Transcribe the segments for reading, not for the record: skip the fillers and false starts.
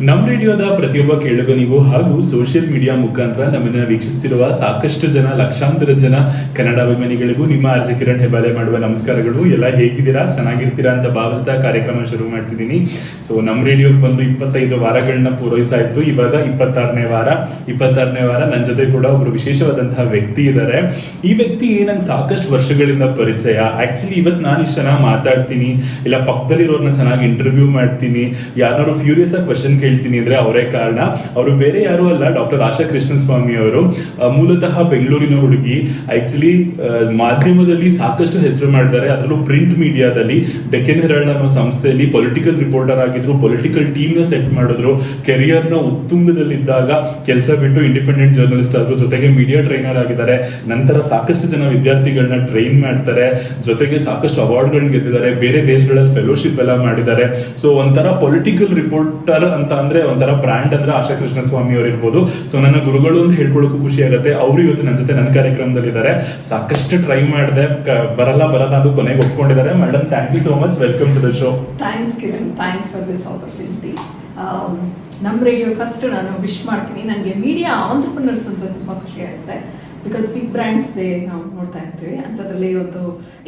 ನಮ್ಮ ರೇಡಿಯೋದ ಪ್ರತಿಯೊಬ್ಬ ಕೇಳುಗನಿಗೂ ಹಾಗೂ ಸೋಷಿಯಲ್ ಮೀಡಿಯಾ ಮುಖಾಂತರ ನಮ್ಮನ್ನ ವೀಕ್ಷಿಸ್ತಿರುವ ಸಾಕಷ್ಟು ಜನ, ಲಕ್ಷಾಂತರ ಜನ ಕನ್ನಡ ಅಭಿಮಾನಿಗಳಿಗೂ ನಿಮ್ಮ ಆರ್ಜೆ ಕಿರಣ್ ಹೆಬ್ಬಾಲೆ ಮಾಡುವ ನಮಸ್ಕಾರಗಳು. ಎಲ್ಲ ಹೇಗಿದ್ದೀರಾ? ಚೆನ್ನಾಗಿರ್ತೀರಾ ಅಂತ ಭಾವಿಸ್ತಾ ಕಾರ್ಯಕ್ರಮ ಶುರು ಮಾಡ್ತಿದ್ದೀನಿ. ಸೊ ನಮ್ಮ ರೇಡಿಯೋಗೆ ಬಂದು 25 ವಾರಗಳನ್ನ ಪೂರೈಸಾಯ್ತು. ಇವಾಗ 26ನೇ ವಾರ. ನನ್ನ ಜೊತೆ ಕೂಡ ಒಬ್ರು ವಿಶೇಷವಾದಂತಹ ವ್ಯಕ್ತಿ ಇದ್ದಾರೆ. ಈ ವ್ಯಕ್ತಿ ನಂಗೆ ಸಾಕಷ್ಟು ವರ್ಷಗಳಿಂದ ಪರಿಚಯ. ಆಕ್ಚುಲಿ ಇವತ್ತು ನಾನು ಇಷ್ಟು ಚೆನ್ನಾಗಿ ಮಾತಾಡ್ತೀನಿ, ಇಲ್ಲ ಪಕ್ಕದಲ್ಲಿರೋರ್ನ ಚೆನ್ನಾಗಿ ಇಂಟರ್ವ್ಯೂ ಮಾಡ್ತೀನಿ, ಯಾರು ಫ್ಯೂರಿಯಸ್ ಆಗಿ ಕ್ವಶನ್ ಕೇಳ್ತೀನಿ ಅಂದ್ರೆ ಅವರೇ ಕಾರಣ. ಅವರು ಬೇರೆ ಯಾರು ಅಲ್ಲ, ಡಾಕ್ಟರ್ ಆಶಾ ಕೃಷ್ಣಸ್ವಾಮಿ ಅವರು. ಮೂಲತಃ ಬೆಂಗಳೂರಿನ ಹುಡುಗಿ. ಆಕ್ಚುಲಿ ಮಾಧ್ಯಮದಲ್ಲಿ ಸಾಕಷ್ಟು ಹೆಸರು ಮಾಡಿದ್ದಾರೆ. ಅದರಲ್ಲೂ ಪ್ರಿಂಟ್ ಮೀಡಿಯಾದಲ್ಲಿ ಡೆಕ್ಕನ್ ಹೆರಾಲ್ಡ್ ಅನ್ನೋ ಸಂಸ್ಥೆಯಲ್ಲಿ ಪೊಲಿಟಿಕಲ್ ರಿಪೋರ್ಟರ್ ಆಗಿದ್ರು, ಪೊಲಿಟಿಕಲ್ ಟೀಮ್ ನ ಸೆಟ್ ಮಾಡಿದ್ರು. ಕೆರಿಯರ್ ನ ಉತ್ತುಂಗದಲ್ಲಿದ್ದಾಗ ಕೆಲಸ ಬಿಟ್ಟು ಇಂಡಿಪೆಂಡೆಂಟ್ ಜರ್ನಲಿಸ್ಟ್ ಆದ್ರು, ಜೊತೆಗೆ ಮೀಡಿಯಾ ಟ್ರೈನರ್ ಆಗಿದ್ದಾರೆ. ನಂತರ ಸಾಕಷ್ಟು ಜನ ವಿದ್ಯಾರ್ಥಿಗಳನ್ನ ಟ್ರೈನ್ ಮಾಡ್ತಾರೆ, ಜೊತೆಗೆ ಸಾಕಷ್ಟು ಅವಾರ್ಡ್ಗಳನ್ನ ಗೆದ್ದಿದ್ದಾರೆ, ಬೇರೆ ದೇಶಗಳಲ್ಲಿ ಫೆಲೋಶಿಪ್ ಎಲ್ಲ ಮಾಡಿದ್ದಾರೆ. ಸೊ ಒಂಥರ ಪೊಲಿಟಿಕಲ್ ರಿಪೋರ್ಟರ್ ಅಂತ ಅಂದ್ರೆ ಒಂಥರ ಬ್ರ್ಯಾಂಡ್ ಅಂದ್ರೆ ಆಶಾ ಕೃಷ್ಣಸ್ವಾಮಿ ಅವರು ಇರ್ಬೋದು. ಸೊ ನನ್ನ ಗುರುಗಳು ಅಂತ ಹೇಳ್ಕೊಳ್ಳೋಕು ಖುಷಿ ಆಗುತ್ತೆ. ಅವರು ಇವತ್ತು ನನ್ನ ಜೊತೆ ನನ್ನ ಕಾರ್ಯಕ್ರಮದಲ್ಲಿ ಇದ್ದಾರೆ. ಸಾಕಷ್ಟು ಟ್ರೈ ಮಾಡಿದೆ, ಬರಲ್ಲ ಅದು ಕೊನೆಗೆ ಒಪ್ಕೊಂಡಿದ್ದಾರೆ. Madam, thank you so much. Welcome to the show. Thanks Kiran, thanks for this opportunity. ನಮ್ಮ ರೇಡಿಯೋ ಫಸ್ಟ್ ನಾನು ವಿಶ್ ಮಾಡ್ತೀನಿ. ನನಗೆ ಮೀಡಿಯಾ ಆಂಟ್ರಪ್ರಿನರ್ಸ್ ಅಂತ ತುಂಬ ಖುಷಿ ಆಗುತ್ತೆ. ಬಿಕಾಸ್ ಬಿಗ್ ಬ್ರ್ಯಾಂಡ್ಸ್ ನಾವು ನೋಡ್ತಾ ಇರ್ತೀವಿ, ಅಂಥದ್ರಲ್ಲಿ ಒಂದು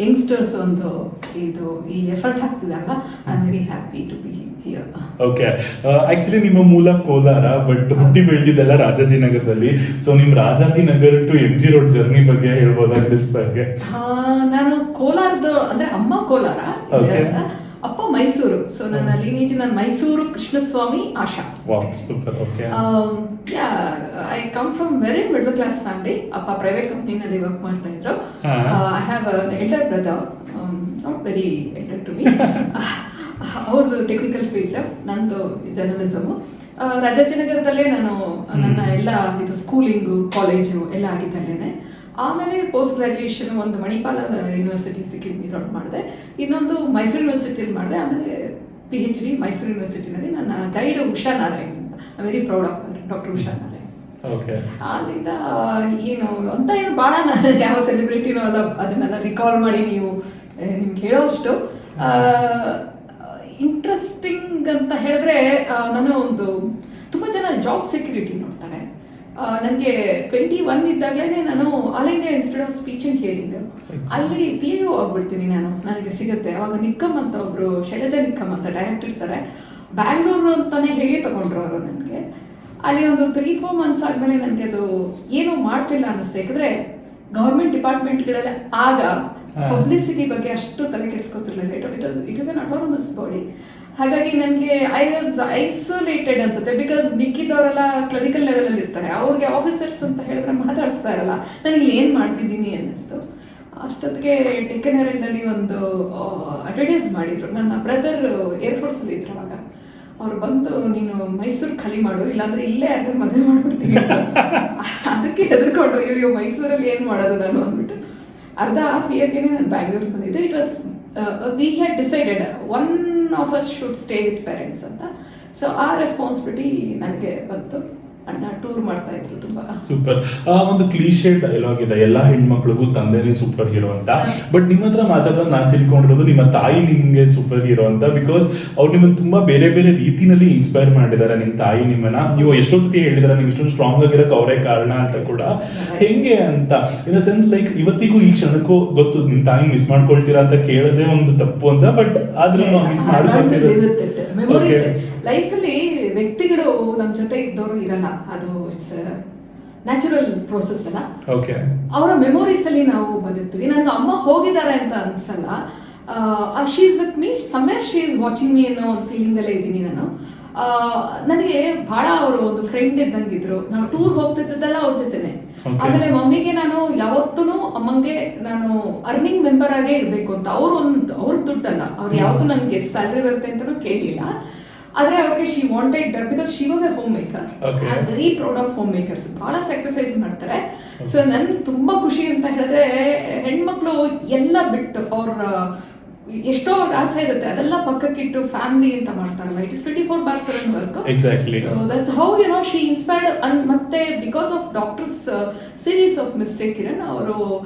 ಯಂಗ್ಸ್ಟರ್ಸ್ ಒಂದು ಈ ಎಫರ್ಟ್ ಹಾಕ್ತಿದಾರಲ್ಲ, I am very happy to be here. Okay, actually ನಿಮ್ಮ ಮೂಲ ಕೋಲಾರ, ಬಟ್ ಹುಟ್ಟಿ ಬೆಳೆದಿದ್ದೆಲ್ಲ ರಾಜಾಜಿನಗರದಲ್ಲಿ. ಸೊ ನಿಮ್ Rajajinagar to MG road journey ಬಗ್ಗೆ ಹೇಳ್ಬೋದಾ ಬಗ್ಗೆ? ನಾನು ಕೋಲಾರದ ಅಂದ್ರೆ ಅಮ್ಮ ಕೋಲಾರ ಅಂತ, ಅಪ್ಪ ಮೈಸೂರು. ಸೊ ನನ್ನ ಲೀನೇಜ್ ನಾನು Mysore Krishnaswamy Asha. I come from very middle class family. ಅಪ್ಪ ಪ್ರೈವೇಟ್ ಕಂಪ್ನಿನಲ್ಲಿ ವರ್ಕ್ ಮಾಡ್ತಾ ಇದ್ರು. I have an elder brother, not very elder to me. ಅವ್ರದ್ದು ಟೆಕ್ನಿಕಲ್ ಫೀಲ್ಡ್, ನಂದು ಜರ್ನಲಿಸಮ್. ರಾಜಾಜಿನಗರದಲ್ಲೇ ನಾನು ನನ್ನ ಎಲ್ಲ ಸ್ಕೂಲಿಂಗು, ಕಾಲೇಜು ಎಲ್ಲ ಆಗಿದ್ದಲ್ಲೇನೆ. ಆಮೇಲೆ ಪೋಸ್ಟ್ ಗ್ರಾಜುಯೇಷನ್ ಒಂದು ಮಣಿಪಾಲ ಯೂನಿವರ್ಸಿಟಿ ಸಿಕ್ಕಿಂ ಇದ್ರೊಳಗೆ ಮಾಡಿದೆ, ಇನ್ನೊಂದು ಮೈಸೂರು ಯೂನಿವರ್ಸಿಟಿಲಿ ಮಾಡಿದೆ. ಆಮೇಲೆ PhD ಮೈಸೂರು ಯೂನಿವರ್ಸಿಟಿನಲ್ಲಿ. ನನ್ನ ಗೈಡ್ ಉಷಾ ನಾರಾಯಣ್ ಅಂತ, I very proud of doctor Usha Narayan. ಅಲ್ಲಿಂದ ಏನು ಭಾಳ ನಾನು ಯಾವ ಸೆಲೆಬ್ರಿಟಿನೋ ಅಲ್ಲ, ಅದನ್ನೆಲ್ಲ ರಿಕಾಲ್ ಮಾಡಿ ನಿಮ್ಗೆ ಹೇಳೋಷ್ಟು ಇಂಟ್ರೆಸ್ಟಿಂಗ್ ಅಂತ ಹೇಳಿದ್ರೆ, ನಾನು ತುಂಬ ಜನ ಜಾಬ್ ಸೆಕ್ಯೂರಿಟಿ ನೋಡ್ತಾರೆ. ನನಗೆ 21 ಇದ್ದಾಗಲೇ ನಾನು all India institute of speech and hearing ಅಲ್ಲಿ PIO ಆಗ್ಬಿಡ್ತೀನಿ ನಾನು. ನನಗೆ ಸಿಗುತ್ತೆ ಅವಾಗ. ನಿಕ್ಕಮ್ ಅಂತ ಒಬ್ರು, ಶೈಲಜಾ ನಿಕ್ಕಮ್ ಅಂತ ಡೈರೆಕ್ಟರ್ ಇರ್ತಾರೆ, ಬ್ಯಾಂಗ್ಳೂರು ಅಂತಾನೆ ಹೇಳಿ ತಗೊಂಡ್ರು ಅವರು ನನಗೆ. ಅಲ್ಲಿ ಒಂದು 3-4 ಮಂತ್ಸ್ ಆದಮೇಲೆ ನನಗೆ ಅದು ಏನೂ ಮಾಡ್ತಿಲ್ಲ ಅನ್ನಿಸ್ತು. ಯಾಕಂದರೆ ಗೌರ್ಮೆಂಟ್ ಡಿಪಾರ್ಟ್ಮೆಂಟ್ಗಳಲ್ಲಿ ಆಗ ಪಬ್ಲಿಸಿಟಿ ಬಗ್ಗೆ ಅಷ್ಟು ತಲೆ ಕೆಡಿಸ್ಕೊತಿರ್ಲಿಲ್ಲ. It is an autonomous body. ಹಾಗಾಗಿ ನನಗೆ ಐ ವಾಸ್ ಐಸೋಲೇಟೆಡ್ ಅನ್ಸುತ್ತೆ. ಬಿಕಾಸ್ ಮಿಕ್ಕಿದವರೆಲ್ಲ ಕ್ಲರಿಕಲ್ ಲೆವೆಲಲ್ಲಿ ಇರ್ತಾರೆ, ಅವ್ರಿಗೆ ಆಫೀಸರ್ಸ್ ಅಂತ ಹೇಳಿದ್ರೆ ಮಾತಾಡಿಸ್ತಾ ಇರಲ್ಲ. ನಾನು ಇಲ್ಲಿ ಏನು ಮಾಡ್ತಿದ್ದೀನಿ ಅನ್ನಿಸ್ತು. ಅಷ್ಟೊತ್ತಿಗೆ ಡೆಕ್ಕನ್ ಹೆರಾಲ್ಡ್ನಲ್ಲಿ ಒಂದು ಅಡ್ವರ್ಟೈಸ್ ಮಾಡಿದ್ರು. ನನ್ನ ಬ್ರದರ್ ಏರ್ಫೋರ್ಸಲ್ಲಿ ಇದ್ರು ಅವಾಗ. ಅವ್ರು ಬಂದು, ನೀನು ಮೈಸೂರು ಖಾಲಿ ಮಾಡು, ಇಲ್ಲಾಂದ್ರೆ ಇಲ್ಲೇ ಯಾರಿಗಾರು ಮದುವೆ ಮಾಡ್ಬಿಡ್ತೀನಿ. ಅದಕ್ಕೆ ಹೆದರ್ಕೊಂಡು, ಅಯ್ಯೋ ಮೈಸೂರಲ್ಲಿ ಏನು ಮಾಡೋದು ನಾನು ಅಂದ್ಬಿಟ್ಟು ಅರ್ಧ ಹಾಫ್ ಇಯರ್ಗೆ ನಾನು ಬ್ಯಾಂಗ್ಳೂರಿಗೆ ಬಂದಿದ್ದೆ. It was we had decided one of us should stay with parents ಅಂತ. ಸೊ ಆ ರೆಸ್ಪಾನ್ಸಿಬಿಲಿಟಿ ನನಗೆ ಬಂತು. ಅಣ್ಣ ಟೂರ್ ಮಾಡ್ತಾ ಇದ್ರು ತುಂಬಾ. ಸೂಪರ್. ಒಂದು ಕ್ಲೀಶೆ ಡೈಲಾಗ್ ಇದೆ, ಎಲ್ಲಾ ಹೆಣ್ಮಕ್ಳಿಗೂ ತಂದೆನೇ ಸೂಪರ್ ಹೀರೋ ಅಂತ. ಬಟ್ ನಿಮ್ಮ ಹತ್ರ ಮಾತಾಡೋದು ನಾನು ತಿಳ್ಕೊಂಡಿರೋದು, ನಿಮ್ಮ ತಾಯಿ ನಿಮ್ಗೆ ಸೂಪರ್ ಹೀರೋ ಅಂತ. ಬಿಕಾಸ್ ಅವ್ರು ನಿಮ್ಮನ್ನ ತುಂಬಾ ಬೇರೆ ಬೇರೆ ರೀತಿನಲ್ಲಿ ಇನ್ಸ್ಪೈರ್ ಮಾಡಿದ್ದಾರೆ. ನಿಮ್ ತಾಯಿ ನಿಮ್ಮನ್ನ, ನೀವು ಎಷ್ಟೋ ಸತಿ ಹೇಳಿದಾರೆ, ನೀವು ಇಷ್ಟೊಂದು ಸ್ಟ್ರಾಂಗ್ ಆಗಿರಕ್ಕೆ ಅವರೇ ಕಾರಣ ಅಂತ ಕೂಡ. ಹೆಂಗೆ ಅಂತ ಇನ್ ದ ಸೆನ್ಸ್, ಲೈಕ್ ಇವತ್ತಿಗೂ ಈ ಕ್ಷಣಕ್ಕೂ ಗೊತ್ತು ನಿಮ್ ತಾಯಿ ಮಿಸ್ ಮಾಡ್ಕೊಳ್ತೀರಾ ಅಂತ ಕೇಳೋದೇ ಒಂದು ತಪ್ಪು ಅಂತ. ಬಟ್ ಆದ್ರೂ ಮಿಸ್ ಮಾಡ್ಕೊಳ್ತೀವಿ. ಲೈಫಲ್ಲಿ ವ್ಯಕ್ತಿಗಳು ನಮ್ಮ ಜೊತೆ ಇದ್ದವರು ಇರಲ್ಲ, ಅದು ಇಟ್ಸ್ ನ್ಯಾಚುರಲ್ ಪ್ರೋಸೆಸ್ ಅಲ್ಲ. ಅವರ ಮೆಮೊರೀಸ್ ಅಲ್ಲಿ ನಾವು ಬಂದಿರ್ತೀವಿ. ನನಗೆ ಅಮ್ಮ ಹೋಗಿದ್ದಾರೆ ಅಂತ ಅನ್ಸಲ್ಲ. She is with me, somewhere she is watching me ಅನ್ನೋ ಒಂದು ಫೀಲಿಂಗ್ ಅಲ್ಲೇ ಇದ್ದೀನಿ ನಾನು. ನನಗೆ ಬಹಳ ಅವರು ಒಂದು ಫ್ರೆಂಡ್ ಇದ್ದಂಗಿದ್ರು. ನಾವು ಟೂರ್ ಹೋಗ್ತಿದ್ದೆಲ್ಲ ಅವ್ರ ಜೊತೆನೆ. ಆಮೇಲೆ ಮಮ್ಮಿಗೆ ನಾನು ಯಾವತ್ತೂ ಅಮ್ಮಂಗೆ ನಾನು ಅರ್ನಿಂಗ್ ಮೆಂಬರ್ ಆಗೇ ಇರಬೇಕು ಅಂತ, ಅವ್ರ ದುಡ್ಡಲ್ಲ, ಅವ್ರು ಯಾವತ್ತೂ ನನಗೆ ಸ್ಯಾಲ್ರಿ ಬರುತ್ತೆ ಅಂತಲೂ ಕೇಳಿಲ್ಲ. ಆದರೆ ಅವ್ರಿಗೆ she wanted, because she was A home maker. I am very proud of home makers. ಭಾಳ ಸ್ಯಾಕ್ರಿಫೈಸ್ ಮಾಡ್ತಾರೆ. ಸೊ ನನ್ಗೆ ತುಂಬ ಖುಷಿ ಅಂತ ಹೇಳಿದ್ರೆ, ಹೆಣ್ಮಕ್ಳು ಎಲ್ಲ ಬಿಟ್ಟು ಅವ್ರ ಎಷ್ಟೋ ಆಸೆ ಇರುತ್ತೆ ಅದೆಲ್ಲ ಪಕ್ಕಕ್ಕಿಟ್ಟು ಫ್ಯಾಮಿಲಿ ಅಂತ ಮಾಡ್ತಾರಲ್ಲ, it is 24/7 work. Exactly. So that's how you know she inspired. And ಮತ್ತೆ because of doctors series of mistake Kiran ಅವರು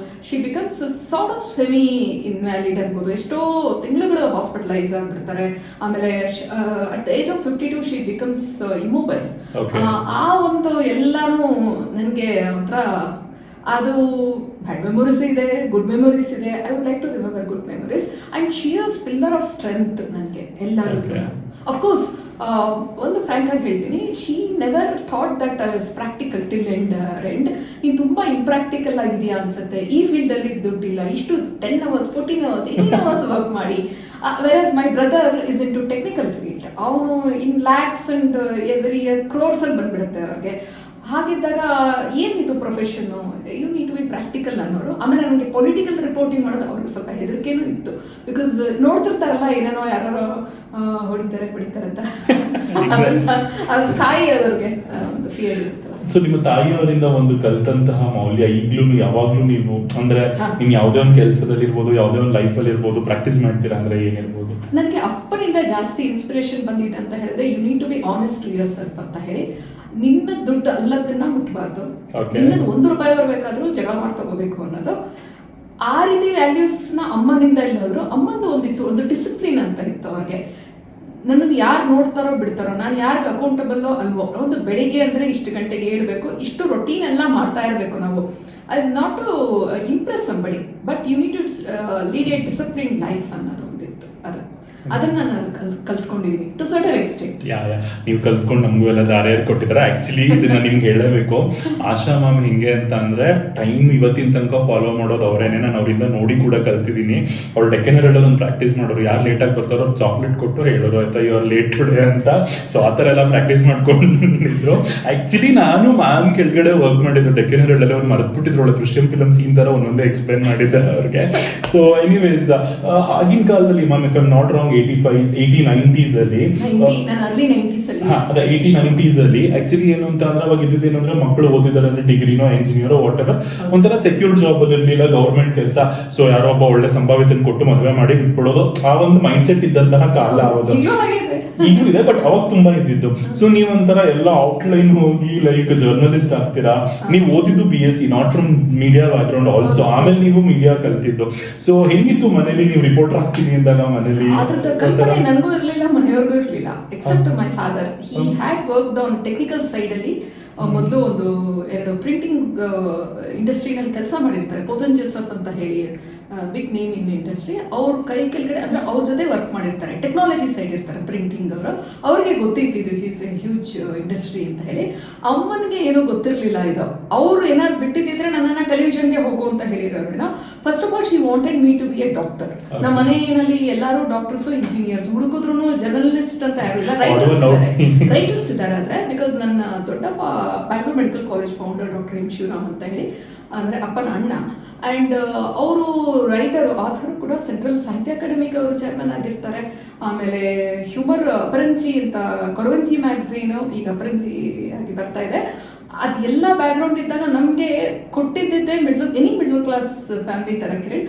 she becomes sort of semi invalid ಅನ್ಬೋದು. ಎಷ್ಟೋ ತಿಂಗಳುಗಳು ಹಾಸ್ಪಿಟಲೈಸ್ ಆಗ್ಬಿಡ್ತಾರೆ. ಆಮೇಲೆ at the age of 52 she becomes immobile. ಆ ಒಂದು ಎಲ್ಲಾನು ನನಗೆ ಒಂಥರ ಅದು ಬ್ಯಾಡ್ ಮೆಮೊರೀಸ್ ಇದೆ, ಗುಡ್ ಮೆಮೊರೀಸ್ ಇದೆ. I would like to remember good memories and she is pillar of strength ನನಗೆ ಎಲ್ಲರಿಗೂ. ಅಫ್ಕೋರ್ಸ್ ಒಂದು ಫ್ರ್ಯಾಂಕ್ ಆಗಿ ಹೇಳ್ತೀನಿ, she never thought that is practical till end. ನೀನು ತುಂಬ ಇಂಪ್ರಾಕ್ಟಿಕಲ್ ಆಗಿದೆಯಾ ಅನ್ಸುತ್ತೆ, ಈ ಫೀಲ್ಡಲ್ಲಿ ದುಡ್ಡಿಲ್ಲ, ಇಷ್ಟು 10 hours 14 hours 18 hours ವರ್ಕ್ ಮಾಡಿ. Versus my brother is in to technical field, ಅವನು in lakhs and every year ಕ್ರೋರ್ಸಲ್ಲಿ ಬಂದ್ಬಿಡುತ್ತೆ ಅವ್ರಿಗೆ. ಹಾಗಿದ್ದಾಗ ಏನಿತ್ತು ಪ್ರೊಫೆಷನ್ನು, you need to be practical ಅನ್ನೋರು. ಆಮೇಲೆ ನನಗೆ ಪೊಲಿಟಿಕಲ್ ರಿಪೋರ್ಟಿಂಗ್ ಮಾಡೋದು ಅವ್ರಿಗೆ ಸ್ವಲ್ಪ ಹೆದರಿಕೆನೂ ಇತ್ತು. ಬಿಕಾಸ್ ನೋಡ್ತಿರ್ತಾರಲ್ಲ ಏನೇನೋ ಯಾರು ಹೊಡಿತಾರೆ ಅಂತ ಅದು ತಾಯಿ ಅವ್ರಿಗೆ ಒಂದು ಫಿಯರ್ ಇರುತ್ತಲ್ಲ. ಸೊ ನಿಮ್ಮ ತಾಯಿಯವರಿಂದ ಒಂದು ಕಲ್ತಂತಹ ಮೌಲ್ಯ ಈಗ್ಲೂ ಯಾವಾಗ್ಲೂ ನೀವು ಅಂದ್ರೆ ನಿಮ್ ಯಾವ್ದೇ ಒಂದು ಕೆಲಸದಲ್ಲಿ ಇರ್ಬೋದು, ಯಾವ್ದೇ ಒಂದು ಲೈಫಲ್ಲಿ ಇರ್ಬೋದು, ಪ್ರಾಕ್ಟೀಸ್ ಮಾಡ್ತೀರಾ ಅಂದ್ರೆ ಏನಿರ್ಬೋದು? ನನಗೆ ಅಪ್ಪನಿಂದ ಜಾಸ್ತಿ ಇನ್ಸ್ಪಿರೇಷನ್ ಬಂದಿದೆ ಅಂತ ಹೇಳಿದ್ರೆ, you need to be honest to yourself ಅಂತ ಹೇಳಿ. ನಿನ್ನ ದುಡ್ಡು ಅಲ್ಲದನ್ನ ಮುಟ್ಬಾರ್ದು, ನಿನ್ನದು ₹1 ಬರ್ಬೇಕಾದ್ರೂ ಜಗಳ ಮಾಡಿ ತಗೋಬೇಕು ಅನ್ನೋದು. ಆ ರೀತಿ ವ್ಯಾಲ್ಯೂಸ್ನ ಅಮ್ಮನಿಂದ ಇಲ್ಲದ್ರು. ಅಮ್ಮಂದು ಒಂದಿತ್ತು, ಒಂದು ಡಿಸಿಪ್ಲಿನ್ ಅಂತ ಇತ್ತು ಅವ್ರಿಗೆ. ನನ್ನನ್ನು ಯಾರು ನೋಡ್ತಾರೋ ಬಿಡ್ತಾರೋ, ನಾನು ಯಾರಿಗೆ ಅಕೌಂಟಬಲ್ಲೋ ಅಲ್ವೋ, ಒಂದು ಬೆಳಿಗ್ಗೆ ಅಂದರೆ ಇಷ್ಟು ಗಂಟೆಗೆ ಹೇಳ್ಬೇಕು, ಇಷ್ಟು ರೊಟೀನ್ ಎಲ್ಲ ಮಾಡ್ತಾ ಇರಬೇಕು ನಾವು. I not to impress somebody, but you need to lead a discipline life ಅನ್ನೋದು ಒಂದಿತ್ತು. ಅದನ್ನ ನಾನು ಕಲ್ತ್ಕೊಂಡಿದ್ದೀನಿ ಟು ಸರ್ಟನ್ ಎಕ್ಸ್ಟೆಂಟ್. ನೀವು ಕಲ್ತ್ಕೊಂಡು ನಮಗೂ ಎಲ್ಲ ದಾರಿ ಕೊಟ್ಟಿದ್ದಾರೆ. ಆಕ್ಚುಲಿ ಇದನ್ನ ನಿಮ್ಗೆ ಹೇಳಬೇಕು, ಆಶಾ ಮ್ಯಾಮ್ ಹಿಂಗೆ ಅಂತ ಅಂದ್ರೆ ಟೈಮ್ ಇವತ್ತಿನ ತನಕ ಫಾಲೋ ಮಾಡೋದು ಅವರೇನೆ. ನಾನು ಅವರಿಂದ ನೋಡಿ ಕೂಡ ಕಲ್ತಿದ್ದೀನಿ. ಅವ್ರು ಡೆಕ್ಕನ್ ಹೆರಾಲ್ಡ್ ಒಂದು ಪ್ರಾಕ್ಟೀಸ್ ಮಾಡೋರು, ಯಾರು ಲೇಟಾಗಿ ಬರ್ತಾರೋ ಅವ್ರು ಚಾಕ್ಲೇಟ್ ಕೊಟ್ಟು ಹೇಳೋರು ಆಯ್ತಾ, ಯು ಆರ್ ಲೇಟ್ ಟುಡೇ ಅಂತ. ಸೊ ಆ ಥರ ಎಲ್ಲ ಪ್ರಾಕ್ಟೀಸ್ ಮಾಡ್ಕೊಂಡಿದ್ರು. ಆಕ್ಚುಲಿ ನಾನು ಮ್ಯಾಮ್ ಕೆಳಗಡೆ ವರ್ಕ್ ಮಾಡಿದ್ರು ಡೆಕ್ಕನ್ ಹೆರಾಲ್ಡ್ ಅಲ್ಲಿ. ಅವ್ರು ಮರೆತ್ಬಿಟ್ಟಿದ್ರು, ಒಳ್ಳೆ ದೃಶ್ಯಂ ಫಿಲಮ್ ಸೀನ್ ತರ ಒಂದೊಂದೇ ಎಕ್ಸ್ಪ್ಲೇನ್ ಮಾಡಿದ್ದಾರೆ ಅವ್ರಿಗೆ. ಸೊ ಎನಿವೇಸ್, ಆಗಿನ ಕಾಲದಲ್ಲಿ ma'am if I am not wrong 85s 80-90s ಅಲ್ಲಿ, ಅರ್ಲಿ 90s ಅಲ್ಲಿ, ಅದೇ 80-90s ಅಲ್ಲಿ ಆಕ್ಚುಲಿ ಏನು ಅಂತ ಅಂದ್ರೆ ಅವಾಗ ಇದ್ದಿದ್ದು ಏನಂದ್ರೆ ಮಕ್ಕಳು ಓದಿದಾರೆ ಅಂದ್ರೆ ಡಿಗ್ರಿನೋ ಇಂಜಿನಿಯರೋ ವಾಟ್ ಎವರ್, ಒಂಥರ ಸೆಕ್ಯೂರ್ ಜಾಬ್ ಅಲ್ಲಿ ಇರಲಿಲ್ಲ, ಗೌರ್ಮೆಂಟ್ ಕೆಲಸ. ಸೊ ಯಾರೋ ಒಬ್ಬ ಒಳ್ಳೆ ಸಂಭಾವ್ಯತೆ ಕೊಟ್ಟು ಮದುವೆ ಮಾಡಿ ಬಿಟ್ಬಿಡೋದು, ಆ ಒಂದು ಮೈಂಡ್ ಸೆಟ್ ಇದ್ದಂತಹ ಕಾಲ ಅವಾಗ. ಈಗೂ ಇದೆ, ಬಟ್ ಅವಾಗ ತುಂಬಾ ಇದ್ದಿದ್ದು. ಸೊ ನೀವೊಂಥರ ಎಲ್ಲ ಔಟ್ಲೈನ್ ಹೋಗಿ ಲೈಕ್ ಜರ್ನಲಿಸ್ಟ್ ಆಗ್ತೀರಾ. ನೀವು ಓದಿದ್ದು BSc, not from media back ground also. ಆಮೇಲೆ ನೀವು ಮೀಡಿಯಾ ಕಲ್ತಿದ್ದು. ಸೊ ಹೆಂಗಿತ್ತು ಮನೇಲಿ ನೀವು ರಿಪೋರ್ಟರ್ ಆಗ್ತೀನಿ ಅಂದಾಗ? ಮನೇಲಿ ಕಲ್ಪನೆ ನನಗೂ ಇರಲಿಲ್ಲ, ಮನೆಯವ್ರಿಗೂ ಇರಲಿಲ್ಲ, except my father. He had worked on technical side ಅಲ್ಲಿ. ಮೊದಲು ಒಂದು 2 ಪ್ರಿಂಟಿಂಗ್ ಇಂಡಸ್ಟ್ರಿನಲ್ಲಿ ಕೆಲಸ ಮಾಡಿರ್ತಾರೆ, ಪೋತನ್ ಜೋಸೆಫ್ ಅಂತ ಹೇಳಿ, ಬಿಗ್ ನೇಮ್ ಇನ್ ಇಂಡಸ್ಟ್ರಿ. ಅವ್ರ ಕೈ ಕೆಳಗಡೆ ಅಂದ್ರೆ ಅವ್ರ ಜೊತೆ ವರ್ಕ್ ಮಾಡಿರ್ತಾರೆ, ಟೆಕ್ನಾಲಜಿ ಸೈಡ್ ಇರ್ತಾರೆ ಪ್ರಿಂಟಿಂಗ್ ಅವರು. ಅವ್ರಿಗೆ ಗೊತ್ತಿತ್ತು ಈಸ್ ಎ ಹ್ಯೂಜ್ ಇಂಡಸ್ಟ್ರಿ ಅಂತ ಹೇಳಿ. ಅಮ್ಮನಿಗೆ ಏನೂ ಗೊತ್ತಿರಲಿಲ್ಲ ಇದು. ಅವ್ರು ಏನಾದ್ರು ಬಿಟ್ಟಿದ್ದಿದ್ರೆ ನನ್ನನ್ನು ಟೆಲಿವಿಷನ್ಗೆ ಹೋಗು ಅಂತ ಹೇಳಿರೋರೇನೋ. First of all she wanted me to be a doctor. ನಮ್ಮ ಮನೆಯಲ್ಲಿ ಎಲ್ಲರೂ ಡಾಕ್ಟರ್ಸು ಇಂಜಿನಿಯರ್ಸ್, ಹುಡುಕಿದ್ರು ಜರ್ನಲಿಸ್ಟ್ ಅಂತ ಯಾರು ಇಲ್ಲ, ರೈಟರ್ಸ್ ಇದ್ದಾರೆ. ಆದರೆ ಬಿಕಾಸ್ ನನ್ನ ದೊಡ್ಡಪ್ಪ Bangalore medical college founder doctor M Shivaram ಅಂತ ಹೇಳಿ, ಅಂದರೆ ಅಪ್ಪನ ಅಣ್ಣ. ಆ್ಯಂಡ್ ಅವರು ರೈಟರು, ಆಥರ್ ಕೂಡ ಸೆಂಟ್ರಲ್ ಸಾಹಿತ್ಯ ಅಕಾಡೆಮಿಗೆ ಅವರು ಚೇರ್ಮನ್ ಆಗಿರ್ತಾರೆ. ಆಮೇಲೆ ಹ್ಯೂಮರ್ ಅಪರಂಜಿ ಅಂತ ಕೊರವಂಜಿ ಮ್ಯಾಗಝೀನು ಈಗ ಅಪರಂಜಿ ಆಗಿ ಬರ್ತಾ ಇದೆ. ಅದೆಲ್ಲ ಬ್ಯಾಕ್ಗ್ರೌಂಡ್ ಇದ್ದಾಗ ನಮಗೆ ಕೊಟ್ಟಿದ್ದಿದ್ದೆ ಎನಿ ಮಿಡ್ಲ್ ಕ್ಲಾಸ್ ಫ್ಯಾಮಿಲಿ ಥರ. ಕಿರಣ್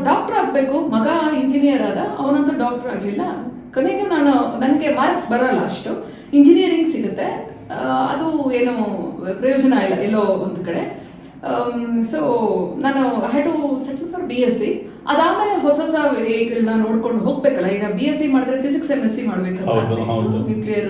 ಡಾಕ್ಟರ್ ಆಗಬೇಕು, ಮಗ ಇಂಜಿನಿಯರ್ ಆದ, ಅವನಂತೂ ಡಾಕ್ಟರ್ ಆಗಲಿಲ್ಲ. ಕೊನೆಗೆ ನನಗೆ ಮಾರ್ಕ್ಸ್ ಬರೋಲ್ಲ ಅಷ್ಟು, ಇಂಜಿನಿಯರಿಂಗ್ ಸಿಗುತ್ತೆ, ಅದು ಏನೋ ಪ್ರಯೋಜನ ಇಲ್ಲ ಎಲ್ಲೋ ಒಂದು ಕಡೆ. ಸೊ ನಾನು had to settle for BSc. ಅದಾದಮೇಲೆ ಹೊಸ ವೇಗಳನ್ನ ನೋಡ್ಕೊಂಡು ಹೋಗ್ಬೇಕಲ್ಲ. ಈಗ BSc ಮಾಡಿದ್ರೆ ಫಿಸಿಕ್ಸ್ MSc ಮಾಡಬೇಕಂತ ಆಸೆ ಇತ್ತು, ನ್ಯೂಕ್ಲಿಯರ್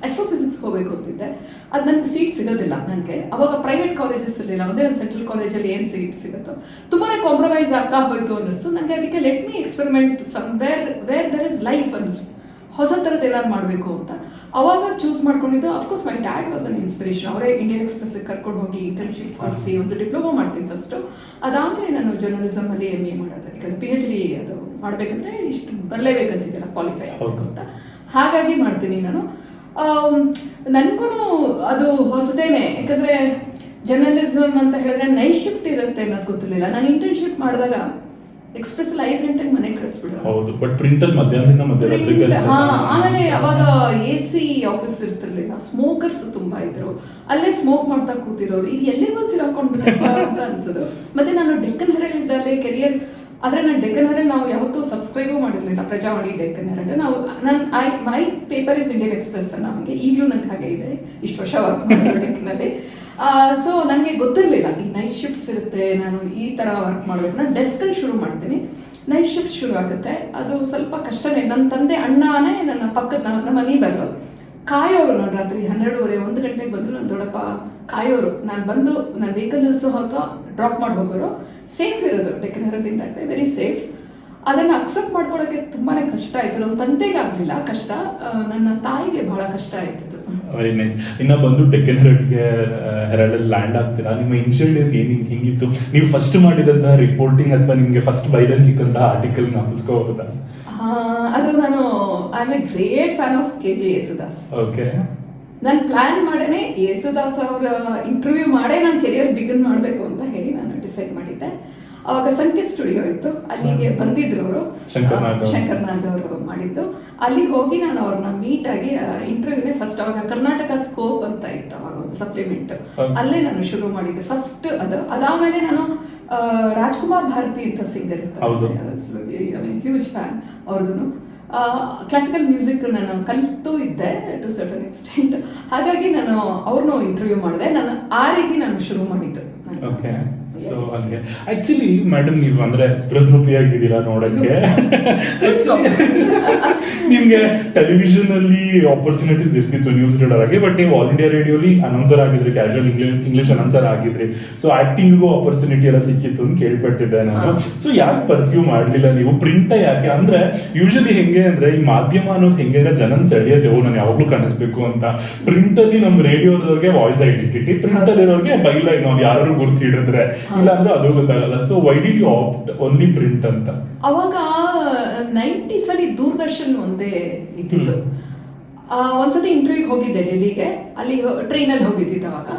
ಆಸ್ಟ್ರೋಫಿಸಿಕ್ಸ್ ಹೋಗ್ಬೇಕು ಅಂತಿದ್ದೆ. ಅದು ನನಗೆ ಸೀಟ್ ಸಿಗೋದಿಲ್ಲ. ನನಗೆ ಅವಾಗ ಪ್ರೈವೇಟ್ ಕಾಲೇಜಸ್ ಇರಲಿಲ್ಲ, ಒಂದೇ ಒಂದು ಸೆಂಟ್ರಲ್ ಕಾಲೇಜಲ್ಲಿ ಏನು ಸೀಟ್ ಸಿಗುತ್ತೋ. ತುಂಬಾ ಕಾಂಪ್ರಮೈಸ್ ಆಗ್ತಾ ಹೋಯ್ತು ಅನ್ನಿಸ್ತು ನನಗೆ. ಅದಕ್ಕೆ let me experiment somewhere there is life ಅನ್ನಿಸ್ತು, ಹೊಸ ಥರದ್ದು ಏನಾದ್ರು ಮಾಡಬೇಕು ಅಂತ. ಅವಾಗ ಚೂಸ್ ಮಾಡ್ಕೊಂಡಿದ್ದು of course my dad was an inspiration. ಅವರೇ ಇಂಡಿಯನ್ ಎಕ್ಸ್ಪ್ರೆಸ್ಗೆ ಕರ್ಕೊಂಡು ಹೋಗಿ ಇಂಟರ್ನ್ಶಿಪ್ ಕೊಡಿಸಿ ಒಂದು ಡಿಪ್ಲೊಮಾ ಮಾಡ್ತೀನಿ ಫಸ್ಟು. ಅದಾದಮೇಲೆ ನಾನು ಜರ್ನಲಿಸಮಲ್ಲಿ MA ಮಾಡೋದು. ಯಾಕಂದರೆ PhD ಅದು ಮಾಡಬೇಕಂದ್ರೆ ಇಷ್ಟು ಬರಲೇಬೇಕಂತಿದ್ದೆಲ್ಲ ಕ್ವಾಲಿಫೈ ಆಗಬೇಕು ಅಂತ. ಹಾಗಾಗಿ ಮಾಡ್ತೀನಿ ನಾನು. ನನಗೂ ಅದು ಹೊಸದೇನೆ, ಯಾಕಂದರೆ ಜರ್ನಲಿಸಮ್ ಅಂತ ಹೇಳಿದ್ರೆ ನೈಟ್ ಶಿಫ್ಟ್ ಇರುತ್ತೆ ಅನ್ನೋದು ಗೊತ್ತಿರಲಿಲ್ಲ. ನಾನು ಇಂಟರ್ನ್ಶಿಪ್ ಮಾಡಿದಾಗ ಎಕ್ಸ್ಪ್ರೆಸ್ 5 ಗಂಟೆಗೆ ಮನೆಗೆ ಕಳಿಸ್ಬಿಡೋದು. ಹೌದು, ಬಟ್ ಪ್ರಿಂಟಲ್ಲಿ ಮಧ್ಯರಾತ್ರಿ ಕೆಲಸ. ಆಮೇಲೆ ಅವಾಗ AC ಆಫೀಸ್ ಇರ್ತಿರ್ಲಿಲ್ಲ, ಸ್ಮೋಕರ್ಸ್ ತುಂಬಾ ಇದ್ರು, ಅಲ್ಲೇ ಸ್ಮೋಕ್ ಮಾಡ್ತಾ ಕೂತಿರೋರು. ಇದು ಎಲ್ಲಿಗೂ ಸಿಗಾಕೊಂಡ್ಬಿಟ್ಟಪ್ಪ ಅಂತ ಅನ್ಸೋದು. ಮತ್ತೆ ನಾನು ಡೆಕ್ಕನ್ ಹೆರಾಲ್ಡ್ ಅಲ್ಲಿ ಕೆರಿಯರ್ ಆದರೆ ನಾನು ಡೆಕ್ಕನ್ ಹೆರಾಲ್ಡ್ ನಾವು ಯಾವತ್ತೂ ಸಬ್ಸ್ಕ್ರೈಬೂ ಮಾಡಿರಲಿಲ್ಲ, ಪ್ರಜಾವಾಣಿ ಡೆಕ್ಕನ್ ಹೆರಾಲ್ಡ್. ನಾವು ಮೈ ಪೇಪರ್ ಇಸ್ ಇಂಡಿಯನ್ ಎಕ್ಸ್ಪ್ರೆಸ್ ಅನ್ನೋ ಹಾಗೆ ಈಗಲೂ ನಂಗೆ ಹಾಗೆ ಇದೆ, ಇಷ್ಟು ವರ್ಷ ವರ್ಕ್ ಮಾಡಿರೋ ಡೆಕ್ಕನಲ್ಲಿ. ಸೊ ನನಗೆ ಗೊತ್ತಿರಲಿಲ್ಲ ಈ ನೈಟ್ ಶಿಫ್ಟ್ಸ್ ಇರುತ್ತೆ, ನಾನು ಈ ಥರ ವರ್ಕ್ ಮಾಡಬೇಕು. ನಾನು ಡೆಸ್ಕಲ್ಲಿ ಶುರು ಮಾಡ್ತೀನಿ, ನೈಟ್ ಶಿಫ್ಟ್ ಶುರು ಆಗುತ್ತೆ. ಅದು ಸ್ವಲ್ಪ ಕಷ್ಟನೇ. ನನ್ನ ತಂದೆ ಅಣ್ಣನೇ ನನ್ನ ಪಕ್ಕದ ನಮ್ಮ ನೀಬರು ಕಾಯೋರು. ನಾನು ರಾತ್ರಿ 12:30 1 ಗಂಟೆಗೆ ಬಂದರು, ನನ್ನ ದೊಡ್ಡಪ್ಪ ಕಾಯೋರು. ನಾನು ಬಂದು ನನ್ನ ವೆಹಿಕಲ್ ನಿಲ್ಲಿಸೋ ಹೊತ್ತು ಡ್ರಾಪ್ ಮಾಡಿ ಹೋಗೋರು. ಸೇಫ್ ಇರೋದು Deccan Herald that way, very safe. ಅದನ್ನು ಅಕ್ಸೆಪ್ಟ್ ಮಾಡ್ಕೊಳ್ಳೋಕ್ಕೆ ತುಂಬಾ ಕಷ್ಟ ಆಯಿತು. ನಮ್ಮ ತಂದೆಗೆ ಆಗಲಿಲ್ಲ ಕಷ್ಟ, ನನ್ನ ತಾಯಿಗೆ ಬಹಳ ಕಷ್ಟ ಆಯ್ತು. Very nice. ಇನ್ನ ಬಂದು ಡೆಕ್ಕನ್ ಹೆರಾಲ್ಡ್ ಅಲ್ಲಿ ಲ್ಯಾಂಡ್ ಆಗ್ತೀರಾ, ನಿಮ್ಮ ಇನಿಷಿಯಲ್ ಡೇಸ್ ಹೆಂಗಿತ್ತು? ನೀವು ಫಸ್ಟ್ ಮಾಡಿದಂತಹ ರಿಪೋರ್ಟಿಂಗ್ ಅಥವಾ ನಿಮ್ಗೆ ಫಸ್ಟ್ ಬೈಲನ್ ಸಿಕ್ಕಂತಹ ಆರ್ಟಿಕಲ್ ಜ್ಞಾಪಿಸ್ಕೋಬಹುದಾ? ಅದು ನಾನು I am A great fan of KG Yesudas. Okay. ನಾನು ಪ್ಲಾನ್ ಮಾಡೇನೆ ಯೇಸುದಾಸ್ ಅವರ ಇಂಟರ್ವ್ಯೂ ಮಾಡೇ ನಾನು ಕೆರಿಯರ್ ಬಿಗಿನ್ ಮಾಡಬೇಕು ಅಂತ ಹೇಳಿ ನಾನು ಡಿಸೈಡ್ ಮಾಡಿದ್ದೆ. ಅವಾಗ ಸಂಕೇತ್ ಸ್ಟುಡಿಯೋ ಇತ್ತು, ಅಲ್ಲಿಗೆ ಬಂದಿದ್ರು ಅವರು, ಶಂಕರ್ ನಾಗ್ ಅವರು ಮಾಡಿದ್ದು. ಅಲ್ಲಿ ಹೋಗಿ ನಾನು ಅವ್ರನ್ನ ಮೀಟ್ ಆಗಿ ಇಂಟರ್ವ್ಯೂನೇ ಫಸ್ಟ್, ಅವಾಗ ಕರ್ನಾಟಕ ಸ್ಕೋಪ್ ಅಂತ ಇತ್ತು ಅವಾಗ ಒಂದು ಸಪ್ಲಿಮೆಂಟ್, ಅಲ್ಲೇ ನಾನು ಶುರು ಮಾಡಿದ್ದೆ ಫಸ್ಟ್ ಅದು. ಅದಾದಮೇಲೆ ನಾನು ರಾಜ್ಕುಮಾರ್ ಭಾರತಿ ಅಂತ ಸಿಂಗರ್ ಇರ್ತಾರೆ, ಹ್ಯೂಜ್ ಫ್ಯಾನ್ ಅವ್ರದ್ದು. ಕ್ಲಾಸಿಕಲ್ ಮ್ಯೂಸಿಕ್ ನಾನು ಕಲಿತು ಇದ್ದೆ ಟು ಸರ್ಟನ್ ಎಕ್ಸ್ಟೆಂಟ್. ಹಾಗಾಗಿ ನಾನು ಅವ್ರನ್ನೂ ಇಂಟರ್ವ್ಯೂ ಮಾಡಿದೆ. ನಾನು ಆ ರೀತಿ ನಾನು ಶುರು ಮಾಡಿದ್ದು. ಓಕೆ. ಸೊ ಹಂಗೆ ಆಕ್ಚುಲಿ ಮೇಡಮ್ ನೀವು ಅಂದ್ರೆ ಸ್ಪೃದ್ರೂಪಿಯಾಗಿದ್ದೀರಾ ನೋಡಕ್ಕೆ. ನಿಮ್ಗೆ ಟೆಲಿವಿಷನ್ ಅಲ್ಲಿ ಆಪರ್ಚುನಿಟೀಸ್ ಇರ್ತಿತ್ತು ನ್ಯೂಸ್ ರೀಡರ್ ಆಗಿ, ಬಟ್ ನೀವು ಆಲ್ ಇಂಡಿಯಾ ರೇಡಿಯೋಲಿ ಅನೌನ್ಸರ್ ಆಗಿದ್ರಿ, ಕ್ಯಾಶುವಲ್ ಇಂಗ್ಲಿಷ್ ಅನೌನ್ಸರ್ ಆಗಿದ್ರಿ. ಸೊ ಆಕ್ಟಿಂಗ್ಗೂ ಆಪರ್ಚುನಿಟಿ ಎಲ್ಲ ಸಿಕ್ಕಿತ್ತು ಅಂತ ಕೇಳ್ಪಟ್ಟಿದ್ದೆ ನಾನು. ಸೊ ಯಾಕೆ ಪರ್ಸ್ಯೂ ಮಾಡ್ಲಿಲ್ಲ ನೀವು? ಪ್ರಿಂಟ್ ಯಾಕೆ? ಅಂದ್ರೆ ಯೂಶಲಿ ಹೆಂಗೆ ಅಂದ್ರೆ ಈ ಮಾಧ್ಯಮ ಅನ್ನೋದು ಹೆಂಗೆ ಅಂದ್ರೆ ಜನನ್ ಸೆಳೆಯುತ್ತೆ, ಓ ನಾನು ಯಾವಾಗ್ಲೂ ಕಾಣಿಸ್ಬೇಕು ಅಂತ. ಪ್ರಿಂಟ್ ಅಲ್ಲಿ ನಮ್ ರೇಡಿಯೋದವ್ರಿಗೆ ವಾಯ್ಸ್ ಐಡೆಂಟಿಟಿ, ಪ್ರಿಂಟ್ ಅಲ್ಲಿ ಇರೋರಿಗೆ ಬೈಲೈನ್, ಅದು ಯಾರು ಗುರ್ತು ಹಿಡಿದ್ರೆ, ಇಲ್ಲ ಅಂದ್ರೆ ಅದು ಗೊತ್ತಾಗಲ್ಲ. So why did you opt only print ಅಂತ? ಅವಾಗ 90s ಅಲ್ಲಿ ದೂರದರ್ಶನ್ ಒಂದೇ ಇದ್ದಿತ್ತು. ಒಂದ್ಸತಿ ಇಂಟರ್ವ್ಯೂಗೆ ಹೋಗಿದ್ದೆ ಡೆಲ್ಲಿಗೆ, ಅಲ್ಲಿ ಟ್ರೈನಲ್ಲಿ ಹೋಗಿದ್ದಿತ್ತು. ಅವಾಗ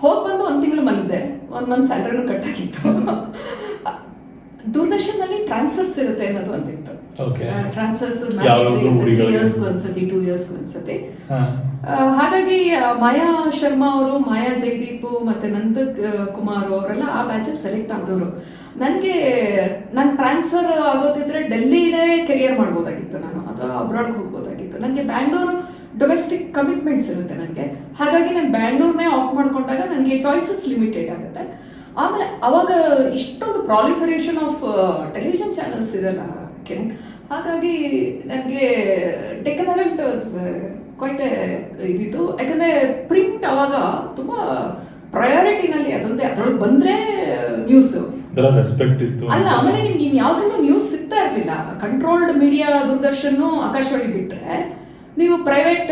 ಹೋಗಿ ಬಂದು 1 ತಿಂಗಳು ಮಲಗಿದ್ದೆ, 1 ಮಂತ್ ಸ್ಯಾಲರಿನೂ ಕಟ್ ಆಗಿತ್ತು. ದೂರದರ್ಶನಲ್ಲಿ ಟ್ರಾನ್ಸ್ಫರ್ಸ್ ಇರುತ್ತೆ ಅನ್ನೋದು ಒಂದಿತ್ತು. ಟ್ರಾನ್ಸ್ಫರ್ಸ್ 3 ಇಯರ್ಸ್ಗೂ ಒಂದ್ಸತಿ, 2 ಇಯರ್ಸ್ಗೂ ಒಂದ್ಸತಿ. ಹಾಗಾಗಿ ಮಾಯಾ ಶರ್ಮಾ ಅವರು, ಮಾಯಾ ಜೈದೀಪ್ ಮತ್ತೆ ನಂದ ಕುಮಾರ್ ಅವರೆಲ್ಲ ಆ ಬ್ಯಾಚಲ್ಲಿ ಸೆಲೆಕ್ಟ್ ಆದವರು. ನನಗೆ ನಾನು ಟ್ರಾನ್ಸ್ಫರ್ ಆಗೋದಿದ್ರೆ ಡೆಲ್ಲಿಲೇ ಕೆರಿಯರ್ ಮಾಡ್ಬೋದಾಗಿತ್ತು ನಾನು, ಅಥವಾ ಅಬ್ರಾಡ್ಗೆ ಹೋಗ್ಬೋದಾಗಿತ್ತು. ನನಗೆ ಬ್ಯಾಂಗ್ಳೂರು ಡೊಮೆಸ್ಟಿಕ್ ಕಮಿಟ್ಮೆಂಟ್ಸ್ ಇರುತ್ತೆ ನನಗೆ. ಹಾಗಾಗಿ ನಾನು ಬ್ಯಾಂಗ್ಳೂರ್ನೇ ಆಪ್ಟ್ ಮಾಡ್ಕೊಂಡಾಗ ನನಗೆ ಚಾಯ್ಸಸ್ ಲಿಮಿಟೆಡ್ ಆಗುತ್ತೆ. ಆಮೇಲೆ ಅವಾಗ ಇಷ್ಟೊಂದು ಪ್ರಾಲಿಫರೇಷನ್ ಆಫ್ ಟೆಲಿವಿಷನ್ ಚಾನಲ್ಸ್ ಇದೆಲ್ಲ ಕಿರಣ್. ಹಾಗಾಗಿ ನನಗೆ ಡೆಕ್ಕನ್ ಹೆರಾಲ್ಡ್ ಕ್ವೈಟ್ ಇದಿತ್ತು. ಯಾಕಂದರೆ ಪ್ರಿಂಟ್ ಅವಾಗ ತುಂಬ ಪ್ರಯಾರಿಟಿನಲ್ಲಿ ಅದೊಂದೇ, ಅದ್ರೊಳಗೆ ಬಂದರೆ ನ್ಯೂಸು ರೆಸ್ಪೆಕ್ಟ್ ಇತ್ತು ಅಲ್ಲ. ಆಮೇಲೆ ನಿಮ್ಗೆ ಯಾವ್ದ್ರಲ್ಲೂ ನ್ಯೂಸ್ ಸಿಗ್ತಾ ಇರಲಿಲ್ಲ. ಕಂಟ್ರೋಲ್ಡ್ ಮೀಡಿಯಾ ದೂರದರ್ಶನ್, ಆಕಾಶವಾಣಿ ಬಿಟ್ಟರೆ ನೀವು ಪ್ರೈವೇಟ್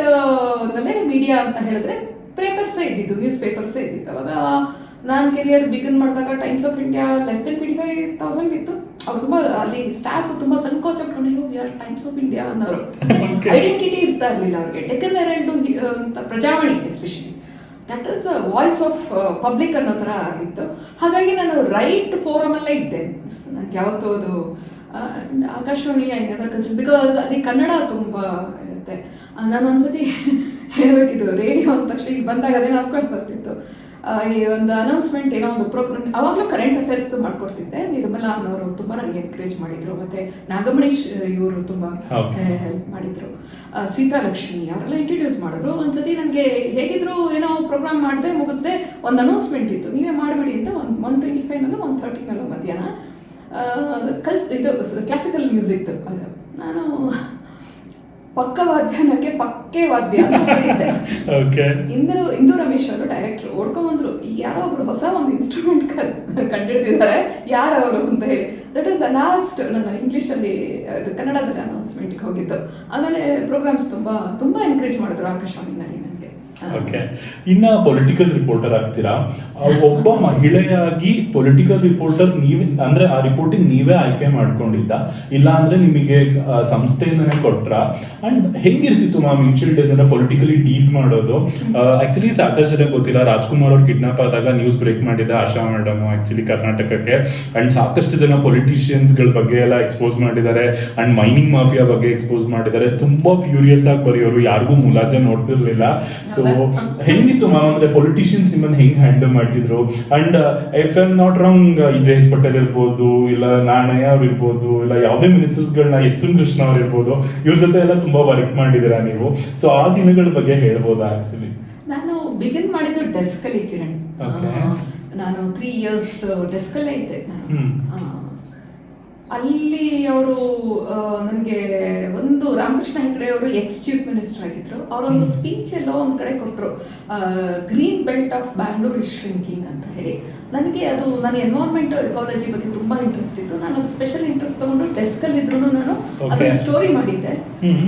ನಲ್ಲೇ ಮೀಡಿಯಾ ಅಂತ ಹೇಳಿದ್ರೆ ಪೇಪರ್ಸೇ ಇದ್ದಿದ್ದು, ನ್ಯೂಸ್ ಪೇಪರ್ಸೇ ಇದ್ದಿತ್ತು. ಅವಾಗ ನಾನು ಕೆರಿಯರ್ ಬಿಗಿನ್ ಮಾಡಿದಾಗ times of India less than 25,000 ಇತ್ತು. ಅವ್ರು ತುಂಬ ಅಲ್ಲಿ ಸ್ಟಾಫ್ ತುಂಬ ಸಂಕೋಚ ಪಟ್ಕೊಂಡು, we are times of India ಅನ್ನೋರು. ಐಡೆಂಟಿಟಿ ಇರ್ತಾ ಇರಲಿಲ್ಲ ಅವ್ರಿಗೆ. ಡೆಕ್ಕನ್ ಹೆರಾಲ್ಡ್ ಅಂತ Prajavani especially, that is voice of public ಅನ್ನೋ ಥರ ಇತ್ತು. ಹಾಗಾಗಿ ನಾನು ರೈಟ್ ಫೋರಮಲ್ಲೇ ಇದ್ದೆ. ನನಗೆ ಯಾವತ್ತೂ ಅದು Akashvani I never consider, because ಅಲ್ಲಿ ಕನ್ನಡ ತುಂಬ ಇರುತ್ತೆ. ನಾನು ಒಂದ್ಸತಿ ಹೇಳಬೇಕಿದ್ದು, ರೇಡಿಯೋ ಅಂದ ತಕ್ಷಣ ಇಲ್ಲಿ ಬಂದಾಗ ಅದೇನು ಹಾಕೊಂಡು ಬರ್ತಿತ್ತು. ಈ ಒಂದು ಅನೌನ್ಸ್ಮೆಂಟ್ ಏನೋ ಒಂದು ಪ್ರೋಗ್ರಾಮ್, ಅವಾಗಲೂ ಕರೆಂಟ್ ಅಫೇರ್ಸ್ ಮಾಡ್ಕೊಡ್ತಿದ್ದೆ. ನಿರ್ಮಲಾ ಅನ್ನೋರು ತುಂಬ ನನಗೆ ಎನ್ಕರೇಜ್ ಮಾಡಿದ್ರು, ಮತ್ತೆ ನಾಗಮಣೇಶ್ ಇವರು ತುಂಬ ಹೆಲ್ಪ್ ಮಾಡಿದ್ರು, ಸೀತಾಲಕ್ಷ್ಮಿ ಅವರೆಲ್ಲ ಇಂಟ್ರೊಡ್ಯೂಸ್ ಮಾಡಿದ್ರು. ಒಂದ್ಸತಿ ನನಗೆ ಹೇಗಿದ್ರು ಏನೋ ಪ್ರೋಗ್ರಾಮ್ ಮಾಡಿದೆ, ಮುಗಿಸ್ದೆ, ಒಂದು ಅನೌನ್ಸ್ಮೆಂಟ್ ಇತ್ತು, ನೀವೇ ಮಾಡಿಬಿಡಿ ಅಂತ. 125ನಲ್ಲೋ 130ನಲ್ಲೋ ಮಧ್ಯಾಹ್ನ ಇದು ಕ್ಲಾಸಿಕಲ್ ಮ್ಯೂಸಿಕ್ದು. ಅದು ನಾನು ಪಕ್ಕ ವಾದ್ಯ ಅನ್ನೋಕ್ಕೆ ಪಕ್ಕೆ ವಾದ್ಯ ಹೇಳಿದ್ದೆ. ಇಂದು ರಮೇಶ್ ಅವರು ಡೈರೆಕ್ಟರ್ ಓಡ್ಕೊಂಬಂದ್ರು, ಯಾರೋ ಒಬ್ರು ಹೊಸ ಒಂದು ಇನ್ಸ್ಟ್ರೂಮೆಂಟ್ ಕಂಡಿಡಿದಿದ್ದಾರೆ, ಯಾರವರು ಅಂತ ಹೇಳಿ. ದಟ್ ಈಸ್ ದ ಲಾಸ್ಟ್ ನನ್ನ ಇಂಗ್ಲೀಷಲ್ಲಿ ಇದು ಕನ್ನಡದಲ್ಲಿ ಅನೌನ್ಸ್ಮೆಂಟ್ಗೆ ಹೋಗಿದ್ದು. ಆಮೇಲೆ ಪ್ರೋಗ್ರಾಮ್ಸ್ ತುಂಬ ಎನ್ಕರೇಜ್ ಮಾಡಿದ್ರು ಆಕಾಶವಾಣಿನಲ್ಲಿ ನನಗೆ. ಓಕೆ. ಇನ್ನ ಪೊಲಿಟಿಕಲ್ ರಿಪೋರ್ಟರ್ ಆಗ್ತೀರಾ. ಒಬ್ಬ ಮಹಿಳೆಯಾಗಿ ಪೊಲಿಟಿಕಲ್ ರಿಪೋರ್ಟರ್ ನೀವೇ ಅಂದ್ರೆ ಆ ರಿಪೋರ್ಟಿಂಗ್ ನೀವೇ ಆಯ್ಕೆ ಮಾಡ್ಕೊಂಡಿದ್ದ, ಇಲ್ಲ ಅಂದ್ರೆ ನಿಮಗೆ ಸಂಸ್ಥೆಯಿಂದನೇ ಕೊಟ್ರ? ಅಂಡ್ ಹೆಂಗಿರ್ತಿತ್ತು ಮ್ಯಾಮ್ ಇನ್ಶಿಯಲ್ ಡೇಸ್ ಅಂದ್ರೆ ಪೊಲಿಟಿಕಲಿ ಡೀಲ್ ಮಾಡೋದು? ಆಕ್ಚುಲಿ ಸಾಕಷ್ಟು ಜನ ಗೊತ್ತಿಲ್ಲ, ರಾಜ್ಕುಮಾರ್ ಅವ್ರು ಕಿಡ್ನಾಪ್ ಆದಾಗ ನ್ಯೂಸ್ ಬ್ರೇಕ್ ಮಾಡಿದ್ದ ಆಶಾ ಮೇಡಮ್ ಆಕ್ಚುಲಿ ಕರ್ನಾಟಕಕ್ಕೆ. ಅಂಡ್ ಸಾಕಷ್ಟು ಜನ ಪೊಲಿಟಿಷಿಯನ್ಸ್ ಗಳ ಬಗ್ಗೆ ಎಲ್ಲ ಎಕ್ಸ್ಪೋಸ್ ಮಾಡಿದ್ದಾರೆ, ಅಂಡ್ ಮೈನಿಂಗ್ ಮಾಫಿಯಾ ಬಗ್ಗೆ ಎಕ್ಸ್ಪೋಸ್ ಮಾಡಿದ್ದಾರೆ. ತುಂಬಾ ಫ್ಯೂರಿಯಸ್ ಆಗಿ ಬರೆಯೋರು, ಯಾರಿಗೂ ಮುಲಾಜೆ ನೋಡ್ತಿರ್ಲಿಲ್ಲ. ಸೊ ಹೆಂಗಿತ್ತು ಮ್ಯಾಮ್ ಅಂದ್ರೆ ಪೊಲಿಟಿಷಿಯನ್ಸ್ ನಿಮ್ಮನ್ನ ಹೆಂಗ್ ಹ್ಯಾಂಡಲ್ ಮಾಡ್ತಿದ್ರು? And if I am not wrong, ಈ ಜಯೇಶ್ ಪಟೇಲ್ ಇರ್ಬೋದು, ಇಲ್ಲ ನಾಣಯ್ಯ ಅವ್ರು ಇರ್ಬೋದು, ಇಲ್ಲ ಯಾವುದೇ ಮಿನಿಸ್ಟರ್ಸ್ ಗಳನ್ನ ಎಸ್ ಎಂ ಕೃಷ್ಣ ಅವ್ರು ಇರ್ಬೋದು, ಇವ್ರ ಜೊತೆ ಎಲ್ಲ ತುಂಬಾ ವರ್ಕ್ ಮಾಡಿದಿರಾ ನೀವು. ಸೊ ಆ ದಿನಗಳ ಬಗ್ಗೆ ಹೇಳ್ಬೋದಾ? ಆಕ್ಚುಲಿ ನಾನು ಬಿಗಿನ್ ಮಾಡಿದ್ದು ಡೆಸ್ಕ್ ಅಲ್ಲಿ, ಕಿರಣ್. Okay. ನಾನು 3 years ಡೆಸ್ಕ್ ಅಲ್ಲೇ ಇದ್ದೆ ನಾನು. ಹ್ಮ್. ಅಲ್ಲಿ ಅವರು ನನಗೆ ಒಂದು ರಾಮಕೃಷ್ಣ ಹೆಗಡೆ ಅವರು ಎಕ್ಸ್ ಚೀಫ್ ಮಿನಿಸ್ಟರ್ ಆಗಿದ್ರು. ಅವರೊಂದು ಸ್ಪೀಚ್ ಎಲ್ಲೋ ಒಂದು ಕಡೆ ಕೊಟ್ಟರು, green belt of Bangalore is shrinking ಅಂತ ಹೇಳಿ. ನನಗೆ ಅದು ನನ್ನ ಎನ್ವೈರನ್ಮೆಂಟ್ ಎಕಾಲಜಿ ಬಗ್ಗೆ ತುಂಬಾ ಇಂಟ್ರೆಸ್ಟ್ ಇತ್ತು. ನಾನು ಅದು ಸ್ಪೆಷಲ್ ಇಂಟ್ರೆಸ್ಟ್ ತಗೊಂಡು ಡೆಸ್ಕ್ ಅಲ್ಲಿ ಇದ್ರು ನಾನು ಅದನ್ನ ಸ್ಟೋರಿ ಮಾಡಿದ್ದೆ.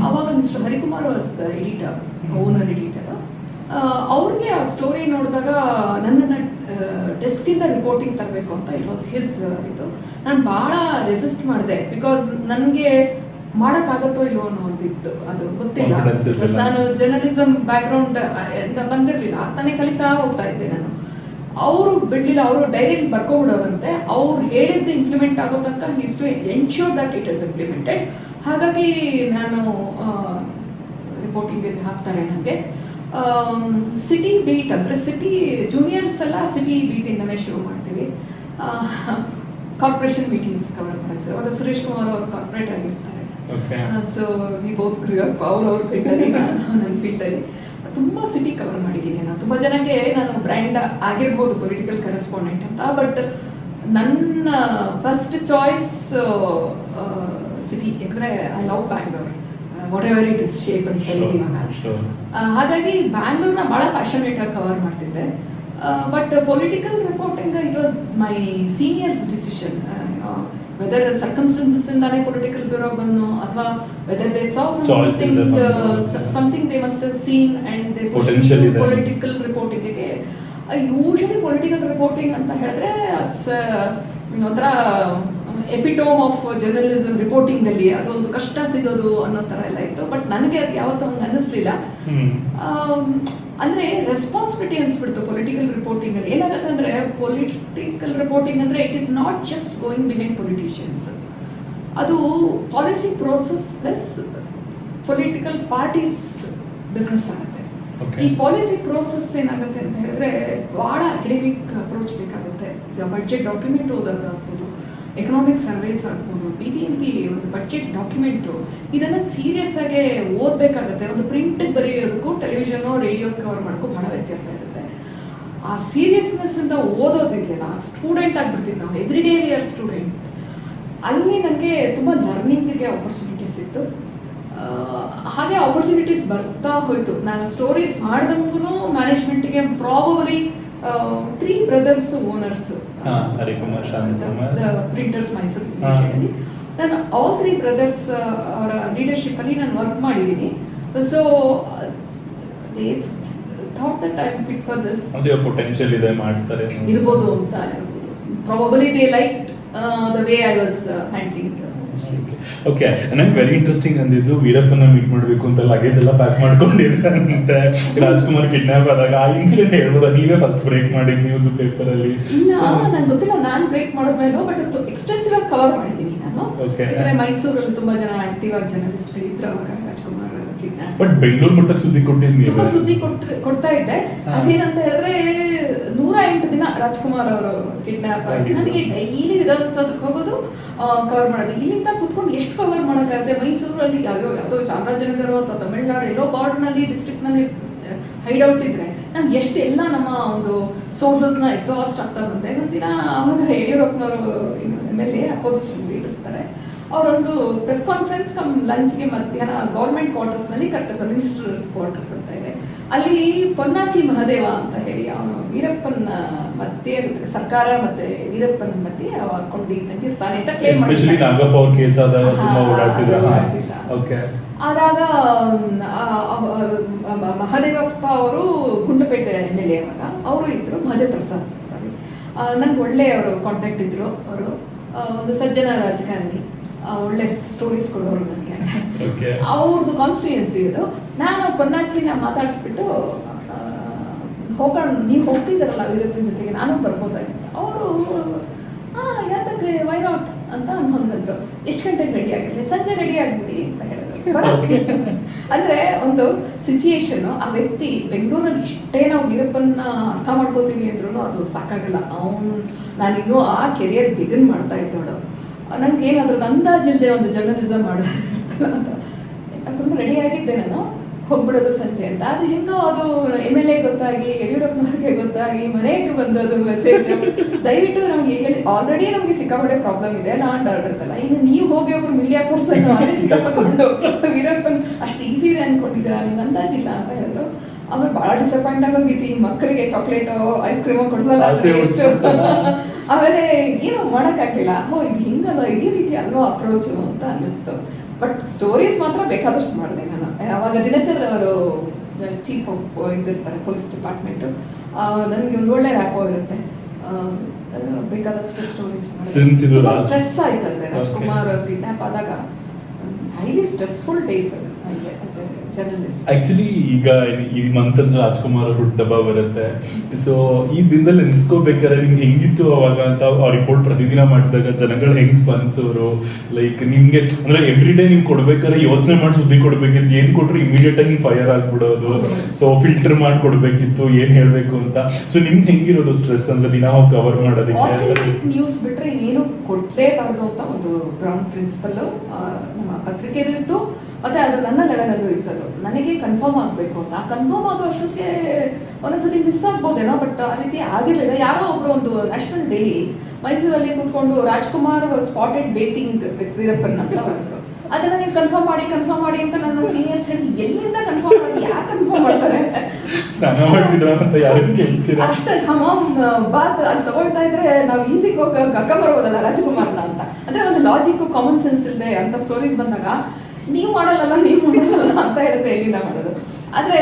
ಅವಾಗ mister Harikumar was the editor, owner editor. ಅವ್ರಿಗೆ ಆ ಸ್ಟೋರಿ ನೋಡಿದಾಗ ನನ್ನನ್ನು ಡೆಸ್ಕಿಂದ ರಿಪೋರ್ಟಿಂಗ್ ತರಬೇಕು ಅಂತ ಇಟ್ ವಾಸ್ ಹಿಸ್ ಇದು. ನಾನು ಭಾಳ ರೆಸಿಸ್ಟ್ ಮಾಡಿದೆ, ಬಿಕಾಸ್ ನನಗೆ ಮಾಡೋಕ್ಕಾಗತ್ತೋ ಇಲ್ವೋ ಅನ್ನೋ ಒಂದಿತ್ತು, ಅದು ಗೊತ್ತಿಲ್ಲ. ನಾನು ಜರ್ನಲಿಸಮ್ ಬ್ಯಾಕ್ಗ್ರೌಂಡ್ ಅಂತ ಬಂದಿರಲಿಲ್ಲ, ತಾನೇ ಕಲಿತಾ ಹೋಗ್ತಾ ಇದ್ದೆ ನಾನು. ಅವರು ಬಿಡಲಿಲ್ಲ, ಅವರು ಡೈರೆಕ್ಟ್ ಬರ್ಕೊಂಡ್ಬಿಡೋರಂತೆ. ಅವ್ರು ಹೇಳಿದ್ದು ಇಂಪ್ಲಿಮೆಂಟ್ ಆಗೋ ತನಕ he's to ensure that it is implemented. ಹಾಗಾಗಿ ನಾನು ರಿಪೋರ್ಟಿಂಗ್ ಹಾಕ್ತಾರೆ ನನಗೆ. ಸಿಟಿ ಬೀಟ್ ಅಂದರೆ ಸಿಟಿ ಜೂನಿಯರ್ಸ್ ಎಲ್ಲ ಸಿಟಿ ಬೀಟಿಂದನೇ ಶುರು ಮಾಡ್ತೀವಿ. ಕಾರ್ಪೊರೇಷನ್ ಮೀಟಿಂಗ್ಸ್ ಕವರ್ ಮಾಡೋಕ್ಕೆ ಸರ್. ಅವಾಗ ಸುರೇಶ್ ಕುಮಾರ್ ಅವರು ಕಾರ್ಪೊರೇಟ್ ಆಗಿರ್ತಾರೆ. So we both grew up, ಅವ್ರ ಫೀಲ್ಡಲ್ಲಿ, ನಾನು ನನ್ನ ಫೀಲ್ಡಲ್ಲಿ ತುಂಬ ಸಿಟಿ ಕವರ್ ಮಾಡಿದ್ದೀನಿ. ನಾನು ತುಂಬ ಜನಕ್ಕೆ ನಾನು ಬ್ರ್ಯಾಂಡ್ ಆಗಿರ್ಬೋದು ಪೊಲಿಟಿಕಲ್ ಕರೆಸ್ಪಾಂಡೆಂಟ್ ಅಂತ, ಬಟ್ ನನ್ನ ಫಸ್ಟ್ ಚಾಯ್ಸ್ ಸಿಟಿ. ಯಾಕಂದರೆ I love Bangalore, whatever it is shape and size ಇವಾಗ. ಹಾಗಾಗಿ ಬ್ಯಾಂಗ್ಳೂರ್ನ ಭಾಳ ಪ್ಯಾಷನೇಟ್ ಆಗಿ ಕವರ್ ಮಾಡ್ತಿದ್ದೆ. But political reporting it was my seniors' decision. Whether circumstances ಇಂದಾನೆ ಪೊಲಿಟಿಕಲ್ ಬ್ಯೂರೋ ಬಂದು, ಅಥವಾ whether they saw something they must have seen and they political ರಿಪೋರ್ಟಿಂಗಿಗೆ. ಯೂಶಲಿ ಪೊಲಿಟಿಕಲ್ ರಿಪೋರ್ಟಿಂಗ್ ಅಂತ ಹೇಳಿದ್ರೆ ಅಟ್ಸ್ ಒಂಥರ ಎಪಿಟೋಮ್ ಆಫ್ ಜರ್ನಲಿಸಮ್ ರಿಪೋರ್ಟಿಂಗ್ ಅಲ್ಲಿ ಅದೊಂದು ಕಷ್ಟ ಸಿಗೋದು ಅನ್ನೋ ತರ ಎಲ್ಲ ಇತ್ತು. ಬಟ್ ನನಗೆ ಅದು ಯಾವತ್ತೂ ಹಂಗೆ ಅನ್ನಿಸ್ಲಿಲ್ಲ. ಅಂದ್ರೆ ರೆಸ್ಪಾನ್ಸಿಬಿಲಿಟಿ ಅನ್ಸ್ಬಿಡ್ತು ಪೊಲಿಟಿಕಲ್ ರಿಪೋರ್ಟಿಂಗ್ ಅಲ್ಲಿ. ಏನಾಗುತ್ತೆ ಅಂದ್ರೆ ಪೊಲಿಟಿಕಲ್ ರಿಪೋರ್ಟಿಂಗ್ ಅಂದ್ರೆ it is not just going behind politicians, ಅದು policy process plus political parties business ಆಗುತ್ತೆ. ಈ ಪಾಲಿಸಿ ಪ್ರೋಸೆಸ್ ಏನಾಗುತ್ತೆ ಅಂತ ಹೇಳಿದ್ರೆ ಬಹಳ ಅಕಾಡೆಮಿಕ್ ಅಪ್ರೋಚ್ ಬೇಕಾಗುತ್ತೆ. ಈಗ ಬಡ್ಜೆಟ್ ಡಾಕ್ಯುಮೆಂಟ್ ಓದೋದಾಗ್ಬೋದು, ಎಕನಾಮಿಕ್ ಸರ್ವೇಸ್ ಆಗ್ಬೋದು, BBMP ಒಂದು ಬಡ್ಜೆಟ್ ಡಾಕ್ಯುಮೆಂಟು, ಇದನ್ನು ಸೀರಿಯಸ್ ಆಗಿ ಓದಬೇಕಾಗುತ್ತೆ. ಒಂದು ಪ್ರಿಂಟಿಗೆ ಬರೆಯೋದಕ್ಕೂ ಟೆಲಿವಿಷನ್ನು ರೇಡಿಯೋ ಕವರ್ ಮಾಡೋಕ್ಕೂ ಭಾಳ ವ್ಯತ್ಯಾಸ ಇರುತ್ತೆ. ಆ ಸೀರಿಯಸ್ನೆಸ್ ಇಂದ ಓದೋದಿದೆಯಲ್ಲ, ಸ್ಟೂಡೆಂಟ್ ಆಗಿಬಿಡ್ತೀವಿ ನಾವು, every day we are student. ಅಲ್ಲಿ ನನಗೆ ತುಂಬ ಲರ್ನಿಂಗ್ಗೆ ಆಪರ್ಚುನಿಟೀಸ್ ಇತ್ತು. ಹಾಗೆ ಆಪರ್ಚುನಿಟೀಸ್ ಬರ್ತಾ ಹೋಯಿತು. ನಾನು ಸ್ಟೋರೀಸ್ ಮಾಡ್ದಂಗೂ ಮ್ಯಾನೇಜ್ಮೆಂಟ್ಗೆ probably 3 brothers owners, printers Mysore ಲಿಮಿಟೆಡಲ್ಲಿ. ನಾನು ಆಲ್ 3 brothers ಅವರ ಲೀಡರ್ಶಿಪ್ ಅಲ್ಲಿ ನಾನು ವರ್ಕ್ ಮಾಡಿದ್ದೀನಿ. So they thought that I am fit for this, potential ಇದೆ, ಮಾಡ್ತಾರೆ ಇರ್ಬೋದು ಅಂತ ಹೇಳ್ಬೋದು. Probably they liked the way I was handling. Okay, ನಂಗೆ ವೆರಿ ಇಂಟ್ರೆಸ್ಟಿಂಗ್ ಅಂದಿದ್ದು ವೀರಪ್ಪನ ಮೀಟ್ ಮಾಡಬೇಕು ಅಂತ ಲಗೇಜ್ ಎಲ್ಲ ಪ್ಯಾಕ್ ಮಾಡ್ಕೊಂಡಿದ್ರಂತೆ ರಾಜ್ಕುಮಾರ್ ಕಿಡ್ನಾಪ್ ಆದಾಗ. ಆ ಇನ್ಸಿಡೆಂಟ್ ಹೇಳ್ಬೋದಾ? ನೀವೇ ಫಸ್ಟ್ ಬ್ರೇಕ್ ಮಾಡಿದ್ ನ್ಯೂಸ್ ಪೇಪರ್ ಅಲ್ಲಿ? ಇಲ್ಲ, ನಂಗೆ ಗೊತ್ತಿಲ್ಲ ನಾನು ಬ್ರೇಕ್ ಮಾಡೋದ್ಮೇಲೆ, ಬಟ್ ಎಕ್ಸ್ಟೆನ್ಸಿವ್ ಆಗಿ ಕವರ್ ಮಾಡಿದ್ದೀನಿ ನಾನು. ಯಾಕಂದ್ರೆ ಮೈಸೂರಲ್ಲಿ ತುಂಬಾ ಜನ ಆಕ್ಟಿವ್ ಆಗಿ ಜರ್ನಲಿಸ್ಟ್ಗಳು ಇದ್ರು ಅವಾಗ. ರಾಜ್ಕುಮಾರ್ ಕಿಡ್ನಾಪ್, ಬಟ್ ಬೆಂಗಳೂರು ಮಟ್ಟಕ್ಕೆ ಸುದ್ದಿ ಕೊಟ್ಟಿದ್ದೀನಿ, ತುಂಬಾ ಸುದ್ದಿ ಕೊಡ್ತಾ ಇದ್ದೆ. ಅದೇನಂತ ಹೇಳಿದ್ರೆ 108 ದಿನ ರಾಜ್ಕುಮಾರ್ ಅವರು ಕಿಡ್ನಾಪ್ ಆಗಿ ನನಗೆ ಡೈಲಿ ವಿಧಾನಸೌಧಕ್ಕೆ ಹೋಗೋದು, ಕವರ್ ಮಾಡೋದು. ಇಲ್ಲಿಂದ ಕುತ್ಕೊಂಡು ಎಷ್ಟು ಕವರ್ ಮಾಡೋಕ್ಕಾಗುತ್ತೆ? ಮೈಸೂರಲ್ಲಿ ಯಾವುದೋ ಚಾಮರಾಜನಗರ ಅಥವಾ ತಮಿಳುನಾಡು ಎಲ್ಲೋ ಬಾರ್ಡರ್ನಲ್ಲಿ ಡಿಸ್ಟ್ರಿಕ್ಟ್ನಲ್ಲಿ ಹೈಡ್ಔಟ್ ಇದ್ರೆ ನಾನು ಎಷ್ಟು ಎಲ್ಲ ನಮ್ಮ ಒಂದು ಸೋರ್ಸಸ್ನ ಎಕ್ಸಾಸ್ಟ್ ಆಗ್ತಾ ಬಂದೆ. ಒಂದಿನ ಆವಾಗ ಯಡಿಯೂರಪ್ಪನವರು MLA ಅಪೋಸಿಷನ್ ಲೀಡರ್ ಇರ್ತಾರೆ, ಅವರೊಂದು ಪ್ರೆಸ್ ಕಾನ್ಫರೆನ್ಸ್ ಕಮ್ ಲಂಚ್ಗೆ ಮಧ್ಯಾಹ್ನ ಗೌರ್ಮೆಂಟ್ ಕ್ವಾರ್ಟರ್ಸ್ನಲ್ಲಿ ಕರ್ತಾರೆ, ಮಿನಿಸ್ಟರ್ಸ್ ಕ್ವಾರ್ಟರ್ಸ್ ಅಂತ ಇದೆ. ಅಲ್ಲಿ ಪೊನ್ನಾಚಿ ಮಹದೇವ ಅಂತ ಹೇಳಿ ಅವನು ವೀರಪ್ಪನ ಮಧ್ಯೆ ಸರ್ಕಾರ ಮತ್ತೆ ವೀರಪ್ಪನ ಮಧ್ಯೆ ಕೊಂಡಿ ತಂದಿರ್ತಾನೆ ಅಂತ ಕ್ಲೇಮ್ ಮಾಡಿದ್ದ. ಆದಾಗ ಮಹದೇವಪ್ಪ ಅವರು ಗುಂಡ್ಲುಪೇಟೆ MLA ಅವಾಗ ಅವರು ಇದ್ರು, ಮಹದೇವ್ ಪ್ರಸಾದ್ ಸಾರಿ, ನನ್ಗೆ ಒಳ್ಳೆ ಅವರು ಕಾಂಟ್ಯಾಕ್ಟ್ ಇದ್ರು. ಅವರು ಒಂದು ಸಜ್ಜನ ರಾಜಕಾರಣಿ, ಒಳ್ಳೆ ಸ್ಟೋರೀಸ್ ಕೊಡೋರು ನನಗೆ. ಅವ್ರದ್ದು ಕಾನ್ಸ್ಟಿಟ್ಯೂಯನ್ಸಿ ಇದು. ನಾನು ಪೊನ್ನಾಚಿನ ಮಾತಾಡಿಸ್ಬಿಟ್ಟು ಹೋಗೋಣ, ನೀವು ಹೋಗ್ತಿದ್ದಾರಲ್ಲ ವೀರಪ್ಪನ ಜೊತೆಗೆ, ನಾನು ಬರ್ಬೋದಾಗಿತ್ತು. ಅವರು ಯಾತಕ್ಕೆ ವೈ ನಾಟ್ ಅಂತ ಹಂಗಂದ್ರು. ಎಷ್ಟು ಗಂಟೆಗೆ ರೆಡಿ ಆಗಿರಲಿ? ಸಂಜೆ ರೆಡಿ ಆಗಿಬಿಡಿ ಅಂತ ಹೇಳಿದ್ರು. ಅಂದ್ರೆ ಒಂದು ಸಿಚುಯೇಷನ್, ಆ ವ್ಯಕ್ತಿ ಬೆಂಗಳೂರಲ್ಲಿ ಇಷ್ಟೇ ನಾವು ವೀರಪ್ಪನ್ನ ಅರ್ಥ ಮಾಡ್ಕೋತೀವಿ ಅಂದ್ರೂ ಅದು ಸಾಕಾಗಲ್ಲ. ನಾನಿನ್ನೂ ಆ ಕೆರಿಯರ್ ಬಿಗಿನ್ ಮಾಡ್ತಾ ಇದ್ದೋಳು. ನನ್ಗೆ ಏನಾದ್ರೂ ಅಂದಾಜಿಲ್ಲದೆ ಒಂದು ಜರ್ನಲಿಸಮ್ ಮಾಡೋದಿರ್ತಲ್ಲ ಅಂತ ಫುಲ್ ರೆಡಿ ಆಗಿದ್ದೆ ನಾನು, ಹೋಗ್ಬಿಡೋದು ಸಂಜೆ ಅಂತ. ಅದು ಹೆಂಗೋ ಅದು MLA ಗೊತ್ತಾಗಿ, ಯಡಿಯೂರಪ್ಪನವ್ರಿಗೆ ಗೊತ್ತಾಗಿ, ಮನೆಗೆ ಬಂದದು ಮೆಸೇಜ್. ದಯವಿಟ್ಟು ನಮ್ಗೆ ಈಗ ಆಲ್ರೆಡಿ ನಮ್ಗೆ ಸಿಕ್ಕಾಪಟ್ಟೆ ಪ್ರಾಬ್ಲಮ್ ಇದೆ, ಲಾ ಅಂಡ್ ಆರ್ಡರ್ ಅಂತಲ್ಲ, ಇನ್ನು ನೀವು ಹೋಗಿ ಒಬ್ರು ಮೀಡಿಯಾ ಪರ್ಸನ್ ಅಲ್ಲಿ ಸಿಕ್ಕಾಪಟ್ಟು ವೀರಪ್ಪನ್ ಅಷ್ಟು ಈಸಿ ಇದೆ ಅನ್ಕೊಂಡಿದ್ದೀರಾ, ನಿಮ್ಗೆ ಅಂದಾಜಿಲ್ಲ ಅಂತ ಹೇಳಿದ್ರು. ಆಮೇಲೆ ಬಹಳ ಡಿಸಪಾಯಿಂಟ್ ಆಗೋಗಿತ್ತು, ಈ ಮಕ್ಕಳಿಗೆ ಚಾಕ್ಲೇಟು ಐಸ್ ಕ್ರೀಮು ಕೊಡ್ಸಲ್ಲ ಆಮೇಲೆ ಏನು ಮಾಡೋಕ್ಕಾಗಲಿಲ್ಲ. ಇದು ಹಿಂಗಲ್ವ, ಈ ರೀತಿ ಅಲ್ವಾ ಅಪ್ರೋಚು ಅಂತ ಅನ್ನಿಸ್ತು. ಬಟ್ ಸ್ಟೋರೀಸ್ ಮಾತ್ರ ಬೇಕಾದಷ್ಟು ಮಾಡಿದೆ ನಾನು. ಅವಾಗ ದಿನಕರ್ ಅವರು ಚೀಫ್ ಇದಿರ್ತಾರೆ ಪೊಲೀಸ್ ಡಿಪಾರ್ಟ್ಮೆಂಟು, ನನಗೆ ಒಂದು ಒಳ್ಳೆ ರ್ಯಾಪೋ ಇರುತ್ತೆ. ಬೇಕಾದಷ್ಟು ಸ್ಟೋರೀಸ್ ಮಾಡಿದೆ. ಸ್ಟ್ರೆಸ್ ಆಯ್ತಂದ್ರೆ ರಾಜ್ಕುಮಾರ್ ಕಿಡ್ನಾಪ್ ಆದಾಗ ಹೈಲಿ ಸ್ಟ್ರೆಸ್ಫುಲ್ ಡೇಸ್ ಅದು ನನಗೆ ಆಸ್ ಎ ಜರ್ನಲಿಸ್ಟ್. ಆಕ್ಚುಲಿ ಈಗ ಈ ಮಂತ್ ಅಂದ್ರೆ ರಾಜ್ಕುಮಾರ್ ಹುಟ್ಟುಹಬ್ಬ ಬರುತ್ತೆ. ಸೊ ಈ ದಿನದಲ್ಲಿ ನೆನೆಸ್ಕೋಬೇಕಾದ್ರೆ ನಿಮ್ಗೆ ಹೆಂಗಿತ್ತು ಅವಾಗ ಅಂತ ಆ ರಿಪೋರ್ಟ್ ಪ್ರತಿದಿನ ಮಾಡಿಸಿದಾಗ ಜನಗಳು ಹೆಂಗ್ ಸ್ಪಂದಿಸೋರು? ಲೈಕ್ ನಿಮ್ಗೆ ಅಂದ್ರೆ ಎವ್ರಿ ಡೇ ನೀವು ಕೊಡ್ಬೇಕಾದ್ರೆ ಯೋಚನೆ ಮಾಡಿ ಸುದ್ದಿ ಕೊಡ್ಬೇಕಿತ್ತು, ಏನ್ ಕೊಟ್ರು ಇಮಿಡಿಯೇಟ್ ಆಗಿ ಫೈರ್ ಆಗ್ಬಿಡೋದು. ಸೊ ಫಿಲ್ಟರ್ ಮಾಡಿ ಕೊಡ್ಬೇಕಿತ್ತು ಏನ್ ಹೇಳ್ಬೇಕು ಅಂತ. ಸೊ ನಿಮ್ಗೆ ಹೆಂಗಿರೋದು ಸ್ಟ್ರೆಸ್ ಅಂದ್ರೆ ದಿನ ಹೋಗಿ ಕವರ್ ಮಾಡೋದಕ್ಕೆ? ನ್ಯೂಸ್ ಬಿಟ್ರೆ ಇನ್ನೇನು ಕೊಡ್ಲೇಬಾರ್ದು ಅಂತ ಒಂದು ಗ್ರೌಂಡ್ ಪ್ರಿನ್ಸಿಪಲ್ ನಮ್ಮ ಪತ್ರಿಕೆದು ಇತ್ತು, ಮತ್ತೆ ಅದು ನನ್ನ ಲೆವೆಲಲ್ಲೂ ಇತ್ತದು. ನನಗೆ ಕನ್ಫರ್ಮ್ ಆಗಬೇಕು ಅಂತ, ಆ ಕನ್ಫರ್ಮ್ ಆಗೋ ಅಷ್ಟೊತ್ತಿಗೆ ಒಂದೊಂದ್ಸತಿ ಮಿಸ್ ಆಗ್ಬೋದೇನೋ, ಬಟ್ ಆ ರೀತಿ ಆಗಿರಲಿಲ್ಲ. ಯಾರೋ ಒಬ್ರು ಒಂದು ನ್ಯಾಷನಲ್ ಡೈಲಿ ಮೈಸೂರಲ್ಲಿ ಕೂತ್ಕೊಂಡು ರಾಜ್ಕುಮಾರ್ ಸ್ಪಾಟೆಡ್ ಬೇತಿಂಗ್ ವಿತ್ ವೀರಪ್ಪನ್ ಅಂತ ಬರೆದ್ರು. ಅದನ್ನ ನೀವು ಕನ್ಫರ್ಮ್ ಮಾಡಿ ಅಂತ ನನ್ನ ಸೀನಿಯರ್ಸ್ ಹೇಳಿ, ಎಲ್ಲಿಂದ ಕನ್ಫರ್ಮ್ ಮಾಡಿ, ಯಾಕೆ ಕನ್ಫರ್ಮ್ ಮಾಡ್ತಾರೆ ಅಷ್ಟೇ ಹಮಾಮ್ ಬಾತ್ ಅಲ್ಲಿ ತಗೊಳ್ತಾ ಇದ್ರೆ ನಾವು ಈಸಿಗೆ ಹೋಗಿ ಕರ್ಕೊಂಬರ್ಬೋದಲ್ಲ ರಾಜ್ಕುಮಾರ್ನ ಅಂತ. ಅಂದ್ರೆ ಒಂದು ಲಾಜಿಕ್ ಕಾಮನ್ ಸೆನ್ಸ್ ಇಲ್ಲದೆ ಅಂತ ಸ್ಟೋರೀಸ್ ಬಂದಾಗ ನೀವು ಮಾಡಲ್ಲ ಅಂತ ಹೇಳಿದ್ರೆ ಎಲ್ಲಿಂದ ಮಾಡೋದು? ಆದ್ರೆ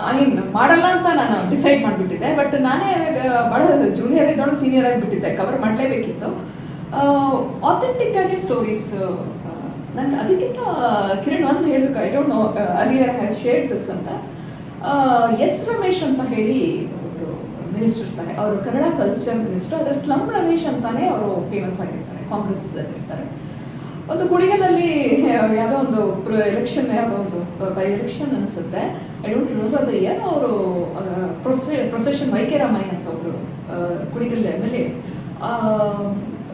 ಐ ಮೀನ್ ಮಾಡಲ್ಲ ಅಂತ ನಾನು ಡಿಸೈಡ್ ಮಾಡಿಬಿಟ್ಟಿದ್ದೆ. ಬಟ್ ನಾನೇ ಬಹಳ ಜೂನಿಯರ್ ಇದ್ದೋಳು ಸೀನಿಯರ್ ಆಗಿಬಿಟ್ಟಿದ್ದೆ, ಕವರ್ ಮಾಡಲೇಬೇಕಿತ್ತು. ಆಥೆಂಟಿಕ್ ಆಗಿ ಸ್ಟೋರೀಸ್ ನಂಗೆ ಅದಕ್ಕಿಂತ ಕಿರಣ್ ಒಂದು ಹೇಳಬೇಕು, I don't know earlier have shared this ಅಂತ. ಎಸ್ ರಮೇಶ್ ಅಂತ ಹೇಳಿ ಒಬ್ರು ಮಿನಿಸ್ಟರ್ ಇರ್ತಾರೆ, ಅವರು ಕನ್ನಡ ಕಲ್ಚರ್ ಮಿನಿಸ್ಟರ್. ಅದರ ಸ್ಲಮ್ ರಮೇಶ್ ಅಂತಾನೆ ಅವರು ಫೇಮಸ್ ಆಗಿರ್ತಾರೆ, ಕಾಂಗ್ರೆಸ್ ಇರ್ತಾರೆ. ಒಂದು ಕುಣಿಗಲಲ್ಲಿ ಯಾವುದೋ ಒಂದು ಎಲೆಕ್ಷನ್, ಯಾವುದೋ ಒಂದು ಬೈ ಎಲೆಕ್ಷನ್ ಅನಿಸುತ್ತೆ, I don't remember the year. ಅವರು ಪ್ರೊಸೆಷನ್ ವೈಕೆ ರಾಮಯ್ಯ ಅಂತ ಒಬ್ರು ಕುಣಿಗಲ್ ಮೇಲೆ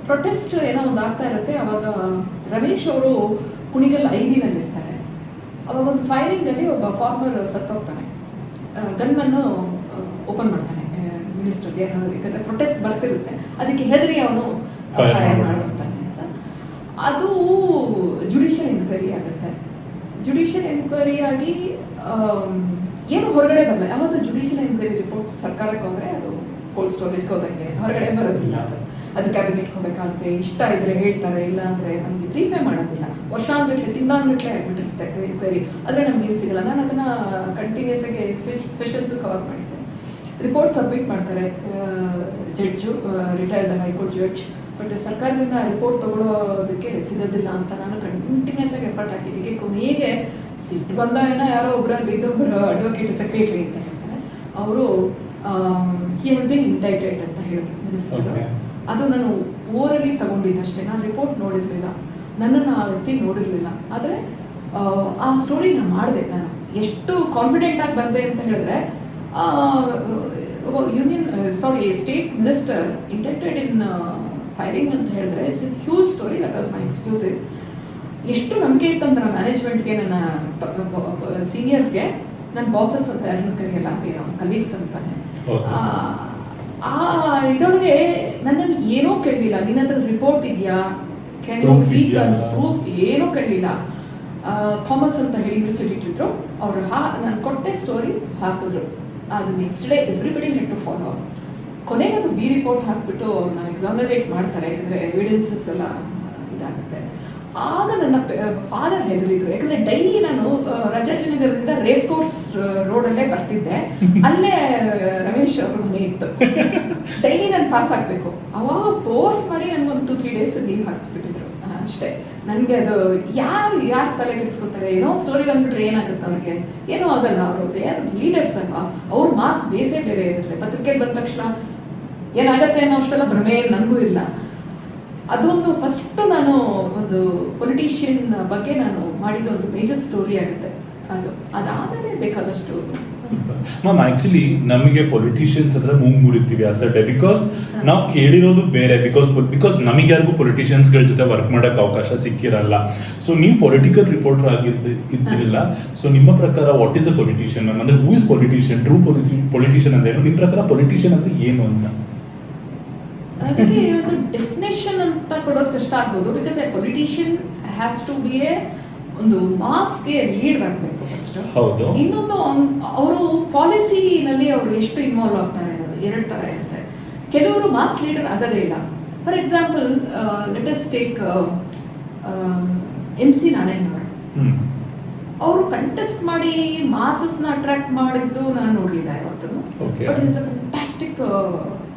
ಪ್ರೊಟೆಸ್ಟ್ ಏನೋ ಒಂದು ಆಗ್ತಾ ಇರುತ್ತೆ. ಅವಾಗ ರಮೇಶ್ ಅವರು ಕುಣಿಗಲ್ IB-ನಲ್ಲಿ ಇರ್ತಾರೆ. ಅವಾಗ ಒಂದು ಫೈರಿಂಗಲ್ಲಿ ಒಬ್ಬ ಫಾರ್ಮರ್ ಸತ್ತೋಗ್ತಾನೆ, ಗನ್ಮನ್ನು ಓಪನ್ ಮಾಡ್ತಾನೆ ಮಿನಿಸ್ಟರ್ಗೆ, ಯಾಕಂದರೆ ಪ್ರೊಟೆಸ್ಟ್ ಬರ್ತಿರುತ್ತೆ, ಅದಕ್ಕೆ ಹೆದರಿ ಅವನು ಫೈರ್ ಮಾಡಿಬಿಡ್ತಾನೆ ಅಂತ. ಅದು ಜುಡಿಷಿಯಲ್ ಎನ್ಕ್ವೈರಿ ಆಗುತ್ತೆ. ಜುಡಿಷಿಯಲ್ ಎನ್ಕ್ವೈರಿ ಆಗಿ ಏನು ಹೊರಗಡೆ ಬರಲ್ಲ. ಯಾವತ್ತು ಜುಡಿಷಿಯಲ್ ಎನ್ಕ್ವೈರಿ ರಿಪೋರ್ಟ್ಸ್ ಸರ್ಕಾರಕ್ಕೆ ಹೋದರೆ ಅದು ಕೋಲ್ಡ್ ಸ್ಟೋರೇಜ್ಗೆ ಹೋದಂಗೆ ಹೊರಗಡೆ ಬರೋದಿಲ್ಲ. ಅದು ಕ್ಯಾಬಿನೆಟ್ಗೆ ಹೋಗಬೇಕಂತೆ, ಇಷ್ಟ ಇದ್ರೆ ಹೇಳ್ತಾರೆ, ಇಲ್ಲ ಅಂದರೆ ನಮಗೆ ಬ್ರೀಫೇ ಮಾಡೋದಿಲ್ಲ. ವರ್ಷಾನ್ಗಟ್ಲೆ ತಿಂಗಳಾನ್ಗಟ್ಲೆ ಆಗಿಬಿಟ್ಟಿರುತ್ತೆ ಎನ್ಕ್ವೈರಿ, ಆದರೆ ನಮಗೇನು ಸಿಗಲ್ಲ. ನಾನು ಅದನ್ನು ಕಂಟಿನ್ಯೂಸ್ ಆಗಿ ಸೆಷನ್ಸು ಕವರ್ ಮಾಡಿದ್ದೆ. ರಿಪೋರ್ಟ್ ಸಬ್ಮಿಟ್ ಮಾಡ್ತಾರೆ judge, retired high court judge. But ಸರ್ಕಾರದಿಂದ ರಿಪೋರ್ಟ್ ತಗೊಳ್ಳೋದಕ್ಕೆ ಸಿಗೋದಿಲ್ಲ ಅಂತ ನಾನು ಕಂಟಿನ್ಯೂಸ್ ಆಗಿ ಎಫರ್ಟ್ ಹಾಕಿದ್ದಕ್ಕೆ ಕೊನೆಗೆ ಸಿಟ್ಟು ಬಂದ ಏನೋ ಯಾರೋ ಒಬ್ಬರಲ್ಲಿ ಇದೊಬ್ಬರು ಅಡ್ವೊಕೇಟ್ ಸೆಕ್ರೆಟರಿ ಅಂತ ಹೇಳ್ತಾರೆ, ಅವರು ಹಿ ಹ್ಯಾಸ್ ಬಿನ್ ಇಂಡೈಟೆಡ್ ಅಂತ ಹೇಳಿದ್ರು ಮಿನಿಸ್ಟರ್. ಅದು ನಾನು ಓರಲ್ಲಿ ತಗೊಂಡಿದ್ದಷ್ಟೇ, ನಾನು ರಿಪೋರ್ಟ್ ನೋಡಿರಲಿಲ್ಲ, ನನ್ನನ್ನು ಆ ವ್ಯಕ್ತಿ ನೋಡಿರಲಿಲ್ಲ. ಆದರೆ ಆ ಸ್ಟೋರಿ ನಾನು ಮಾಡಿದೆ. ನಾನು ಎಷ್ಟು ಕಾನ್ಫಿಡೆಂಟ್ ಆಗಿ ಬಂದೆ ಅಂತ ಹೇಳಿದ್ರೆ, ಸ್ಟೇಟ್ ಮಿನಿಸ್ಟರ್ ಇಂಡೈಟೆಡ್ ಇನ್ ಫೈರಿಂಗ್ ಅಂತ ಹೇಳಿದ್ರೆ it's A huge story. That was my exclusive. ಎಷ್ಟು ನಂಬಿಕೆ ಇತ್ತಂದ್ರೆ ಮ್ಯಾನೇಜ್ಮೆಂಟ್ಗೆ, ನನ್ನ ಸೀನಿಯರ್ಸ್ಗೆ, ನನ್ನ ಬಾಸಸ್ ಅಂತ ಯಾರನ್ನು ಕರೆಯಲ್ಲ, ಏನೋ ಕಲೀಗ್ಸ್ ಅಂತಾನೆ. ಆ ಇದರೊಳಗೆ ನನ್ನನ್ನು ಏನೂ ಕೇಳಲಿಲ್ಲ, ನಿನ್ನ ಹತ್ರ ರಿಪೋರ್ಟ್ ಇದೆಯಾ, ಕ್ಯಾನ್ ಯು ಫ್ರೀಕ್ ಅಂತ ಪ್ರೂಫ್ ಏನೂ ಕೇಳಲಿಲ್ಲ. ಥಾಮಸ್ ಅಂತ ಹೇಳಿ ಯೂನಿವರ್ಸಿಟಿ ಇಟ್ಟಿದ್ರು, ಅವರು ನಾನು ಕೊಟ್ಟೆ ಸ್ಟೋರಿ ಹಾಕಿದ್ರು. ಅದು next day everybody had to follow. ಕೊನೆಗೆ ಅದು ರಿಪೋರ್ಟ್ ಹಾಕ್ಬಿಟ್ಟು ನಾವು ಎಕ್ಸಾಮಿನೇಟ್ ಮಾಡ್ತಾರೆ, ಯಾಕಂದರೆ ಎವಿಡೆನ್ಸಸ್ ಎಲ್ಲ ಇದಾಗುತ್ತೆ. ಆಗ ನನ್ನ ಫಾದರ್ ಹೆದರಿದ್ರು, ಯಾಕಂದರೆ ಡೈಲಿ ನಾನು ರಾಜಾಜಿನಗರದಿಂದ ರೇಸ್ ಕೋರ್ಸ್ ರೋಡಲ್ಲೇ ಬರ್ತಿದ್ದೆ, ಅಲ್ಲೇ ರಮೇಶ್ ಅವ್ರ ಮನೆ ಇತ್ತು. ಡೈಲಿ ನಾನು ಪಾಸ್ ಆಗಬೇಕು. ಅವಾಗ ಫೋರ್ಸ್ ಮಾಡಿ ನನಗೊಂದು 2-3 ಡೇಸ್ ಲೀವ್ ಹಾಕ್ಸ್ಬಿಟ್ಟಿದ್ರು ಅಷ್ಟೇ. ನನಗೆ ಅದು ಯಾರು ತಲೆ ಕೆಡಿಸ್ಕೊತಾರೆ, ಏನೋ ಸ್ಟೋರಿ ಬಂದ್ಬಿಟ್ರೆ ಏನಾಗುತ್ತೆ ಅವ್ರಿಗೆ? ಏನೋ ಆಗಲ್ಲ, ಅವರು ದೇ ಆರ್ ಲೀಡರ್ಸ್ ಅಲ್ವಾ, ಅವ್ರ ಮಾಸ್ ಬೇಸೇ ಬೇರೆ ಇರುತ್ತೆ. ಪತ್ರಿಕೆ ಬಂದ ತಕ್ಷಣ ಏನಾಗತ್ತೆ ಅನ್ನೋ ಅಷ್ಟೆಲ್ಲ ಭ್ರಮೆ ನನಗೂ ಇಲ್ಲ. ಅದೊಂದು ಫಸ್ಟ್ ನಾನು ಒಂದು ಪೊಲಿಟಿಷಿಯನ್ ಬಗ್ಗೆ ನಾನು ಮಾಡಿದ ಒಂದು ಮೇಜರ್ ಸ್ಟೋರಿ ಆಗುತ್ತೆ. ಅದಾದಮೇಲೆ ಬೇಕಾದಷ್ಟು ಮ್ಯಾಮ್ ಆಕ್ಚುಲಿ ನಮಗೆ ಪೊಲಿಟಿಷಿಯನ್ಸ್ ಅಂದ್ರೆ ಮೂಗ್ ಮುರಿತೀವಿ ಅಸಡ್ಡೆ, ಬಿಕಾಸ್ ನಾವು ಕೇಳಿರೋದು ಬೇರೆ, ಬಿಕಾಸ್ ನಮಗೆ ಯಾರಿಗೂ ಪೊಲಿಟಿಷಿಯನ್ಸ್ ಗಳ ಜೊತೆ ವರ್ಕ್ ಮಾಡಕ್ ಅವಕಾಶ ಸಿಕ್ಕಿರಲ್ಲ. ಸೊ ನೀವು ಪೊಲಿಟಿಕಲ್ ರಿಪೋರ್ಟರ್ ಇದ್ದಿರಲ್ಲ. ಸೊ ನಿಮ್ಮ ಪ್ರಕಾರ ವಾಟ್ ಇಸ್ ಅ ಪೊಲಿಟಿಷಿಯನ್ ಅಂದ್ರೆ who is politician, true politician ಅಂದ್ರೆ ನಿಮ್ಮ ಪ್ರಕಾರ ಪೊಲಿಟಿಷಿಯನ್ ಅಂದ್ರೆ ಏನು ಅಂತ? ಅದಕ್ಕೆ ಒಂದು ಡೆಫಿನೇಷನ್ ಅಂತ ಕೊಡೋದು ಕಷ್ಟ ಆಗ್ಬೋದು. Because a politician has to be a ಒಂದು ಮಾಸ್ಗೆ ಲೀಡರ್ ಆಗಬೇಕು ಫಸ್ಟ್. ಹೌದು. ಇನ್ನೊಂದು ಅವರು ಪಾಲಿಸಿನಲ್ಲಿ ಅವರು ಎಷ್ಟು ಇನ್ವಾಲ್ವ್ ಆಗ್ತಾರೆ ಅನ್ನೋದು ಎರಡು ತರ ಇರುತ್ತೆ. ಕೆಲವರು ಮಾಸ್ ಲೀಡರ್ ಆಗೋದೇ ಇಲ್ಲ. For example let us take MC Nanaiah ಅವರು. ಅವರು ಕಂಟೆಸ್ಟ್ ಮಾಡಿ ಮಾಸಸ್ನ ಅಟ್ರಾಕ್ಟ್ ಮಾಡಿದ್ದು ನಾನು ನೋಡಲಿಲ್ಲ ಯಾವತ್ತೂ. But is a fantastic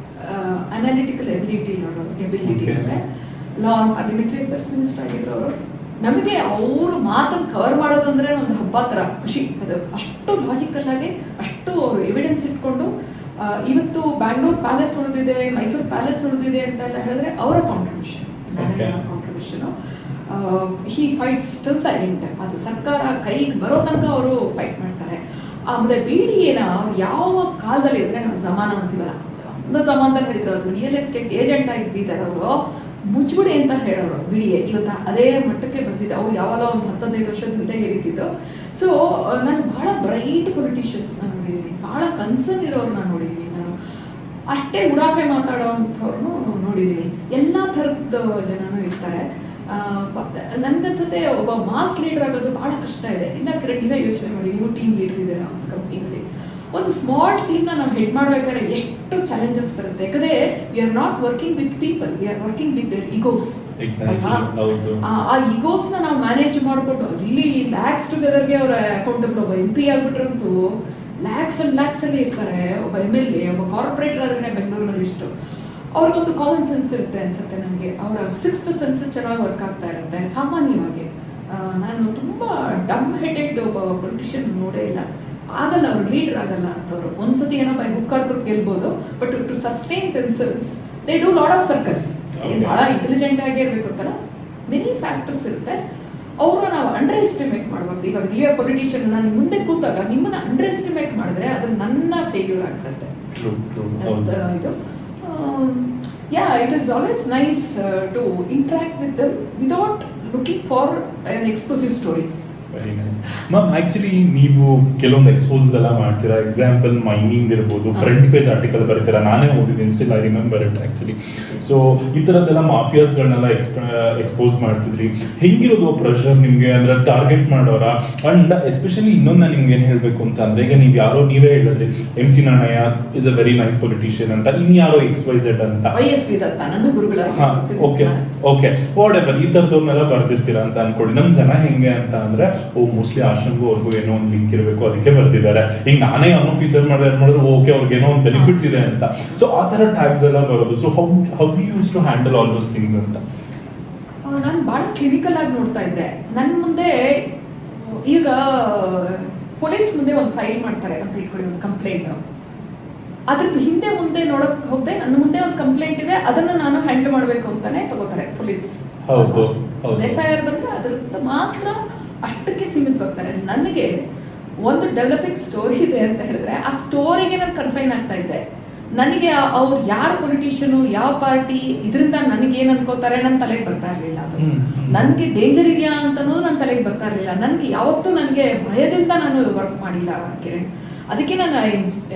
analytical ability ಇರುತ್ತೆ. Law and parliamentary affairs minister ಆಗಿದ್ರು ಅವರು. ನಮಗೆ ಅವರು ಮಾತನ್ನು ಕವರ್ ಮಾಡೋದಂದ್ರೆ ಒಂದು ಹಬ್ಬ ಥರ ಖುಷಿ. ಅದು ಅಷ್ಟು ಲಾಜಿಕಲ್ ಆಗಿ ಅಷ್ಟು ಅವರು ಎವಿಡೆನ್ಸ್ ಇಟ್ಕೊಂಡು ಇವತ್ತು ಬ್ಯಾಂಗ್ಳೂರ್ ಪ್ಯಾಲೇಸ್ ಉಳಿದಿದೆ, ಮೈಸೂರು ಪ್ಯಾಲೇಸ್ ಉಳಿದಿದೆ ಅಂತೆಲ್ಲ ಹೇಳಿದ್ರೆ ಅವರ contribution, he fights till the end. ಅದು ಸರ್ಕಾರ ಕೈಗೆ ಬರೋ ತನಕ ಅವರು ಫೈಟ್ ಮಾಡ್ತಾರೆ. ಆಮೇಲೆ BDA ಯಾವ ಕಾಲದಲ್ಲಿ ಅಂದರೆ ನಾವು ಜಮಾನ ಅಂತೀವಲ್ಲ, ಒಂದು ಜಮಾನದಲ್ಲಿ ಹೇಳಿದ್ರು ಅದು ರಿಯಲ್ ಎಸ್ಟೇಟ್ ಏಜೆಂಟ್ ಆಗಿದ್ದಾರೆ ಅವರು. ಮುಚ್ಬಿಡಿ ಅಂತ ಹೇಳೋರು BDA. ಇವತ್ತು ಅದೇ ಮಟ್ಟಕ್ಕೆ ಬಂದಿದೆ. ಅವ್ರು ಯಾವಾಗ ಒಂದು 10-15 ವರ್ಷದ ಹಿಂದೆ ಹೇಳಿದ್ದು. ಸೊ ನಾನು ಬಹಳ ಬ್ರೈಟ್ ಪೊಲಿಟಿಷಿಯನ್ಸ್ ನಾನು ನೋಡಿದ್ದೀನಿ, ಬಹಳ ಕನ್ಸರ್ನ್ ಇರೋರು ನಾನು ನೋಡಿದ್ದೀನಿ. ನಾನು ಅಷ್ಟೇ ಉಡಾಫೆ ಮಾತಾಡೋ ಅಂಥವ್ರನ್ನೂ ನೋಡಿದ್ದೀನಿ. ಎಲ್ಲ ಥರದ ಜನನೂ ಇರ್ತಾರೆ. ನನ್ಗನ್ಸುತ್ತೆ ಒಬ್ಬ ಮಾಸ್ ಲೀಡರ್ ಆಗೋದು ಬಹಳ ಕಷ್ಟ ಇದೆ. ಇಲ್ಲ ಕಿರಣ್, ನೀವೇ ಯೋಚನೆ ಮಾಡಿ, ನೀವು ಟೀಮ್ ಲೀಡರ್ ಇದ್ದೀರಾ ಒಂದು ಕಂಪ್ನಿನಲ್ಲಿ. ಒಂದು ಸ್ಮಾಲ್ ಟೀಮ್ನ ನಾವು ಹೆಡ್ ಮಾಡಬೇಕಾದ್ರೆ ಎಷ್ಟು ಚಾಲೆಂಜಸ್ ಬರುತ್ತೆ. ಯಾಕಂದ್ರೆ we are not working with people, we are working with their ಈಗೋಸ್. ಆ ಈಗೋಸ್ನ ನಾವು ಮ್ಯಾನೇಜ್ ಮಾಡಿಕೊಂಡು ಇಲ್ಲಿ ಲ್ಯಾಕ್ಸ್ ಟುಗೆದರ್ಗೆ ಅವರ ಅಕೌಂಟಬಲ್. ಒಬ್ಬ MP ಆಗ್ಬಿಟ್ರಂತೂ ಲ್ಯಾಕ್ಸ್ ಅಂಡ್ ಲ್ಯಾಕ್ಸ್ ಅಲ್ಲಿ ಇರ್ತಾರೆ. ಒಬ್ಬ MLA, ಒಬ್ಬ ಕಾರ್ಪೊರೇಟರ್ ಆದ್ರೆ ಬೆಂಗಳೂರಿನಲ್ಲಿ ಇಷ್ಟು ಅವ್ರಿಗೊಂದು ಕಾಮನ್ ಸೆನ್ಸ್ ಇರುತ್ತೆ ಅನ್ಸುತ್ತೆ ನನಗೆ. ಅವರ 6th ಸೆನ್ಸ್ ಚೆನ್ನಾಗಿ ವರ್ಕ್ ಆಗ್ತಾ ಇರುತ್ತೆ ಸಾಮಾನ್ಯವಾಗಿ. ನಾನು ತುಂಬಾ ಡಮ್ ಹೆಡೆಡ್ ಒಬ್ಬ ಪೊಲಿಟಿಷಿಯನ್ ನೋಡೇ ಇಲ್ಲ. ಆಗಲ್ಲ, ಅವ್ರು ಲೀಡರ್ ಆಗಲ್ಲ ಅಂತವ್ರು. ಒಂದ್ಸತಿ ಏನೋ ಬೈ ಹುಕ್ ಕಾರ್ಪೊರೇಟ್ ಗೆಲ್ಬೋದು, but to sustain themselves they do lot of circus. ಬಹಳ ಇಂಟೆಲಿಜೆಂಟ್ ಆಗಿ ಇರಬೇಕು ಅಂತಲ್ಲ, ಮೆನಿ ಫ್ಯಾಕ್ಟರ್ಸ್ ಇರುತ್ತೆ. ಅವ್ರನ್ನ ನಾವು ಅಂಡರ್ ಎಸ್ಟಿಮೇಟ್ ಮಾಡಬಾರ್ದು. ಇವಾಗ ನೀವೇ ಪೊಲಿಟಿಷಿಯನ್, ನಾನು ಮುಂದೆ ಕೂತಾಗ ನಿಮ್ಮನ್ನ ಅಂಡರ್ ಎಸ್ಟಿಮೇಟ್ ಮಾಡಿದ್ರೆ ಅದು ನನ್ನ ಫೇಲ್ಯೂರ್ ಆಗ್ಬಿಡುತ್ತೆ. ಇದು it is always nice to interact with them without looking for an explosive story. Very nice ma'am. Actually ನೀವು ಕೆಲವೊಂದು ಎಕ್ಸ್ಪೋಸಸ್ ಎಲ್ಲ ಮಾಡ್ತೀರಾ. ಎಕ್ಸಾಂಪಲ್ ಮೈನಿಂಗ್ ಇರ್ಬೋದು, ಫ್ರಂಟ್ ಪೇಜ್ ಆರ್ಟಿಕಲ್ ಬರ್ತೀರಾ, ನಾನೇ ಓದಿದ್ದೀನಿ, still I remember it actually. So ಈ ಥರದ್ದೆಲ್ಲ ಮಾಫಿಯಾಸ್ಗಳನ್ನೆಲ್ಲ ಎಕ್ಸ್ಪೋಸ್ ಮಾಡ್ತಿದ್ರಿ. ಹೆಂಗಿರೋದು ಪ್ರೆಷರ್ ನಿಮಗೆ, ಅಂದ್ರೆ ಟಾರ್ಗೆಟ್ ಮಾಡೋರ? ಅಂಡ್ ಎಸ್ಪೆಷಲಿ ಇನ್ನೊಂದು ನಾನು ನಿಮ್ಗೆ ಏನು ಹೇಳಬೇಕು ಅಂತ ಅಂದ್ರೆ, ಈಗ ನೀವೇ ಹೇಳಿದ್ರಿ MC Nanaiah is a very nice politician ಅಂತ, ಇನ್ಯಾರೋ XYZ ಅಂತ, ಓಕೆ ವಾಟ್ ಎವರ್ ಈ ಥರದವ್ರನ್ನೆಲ್ಲ ಬರ್ದಿರ್ತೀರಾ ಅಂತ ಅನ್ಕೊಳ್ಳಿ. ನಮ್ಮ ಜನ ಹೆಂಗೆ ಅಂತ ಅಂದ್ರೆ, ಮೋಸ್ಟ್ಲಿ ಆಶ್ರಮ್ಗೂ ಅವ್ರಿಗೂ ಏನೋ ಒಂದು ಲಿಂಕ್ ಇರಬೇಕು, ಅದಕ್ಕೆ ಬರ್ದಿದ್ದಾರೆ. ಈಗ ನಾನೇ ಅವನು ಫೀಚರ್ ಮಾಡಿದ್ರೆ ಓಕೆ ಅವ್ರಿಗೆ ಏನೋ ಒಂದು ಬೆನಿಫಿಟ್ಸ್ ಇದೆ ಅಂತ. ಸೊ ಆ ಥರ ಟ್ಯಾಗ್ಸ್ ಎಲ್ಲ ಬರೋದು. So how you use to handle all those things ಅಂತ? ನಾನು ಭಾಳ ಕ್ಲಿನಿಕಲ್ ಆಗಿ ನೋಡ್ತಾ ಇದ್ದೆ. ನನ್ನ ಮುಂದೆ ಈಗ ಪೊಲೀಸ್ ಮುಂದೆ ಒಂದು ಫೈಲ್ ಮಾಡ್ತಾರೆ ಅಂತ ಇಟ್ಕೊಳ್ಳಿ, ಒಂದು ಕಂಪ್ಲೇಂಟ್. ಅದ್ರದ್ದು ಹಿಂದೆ ಮುಂದೆ ನೋಡಕ್ ಹೋಗದೆ ನನ್ನ ಮುಂದೆ ಒಂದು ಕಂಪ್ಲೇಂಟ್ ಇದೆ, ಅದನ್ನ ನಾನು ಹ್ಯಾಂಡಲ್ ಮಾಡಬೇಕು ಅಂತಾನೆ ತಗೋತಾರೆ ಪೊಲೀಸ್. FIR ಬಂದ್ರೆ ಅದ್ರದ್ದು ಮಾತ್ರ ಅಷ್ಟಕ್ಕೆ ಸೀಮಿತವಾಗ್ತಾರೆ. ನನಗೆ ಒಂದು ಡೆವಲಪಿಂಗ್ ಸ್ಟೋರಿ ಇದೆ ಅಂತ ಹೇಳಿದ್ರೆ ಆ ಸ್ಟೋರಿಗೆ ನಾನು ಕನ್ಫೈನ್ ಆಗ್ತಾ ಇದ್ದೆ. ನನಗೆ ಅವ್ರು ಯಾರು ಪೊಲಿಟಿಷಿಯನು, ಯಾವ ಪಾರ್ಟಿ, ಇದರಿಂದ ನನಗೇನು ಅನ್ಕೋತಾರೆ ನನ್ನ ತಲೆಗೆ ಬರ್ತಾ ಇರಲಿಲ್ಲ. ಅದು ನನಗೆ ಡೇಂಜರ್ ಇದೆಯಾ ಅಂತನೂ ನನ್ನ ತಲೆಗೆ ಬರ್ತಾ ಇರಲಿಲ್ಲ. ನನಗೆ ಯಾವತ್ತೂ ನನಗೆ ಭಯದಿಂದ ನಾನು ವರ್ಕ್ ಮಾಡಿಲ್ಲ ಕಿರಣ್. ಅದಕ್ಕೆ ನಾನು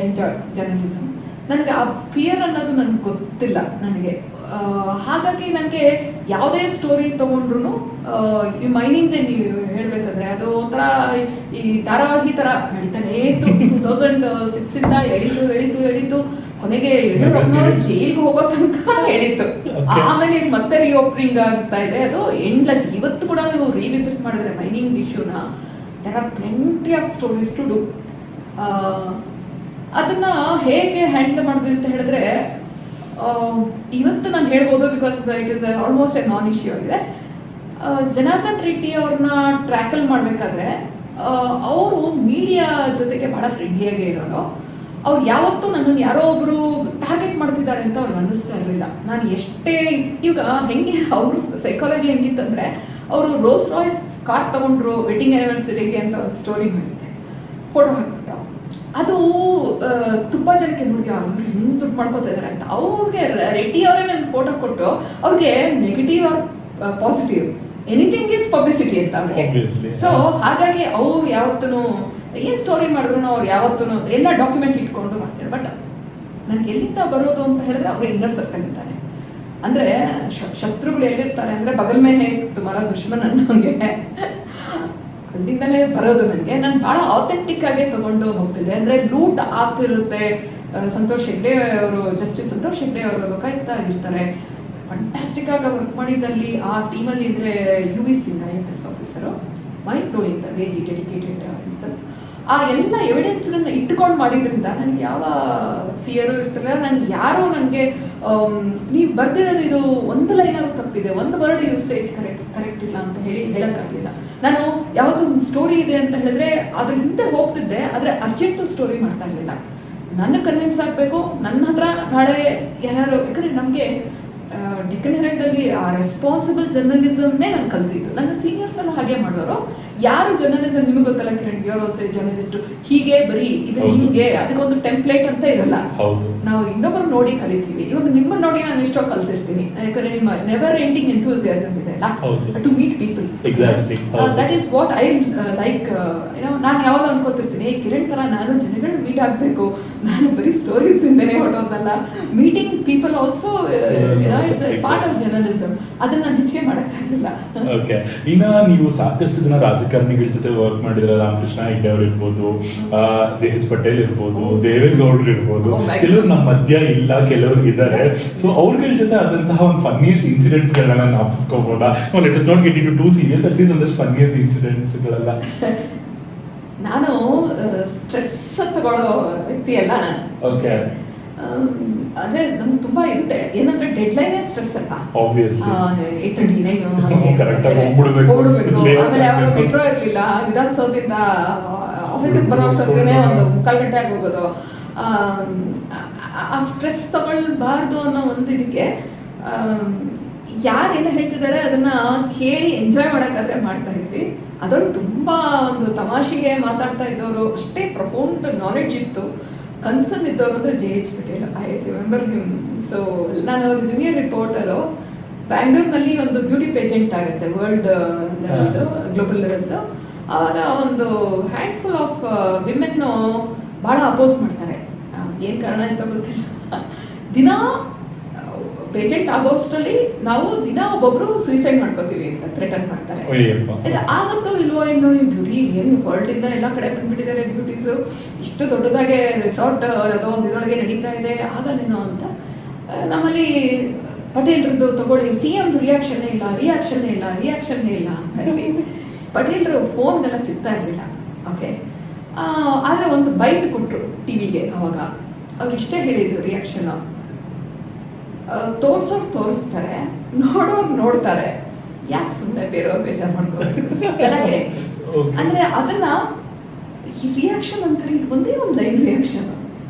ಎಂಜಾಯ್ ಜರ್ನಲಿಸಮ್. ನನಗೆ ಆ ಫಿಯರ್ ಅನ್ನೋದು ನನಗೆ ಗೊತ್ತಿಲ್ಲ ನನಗೆ. ಹಾಗಾಗಿ ನನಗೆ ಯಾವುದೇ ಸ್ಟೋರಿ ತೊಗೊಂಡ್ರು ಈ ಮೈನಿಂಗ್ ನೀವು ಹೇಳಬೇಕಾದ್ರೆ ಅದು ಒಂಥರ ಈ ಧಾರಾವಾಹಿ ಥರ ನಡೀತಾನೆ ಇತ್ತು. 2006 ಎಳೀತು ಕೊನೆಗೆ ಜೈಲ್ಗೆ ಹೋಗೋ ತನಕ ಎಳೀತು. ಆಮೇಲೆ ಮತ್ತೆ ರಿಓಪನಿಂಗ್ ಆಗ್ತಾ ಇದೆ. ಅದು ಎಂಡ್ಲೆಸ್. ಇವತ್ತು ಕೂಡ ನೀವು ರಿವಿಸಿಟ್ ಮಾಡಿದ್ರೆ ಮೈನಿಂಗ್ ಇಶ್ಯೂನ, there are plenty of stories to do. ಅದನ್ನ ಹೇಗೆ ಹ್ಯಾಂಡಲ್ ಮಾಡಿದ್ವಿ ಅಂತ ಹೇಳಿದ್ರೆ, ಇವತ್ತು ನಾನು ಹೇಳ್ಬೋದು, because it is almost a non issue ಆಗಿದೆ. ಜನಾರ್ದನ್ ರೆಡ್ಡಿ ಅವ್ರನ್ನ ಟ್ರ್ಯಾಕಲ್ ಮಾಡಬೇಕಾದ್ರೆ ಅವರು ಮೀಡಿಯಾ ಜೊತೆಗೆ ಬಹಳ ಫ್ರೆಂಡ್ಲಿಯಾಗೇ ಇರೋರು. ಅವ್ರು ಯಾವತ್ತೂ ನನ್ನನ್ನು ಯಾರೋ ಒಬ್ರು ಟಾರ್ಗೆಟ್ ಮಾಡ್ತಿದ್ದಾರೆ ಅಂತ ಅವ್ರಿಗೆ ಅನ್ನಿಸ್ತಾ ಇರಲಿಲ್ಲ. ನಾನು ಎಷ್ಟೇ ಇವಾಗ ಹೆಂಗೆ ಅವ್ರ ಸೈಕಾಲಜಿ ಹೆಂಗಿತ್ತಂದ್ರೆ, ಅವರು ರೋಲ್ಸ್ ರಾಯ್ಸ್ ಕಾರ್ ತಗೊಂಡ್ರು ವೆಡ್ಡಿಂಗ್ ಆ್ಯನಿವರ್ಸರಿಗೆ ಅಂತ ಒಂದು ಸ್ಟೋರಿ ಮಾಡಿದ್ದೆ, ಫೋಟೋ ಹಾಕ್ಬಿಟ್ಟು. ಅದು ತುಂಬ ಜನಕ್ಕೆ ನೋಡಿದ್ಯಾ ಇವ್ರು ಹಿಂಗೆ ದುಡ್ಡು ಮಾಡ್ಕೋತಾ ಇದ್ದಾರೆ ಅಂತ. ಅವ್ರಿಗೆ ರೆಡ್ಡಿ ಅವರೇ ನನ್ನ ಫೋಟೋ ಕೊಟ್ಟು ಅವ್ರಿಗೆ negative or positive anything is publicity ಅಂತ ಅವ್ರಿಗೆ. ಸೊ ಹಾಗಾಗಿ ಅವ್ರು ಯಾವತ್ತೂ ಏನು ಸ್ಟೋರಿ ಮಾಡಿದ್ರು ಅವ್ರು ಯಾವತ್ತೂ ಎಲ್ಲ ಡಾಕ್ಯುಮೆಂಟ್ ಇಟ್ಕೊಂಡು ಮಾಡ್ತಾರೆ. ಬಟ್ ನನಗೆ ಎಲ್ಲಿಂದ ಬರೋದು ಅಂತ ಹೇಳಿದ್ರೆ ಅವ್ರ ಇನ್ನರ್ ಸರ್ಕಲ್ ಇರ್ತಾರೆ. ಅಂದರೆ ಶತ್ರುಗಳು ಎಲ್ಲಿರ್ತಾರೆ ಅಂದರೆ ಬಗಲ್ ಮೇಲೆ ತುಮಾರ ದುಶ್ಮನ್ ಅನ್ನೋಂಗೆ ಅಲ್ಲಿಂದಲೇ ಬರೋದು. ನನಗೆ ನಾನು ಭಾಳ ಆಥೆಂಟಿಕ್ ಆಗೇ ತಗೊಂಡು ಹೋಗ್ತಿದ್ದೆ. ಅಂದರೆ ಲೂಟ್ ಆಗ್ತಿರುತ್ತೆ. ಸಂತೋಷ್ ಹೆಗ್ಡೆ ಅವರು, ಜಸ್ಟಿಸ್ ಸಂತೋಷ್ ಹೆಗ್ಡೆ ಅವರು ಲೋಕಾಯುಕ್ತ ಆಗಿರ್ತಾರೆ, ಫಂಟಾಸ್ಟಿಕ್ ಆಗಿ ವರ್ಕ್ ಮಾಡಿದ್ದಲ್ಲಿ ಆ ಟೀಮಲ್ಲಿ ಇದ್ರೆ UV Singh IFS officer, mind blowing the way he dedicated himself. ಆ ಎಲ್ಲ ಎವಿಡೆನ್ಸ್ಗಳನ್ನ ಇಟ್ಕೊಂಡು ಮಾಡಿದ್ರಿಂದ ನನಗೆ ಯಾವ ಫಿಯರು ಇರ್ತಿರಲಿಲ್ಲ. ನನಗೆ ಯಾರೋ ನನಗೆ ನೀವು ಬರ್ದಿರೋದು ಇದು ಒಂದು ಲೈನಲ್ಲಿ ತಪ್ಪಿದೆ, ಒಂದು ವರ್ಡ್ ಯೂಸೇಜ್ ಕರೆಕ್ಟ್ ಇಲ್ಲ ಅಂತ ಹೇಳೋಕ್ಕಾಗಲಿಲ್ಲ. ನಾನು ಯಾವತ್ತೂ ಒಂದು ಸ್ಟೋರಿ ಇದೆ ಅಂತ ಹೇಳಿದ್ರೆ ಅದ್ರ ಹಿಂದೆ ಹೋಗ್ತಿದ್ದೆ, ಆದರೆ ಅರ್ಜೆಂಟಲ್ಲಿ ಸ್ಟೋರಿ ಮಾಡ್ತಾ ಇರಲಿಲ್ಲ. ನನಗೆ ಕನ್ವಿನ್ಸ್ ಆಗಬೇಕು, ನನ್ನ ಹತ್ರ ನಾಳೆ ಯಾರು, ಯಾಕಂದರೆ ನಮಗೆ ಡೆಕ್ಕನ್ ಹೆರಾಲ್ಡಲ್ಲಿ ಆ ರೆಸ್ಪಾನ್ಸಿಬಲ್ ಜರ್ನಲಿಸಮ್ನೇ ನಾನು ಕಲ್ತಿದ್ದು. ನನ್ನ ಸೀನಿಯರ್ಸ್ ಎಲ್ಲ ಹಾಗೆ ಮಾಡೋರು. ಯಾರು ಜರ್ನಲಿಸಮ್ ನಿಮಗೆ ಗೊತ್ತಲ್ಲ ಕಿರಣ್, ಯುವರ್ ಆಲ್ಸೋ ಜರ್ನಲಿಸ್ಟ್, ಹೀಗೆ ಬರೀ ಇದು ಹಿಂಗೆ, ಅದಕ್ಕೊಂದು ಟೆಂಪ್ಲೇಟ್ ಅಂತ ಇರಲ್ಲ. ನಾವು ಇನ್ನೊಬ್ಬರು ನೋಡಿ ಕಲಿತೀವಿ. ಇವಾಗ ನಿಮ್ಮನ್ನು ನೋಡಿ ನಾನು ಎಷ್ಟೋ ಕಲ್ತಿರ್ತೀನಿ, ಯಾಕಂದ್ರೆ ನಿಮ್ಮ ನೆವರ್ ಎಂಡಿಂಗ್ ಎಂಥೂಸಿಯಾಸಮ್ ಇದೆ ಅಲ್ಲ, to meet people. That is what I like. ನಾನು ಯಾವಾಗ ಅನ್ಕೋತಿರ್ತೀನಿ, ಕಿರಣ್ ತರ ನಾನು ಜನಗಳನ್ನ ಮೀಟ್ ಆಗಬೇಕು, ನಾನು ಬರೀ ಸ್ಟೋರೀಸ್ ಇಂದನೇ ಹೊರಟೋದಲ್ಲ, meeting people also it's part of journalism. ಅದನ್ನ ನಾನು ಹೆಚ್ಚಿಗೆ ಮಾಡೋಕ್ಕಾಗಲಿಲ್ಲ. ಓಕೆ, ಇನ್ನ ನೀವು ಸಾಕಷ್ಟು ಜನ ರಾಜಕಾರಣಿಗಳ ಜೊತೆ ವರ್ಕ್ ಮಾಡಿದ್ರೆ, ರಾಮಕೃಷ್ಣ ಹೆಗ್ಡೆ ಅವ್ರು ಇರ್ಬೋದು, JH ಪಟೇಲ್ ಇರ್ಬೋದು, ದೇವೇಗೌಡರು ಇರ್ಬೋದು, ಕೆಲವರು ನಮ್ಮ ಮಧ್ಯ ಇಲ್ಲ, ಕೆಲವರು ಇದ್ದಾರೆ. ಸೊ ಅವ್ರಗಳ ಜೊತೆ ಆದಂತಹ ಒಂದು ಫನ್ನಿಯಸ್ಟ್ ಇನ್ಸಿಡೆಂಟ್ಸ್ ಗಳನ್ನ ನಾಪಿಸ್ಕೋಬಹುದಾ? Let us not get into too serious, at least ಒಂದಷ್ಟು ಫನ್ನಿಯಸ್ಟ್ ಇನ್ಸಿಡೆಂಟ್ಸ್ ಗಳೆಲ್ಲ. ನಾನು ಸ್ಟ್ರೆಸ್ ತಗೊಳ್ಳೋ ವ್ಯಕ್ತಿ ಅಲ್ಲ ನಾನು. ಓಕೆ, ಅದೇ ನಮ್ಗೆ ತುಂಬಾ ಇರುತ್ತೆ. ಏನಂದ್ರೆ ಡೆಡ್ ಲೈನ್ ಸ್ಟ್ರೆಸ್ ಅಲ್ಲ, ಆಬ್ವಿಯಸ್ಲಿ 8:39 ಹೋಗ್ಬಿಡ್ಬೇಕು. ಆಮೇಲೆ ಯಾವಾಗ ಮೆಟ್ರೋ ಇರ್ಲಿಲ್ಲ, ವಿಧಾನಸೌಧದಿಂದ ಆಫೀಸಿಗೆ ಬರೋ ಅಷ್ಟೊತ್ತಿಗೆ ಒಂದು 3/4 ಗಂಟೆ ಆಗಿ ಹೋಗೋದು. ಆ ಸ್ಟ್ರೆಸ್ ತಗೊಳ್ಬಾರ್ದು ಅನ್ನೋ ಒಂದು ಇದಕ್ಕೆ ಯಾರೇನು ಹೇಳ್ತಿದ್ದಾರೆ ಅದನ್ನ ಕೇಳಿ ಎಂಜಾಯ್ ಮಾಡೋಕ್ಕಾದ್ರೆ ಮಾಡ್ತಾ ಇದ್ವಿ. ಅದರೊಳಗೆ ತುಂಬಾ ಒಂದು ತಮಾಷೆಗೆ ಮಾತಾಡ್ತಾ ಇದ್ದವರು, ಅಷ್ಟೇ ಪ್ರೊಫೌಂಡ್ ನಾಲೆಡ್ಜ್ ಇತ್ತು, ಕನ್ಸರ್ನ್ ಇದ್ದವರು ಅಂದರೆ JH Patel. I remember him. So ನಾನು ಅವಾಗ ಜೂನಿಯರ್ ರಿಪೋರ್ಟರು, ಬ್ಯಾಂಗ್ಳೂರ್ನಲ್ಲಿ ಒಂದು ಬ್ಯೂಟಿ ಪೇಜೆಂಟ್ ಆಗುತ್ತೆ ವರ್ಲ್ಡ್ ಲೆವೆಲ್ದು, ಗ್ಲೋಬಲ್ ಲೆವೆಲ್ದು. ಆವಾಗ ಒಂದು ಹ್ಯಾಂಡ್ಫುಲ್ ಆಫ್ ವಿಮೆನ್ ಭಾಳ ಅಪೋಸ್ ಮಾಡ್ತಾರೆ. ಏನು ಕಾರಣ ಅಂತ ಗೊತ್ತಿಲ್ಲ. ದಿನ ಪೇಜೆಂಟ್ ಆಗೋಷ್ಟರಲ್ಲಿ ನಾವು ದಿನ ಒಬ್ಬೊಬ್ರು ಸುಯಿಸೈಡ್ ಮಾಡ್ಕೋತೀವಿ ಅಂತ ಥ್ರೆಟನ್ ಮಾಡ್ತಾರೆ. ಆಗುತ್ತೋ ಇಲ್ವೋ ಇನ್ನು ಬ್ಯೂಟಿ ಏನು ವರ್ಲ್ಡಿಂದ ಎಲ್ಲ ಕಡೆ ಬಂದ್ಬಿಟ್ಟಿದ್ದಾರೆ ಬ್ಯೂಟೀಸು, ಇಷ್ಟು ದೊಡ್ಡದಾಗೆ ರೆಸಾರ್ಟ್ ಅದೋ ಒಂದು ಇದರೊಳಗೆ ನಡೀತಾ ಇದೆ, ಆಗಲ್ಲೇನೋ ಅಂತ. ನಮ್ಮಲ್ಲಿ ಪಟೇಲ್ರದ್ದು ತಗೊಳ್ಳಿ, CM ರಿಯಾಕ್ಷನ್ನೇ ಇಲ್ಲ ಅಂತ. ಪಟೇಲ್ರು ಫೋನ್ಗೆಲ್ಲ ಸಿಗ್ತಾ ಇರಲಿಲ್ಲ. ಓಕೆ, ಆದರೆ ಒಂದು ಬೈಟ್ ಕೊಟ್ಟರು ಟಿವಿಗೆ. ಅವಾಗ ಅವ್ರು ಇಷ್ಟೇ ಹೇಳಿದ್ದು ರಿಯಾಕ್ಷನ್, ತೋರ್ಸೋರು ತೋರಿಸ್ತಾರೆ, ನೋಡೋರು ನೋಡ್ತಾರೆ, ಯಾಕೆ ಸುಮ್ಮನೆ ಬೇರೆಯವ್ರು ಬೇಜಾರು ಮಾಡ್ಕೋಬೇಕು ಗಲಾಟೆ. ಅಂದ್ರೆ ಅದನ್ನ ರಿಯಾಕ್ಷನ್ ಅಂತಾರೆ, ಇದು ಒಂದೇ ಒಂದು line reaction,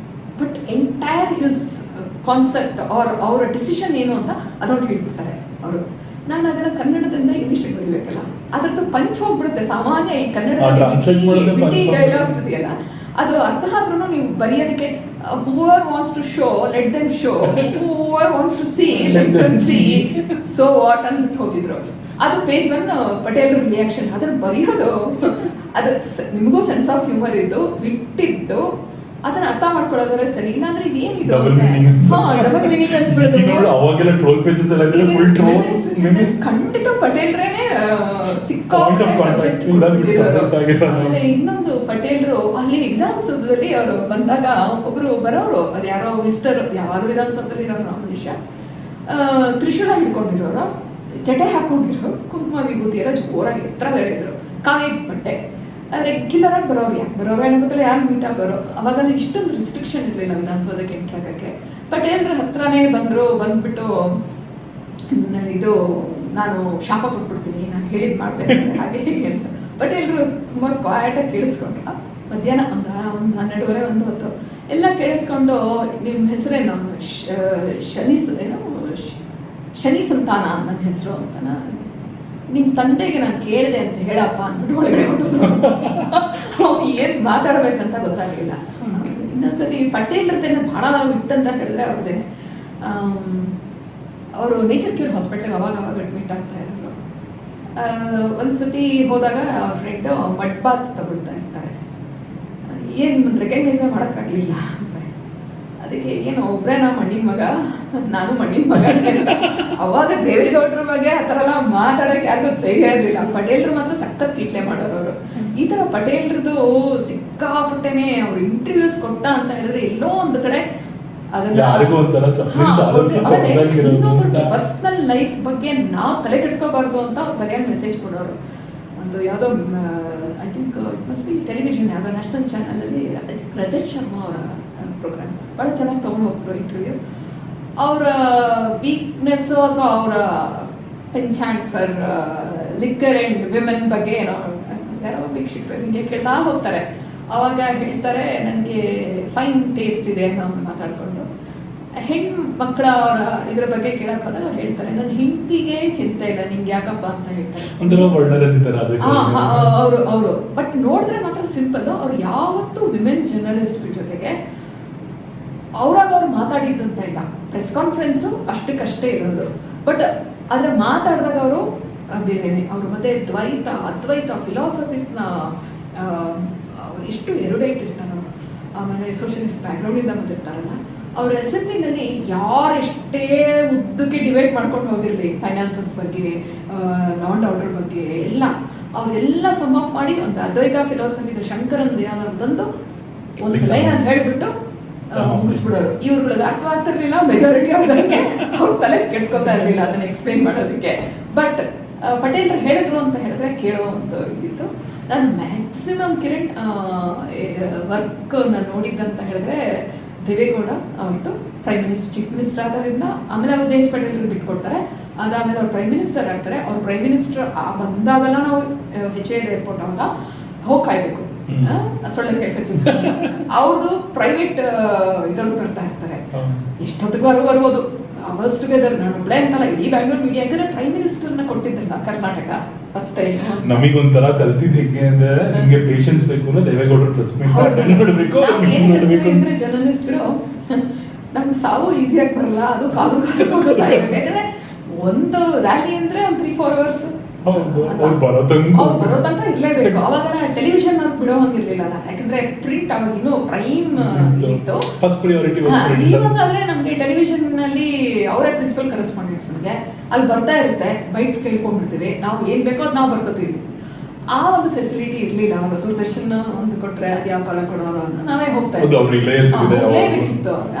but entire his concept ಅವರ ಡಿಸಿಷನ್ ಏನು ಅಂತ ಅದೊಂದು ಹೇಳ್ಬಿಡ್ತಾರೆ ಅವರು. ನಾನು ಅದನ್ನ ಕನ್ನಡದಿಂದ ಇಂಗ್ಲಿಷಿಗೆ ಬರೀಬೇಕಲ್ಲ, ಅದ್ರದ್ದು ಪಂಚ್ ಹೋಗ್ಬಿಡುತ್ತೆ. ಸಾಮಾನ್ಯ ಈ ಕನ್ನಡ ಡೈಲಾಗ್ಸ್ ಇದೆಯಲ್ಲ, ಅದು ಅರ್ಥ ಆದ್ರೂ ನೀವು ಬರೆಯೋದಕ್ಕೆ whoever wants to show let them show, whoever wants to see let them see, so what ಅಂತ ಹೋಗಿದ್ರು. ಅದು ಪೇಜ್ 1 ಪಟೇಲ್ ರಿಯಾಕ್ಷನ್. ಅದನ್ನ ಬರೆಯೋದು, ಅದು ನಿಮಗೂ ಸೆನ್ಸ್ ಆಫ್ ಹ್ಯೂಮರ್ ಇದ್ದು ಬಿಟ್ಟಿದ್ದು, ಅದನ್ನ ಅರ್ಥ ಮಾಡ್ಕೊಳ್ಳೋದ್ರೆ ಸರಿ. ಇಲ್ಲಾಂದ್ರೆ ಇದೇನಿದು ಡಬಲ್ ಮೀನಿಂಗ್ ಅನ್ಸ್ಬಿಡೋದು. ಅವಾಗೆಲ್ಲ ಟ್ರೋಲ್ ಪೇಜಸ್ ಎಲ್ಲ ಇದ್ರೆ ಫುಲ್ ಟ್ರೋಲ್. ಖಂಡಿತ ಪಟೇಲ್ರೇನೆ ಆಮೇಲೆ ಇನ್ನೊಂದು ಪಟೇಲ್ರು ಅಲ್ಲಿ ವಿಧಾನಸೌಧದಲ್ಲಿ ಅವರು ಬಂದಾಗ ಒಬ್ರು ಬರೋರು, ಅದು ಯಾರೋ ವಿಸ್ಟರ್, ಯಾರು ವಿಧಾನಸೌಧದಲ್ಲಿ ಇರೋರು ಮನುಷ್ಯ, ತ್ರಿಶೂಲ ಹಿಡ್ಕೊಂಡಿರೋರು, ಚಟೆ ಹಾಕೊಂಡಿರೋ, ಕುಂಕುಮ ವಿಭೂತಿ ಎಲ್ಲ ಜೋರಾಗಿ ಎತ್ತರ ಬೇರೆ ಇದ್ರು, ಕಾವಿ ಬಟ್ಟೆ, ರೆಗ್ಯುಲರ್ ಆಗಿ ಬರೋರು. ಯಾಕೆ ಬರೋರು ಏನೋ ಗೊತ್ತಿಲ್ಲ, ಯಾರು ಮೀಟ್ ಆಗೋರು. ಅವಾಗೆಲ್ಲ ಇಷ್ಟೊಂದು ರಿಸ್ಟ್ರಿಕ್ಷನ್ ಇರಲಿಲ್ಲ ವಿಧಾನಸೌಧಕ್ಕೆ ಎಂಟರ್ ಆಗೋಕ್ಕೆ. ಪಟೇಲ್ರ ಹತ್ರನೇ ಬಂದ್ಬಿಟ್ಟು ಇದು ನಾನು ಶಾಪ ಕೊಟ್ಬಿಡ್ತೀನಿ, ನಾನು ಹೇಳಿದ್ ಮಾಡ್ತೇನೆ ಹಾಗೆ ಹೇಗೆ ಅಂತ. ಪಟೇಲ್ರು ತುಂಬ ಕ್ವಾಯಟಾಗಿ ಕೇಳಿಸ್ಕೊಂಡ್ರು. ಮಧ್ಯಾಹ್ನ ಒಂದು 12:30 1 ಹೊತ್ತು ಎಲ್ಲ ಕೇಳಿಸ್ಕೊಂಡು, ನಿಮ್ಮ ಹೆಸರೇನು? ಶನಿ ಸಂತಾನ ನನ್ನ ಹೆಸರು ಅಂತ. ನಿಮ್ಮ ತಂದೆಗೆ ನಾನು ಕೇಳಿದೆ ಅಂತ ಹೇಳಪ್ಪ ಅಂದ್ಬಿಟ್ಟು ಒಳಗಡೆ ಹೊಟ್ಟೋದ್ರು. ಅವ್ನು ಏನು ಮಾತಾಡ್ಬೇಕಂತ ಗೊತ್ತಾಗಲಿಲ್ಲ. ಇನ್ನೊಂದ್ಸತಿ ಪಟೇಲ್ರದ್ದೇನೆ ಭಾಳ ವಿಟ್ಟಂತ ಹೇಳಿದ್ರೆ ಅವ್ರದ್ದೇನೆ. ಅವರು ನೇಚರ್ ಕ್ಯೂರ್ ಹಾಸ್ಪಿಟ್ಲಿಗೆ ಅವಾಗ ಅಡ್ಮಿಟ್ ಆಗ್ತಾ ಇದ್ರು. ಒಂದ್ಸತಿ ಹೋದಾಗ ಅವ್ರ ಫ್ರೆಂಡು ಮಡ್ ಬಾತ್ ತಗೊಳ್ತಾ ಇರ್ತಾರೆ. ಏನು ನಿಮ್ಮನ್ನು ರೆಕಗ್ನೈಸೇ ಮಾಡೋಕ್ಕಾಗಲಿಲ್ಲ ಅಂತ. ಅದಕ್ಕೆ ಏನು ಒಬ್ಬರೇ ಮಣ್ಣಿನ ಮಗ, ನಾನು ಮಣ್ಣಿನ ಮಗ ಅಂತ. ಅವಾಗ ದೇವೇಗೌಡರ ಬಗ್ಗೆ ಆ ಥರ ಎಲ್ಲ ಮಾತಾಡೋಕ್ಕೆ ಯಾರಿಗೂ ಧೈರ್ಯ ಇರಲಿಲ್ಲ. ಪಟೇಲ್ರು ಮಾತ್ರ ಸಖತ್ ಕಿಟ್ಲೆ ಮಾಡೋರು ಅವರು. ಈ ಥರ ಪಟೇಲ್ರದ್ದು ಸಿಕ್ಕಾಪಟ್ಟೆನೇ ಅವ್ರು ಇಂಟರ್ವ್ಯೂಸ್ ಕೊಟ್ಟ ಅಂತ ಹೇಳಿದ್ರೆ ಎಲ್ಲೋ ಒಂದು ಕಡೆ ಪರ್ಸನಲ್ ಲೈಫ್ ಬಗ್ಗೆ ನಾವು ತಲೆ ಕೆಡಿಸ್ಕೋಬಾರ್ದು ಅಂತ ಅವ್ರು ಸರಿಯಾಗಿ ಮೆಸೇಜ್ ಕೊಡೋರು. ಒಂದು ಯಾವುದೋ I think it must be television ಯಾವುದೋ ನ್ಯಾಷನಲ್ ಚಾನಲಲ್ಲಿ ರಜತ್ ಶರ್ಮಾ ಅವರ ಪ್ರೋಗ್ರಾಮ್ ಭಾಳ ಚೆನ್ನಾಗಿ ತೊಗೊಂಡು ಹೋಗ್ತಾರೆ ಇಂಟರ್ವ್ಯೂ. ಅವರ ವೀಕ್ನೆಸ್ಸು ಅಥವಾ ಅವರ ಪೆನ್ಚಾಂಟ್ ಫಾರ್ ಲಿಕ್ಕರ್ ಆ್ಯಂಡ್ ವಿಮೆನ್ ಬಗ್ಗೆ ಏನೋ ಯಾರೋ ವೀಕ್ಷಕರು ಹಿಂಗೆ ಕೇಳ್ತಾ ಹೋಗ್ತಾರೆ. ಆವಾಗ ಹೇಳ್ತಾರೆ ನನಗೆ ಫೈನ್ ಟೇಸ್ಟ್ ಇದೆ ಅನ್ನೋ ಮಾತಾಡಿಕೊಂಡು ಹೆಣ್ಣು ಮಕ್ಕಳ ಅವರ ಇದ್ರ ಬಗ್ಗೆ ಕೇಳಕ್ಕೆ ಹೋದಾಗ ಅವ್ರು ಹೇಳ್ತಾರೆ ನನ್ನ ಹೆಂಡತಿಗೆ ಚಿಂತೆ ಇಲ್ಲ ನಿಂಗೆ ಯಾಕಪ್ಪ ಅಂತ ಹೇಳ್ತಾರೆ. ಅವರು ಬಟ್ ನೋಡಿದ್ರೆ ಮಾತ್ರ ಸಿಂಪಲ್. ಅವ್ರು ಯಾವತ್ತೂ ವಿಮೆನ್ ಜರ್ನಲಿಸ್ಟ್ ಜೊತೆಗೆ ಅವ್ರಾಗ ಅವ್ರು ಮಾತಾಡಿದ್ದಂತ ಇಲ್ಲ. ಪ್ರೆಸ್ ಕಾನ್ಫರೆನ್ಸು ಅಷ್ಟಕ್ಕಷ್ಟೇ ಇರೋದು. ಬಟ್ ಆದರೆ ಮಾತಾಡಿದಾಗ ಅವರು ಬೇರೆನೆ. ಅವರು ಮತ್ತೆ ದ್ವೈತ ಅದ್ವೈತ ಫಿಲಾಸಫೀಸ್ನ ಅವ್ರು ಎಷ್ಟು ಎರುಡೈಟ್ ಇರ್ತಾರೆ ಅವರು. ಆಮೇಲೆ ಸೋಷಲಿಸ್ಟ್ ಬ್ಯಾಕ್ಗ್ರೌಂಡಿಂದ ಬಂದಿರ್ತಾರಲ್ಲ, ಅವ್ರ ಅಸೆಂಬ್ಲಿನಲ್ಲಿ ಯಾರೆಷ್ಟೇ ಉದ್ದಕ್ಕೆ ಡಿಬೇಟ್ ಮಾಡ್ಕೊಂಡು ಹೋಗಿರಲಿ ಫೈನಾನ್ಸಸ್ ಬಗ್ಗೆ, ಲಾ ಆ್ಯಂಡ್ ಆರ್ಡರ್ ಬಗ್ಗೆ ಎಲ್ಲ, ಅವರೆಲ್ಲ ಸಮ್ ಅಪ್ ಮಾಡಿ ಒಂದು ಅದ್ವೈತ ಫಿಲಾಸಫಿದು ಶಂಕರನ್ ಯಾವ್ದಂದು ಒಂದು ಲೈನ್ ಅಂತ ಹೇಳಿಬಿಟ್ಟು ಮುಗಿಸ್ಬಿಡೋರು. ಇವ್ರುಗಳಿಗೆ ಅರ್ಥ ಆಗ್ತಿರ್ಲಿಲ್ಲ ಮೆಜಾರಿಟಿ ಅವ್ರಿಗೆ, ಅವ್ರ ತಲೆ ಕೆಡ್ಸ್ಕೊತಾ ಇರಲಿಲ್ಲ ಅದನ್ನ ಎಕ್ಸ್ಪ್ಲೈನ್ ಮಾಡೋದಕ್ಕೆ. ಬಟ್ ಪಟೇಲ್ರು ಹೇಳಿದ್ರು ಅಂತ ಹೇಳಿದ್ರೆ ಕೇಳೋ ಒಂದು ಇದಿತ್ತು. ನಾನು ಮ್ಯಾಕ್ಸಿಮಮ್ ಕಿರಣ್ ವರ್ಕ್ ನಾನು ನೋಡಿದ್ದಂತ ಹೇಳಿದ್ರೆ ದೇವೇಗೌಡ ಅವ್ರದ್ದು ಪ್ರೈಮ್ ಮಿನಿಸ್ಟರ್ ಚೀಫ್ ಮಿನಿಸ್ಟರ್ ಆದಾಗಿಂದ, ಆಮೇಲೆ ಅವ್ರು ಜಯೇಶ್ ಪಟೇಲ್ರು ಬಿಟ್ಕೊಡ್ತಾರೆ. ಅದಾದಮೇಲೆ ಅವ್ರು ಪ್ರೈಮ್ ಮಿನಿಸ್ಟರ್ ಆಗ್ತಾರೆ. ಅವ್ರು ಪ್ರೈಮ್ ಮಿನಿಸ್ಟರ್ ಬಂದಾಗೆಲ್ಲ ನಾವು HAL ಏರ್ಪೋರ್ಟ್ ಅವಾಗ ಹೋಗಿ ಕಾಯ್ಬೇಕು, ಸೊಳ್ಳೆ ಕೆಲ್ಸ ಅವ್ರದ್ದು ಪ್ರೈವೇಟ್ ಇದ್ರೊಳಗೆ ಬರ್ತಾ ಇರ್ತಾರೆ. ಎಷ್ಟೊತ್ತಿಗೂ ಬರ್ಬೋದು ಅವರ್ಸ್ ಟುಗೆದರ್. ನಾನು ಒಬ್ಳೆ ಅಂತಲ್ಲ, ಇಡೀ ಬ್ಯಾಂಗ್ಳೂರ್ ಮೀಡಿಯಾ ಯಾಕಂದ್ರೆ ಪ್ರೈಮ್ ಮಿನಿಸ್ಟರ್ನ ಕೊಟ್ಟಿದ್ದಲ್ಲ ಕರ್ನಾಟಕ ಫಸ್ಟ್ ಟೈಮ್. ನಮಗೊಂಥರ ಕಲ್ತಿದ್ ಹೆಂಗೆ ಅಂದ್ರೆ ನಿಮ್ಗೆ ಪೇಷನ್ಸ್ ಬೇಕು ಅಂದ್ರೆ ದೇವೇಗೌಡರು ಪ್ರೆಸ್ ಮೀಟ್ ನೋಡ್ಬೇಕು. ಅಂದ್ರೆ ಜರ್ನಲಿಸ್ಟ್ಗಳು ನಮ್ಗೆ ಸಾವು ಈಸಿಯಾಗಿ ಬರಲ್ಲ, ಅದು ಕಾದು ಸಾಯ್ಬೇಕು. ಯಾಕಂದ್ರೆ ಒಂದು ರ್ಯಾಲಿ ಅಂದ್ರೆ ಒಂದು 3-4 ಅವರ್ಸ್ ಬರೋ ತನಕ ಇರ್ಲೇಬೇಕು. ಅವಾಗ ಟೆಲಿವಿಷನ್ ಅವ್ರು ಬಿಡೋ ಹಂಗಿರ್ಲಿಲ್ಲ, ಯಾಕಂದ್ರೆ ಪ್ರಿಂಟ್ ಅವಾಗ ಇನ್ನೂ ಪ್ರೈಮ್ ಇತ್ತು. ಇವಾಗ ಆದ್ರೆ ನಮ್ಗೆ ಟೆಲಿವಿಷನ್ ನಲ್ಲಿ ಅವರೇ ಪ್ರಿನ್ಸಿಪಲ್ ಕರೆಸ್ಪಾಂಡೆಂಟ್ಸ್ ನಮಗೆ ಅಲ್ಲಿ ಬರ್ತಾ ಇರುತ್ತೆ, ಬೈಟ್ಸ್ ಕೇಳ್ಕೊಂಡ್ಬಿಡ್ತೀವಿ, ನಾವು ಏನ್ ಬೇಕೋ ಅದ್ ನಾವು ಬರ್ಕೋತೀವಿ. ಆ ಒಂದು ಫೆಸಿಲಿಟಿ ಇರ್ಲಿಲ್ಲ ಅವಾಗ. ದೂರದರ್ಶನ್ ಒಂದು ಕೊಟ್ರೆ ಅದ್ ಯಾವ ಕಾಲ ಕೊಡೋರು ನಾವೇ ಹೋಗ್ತಾ ಹೋಗ್ಲೇಬೇಕಿತ್ತು. ಅವಾಗ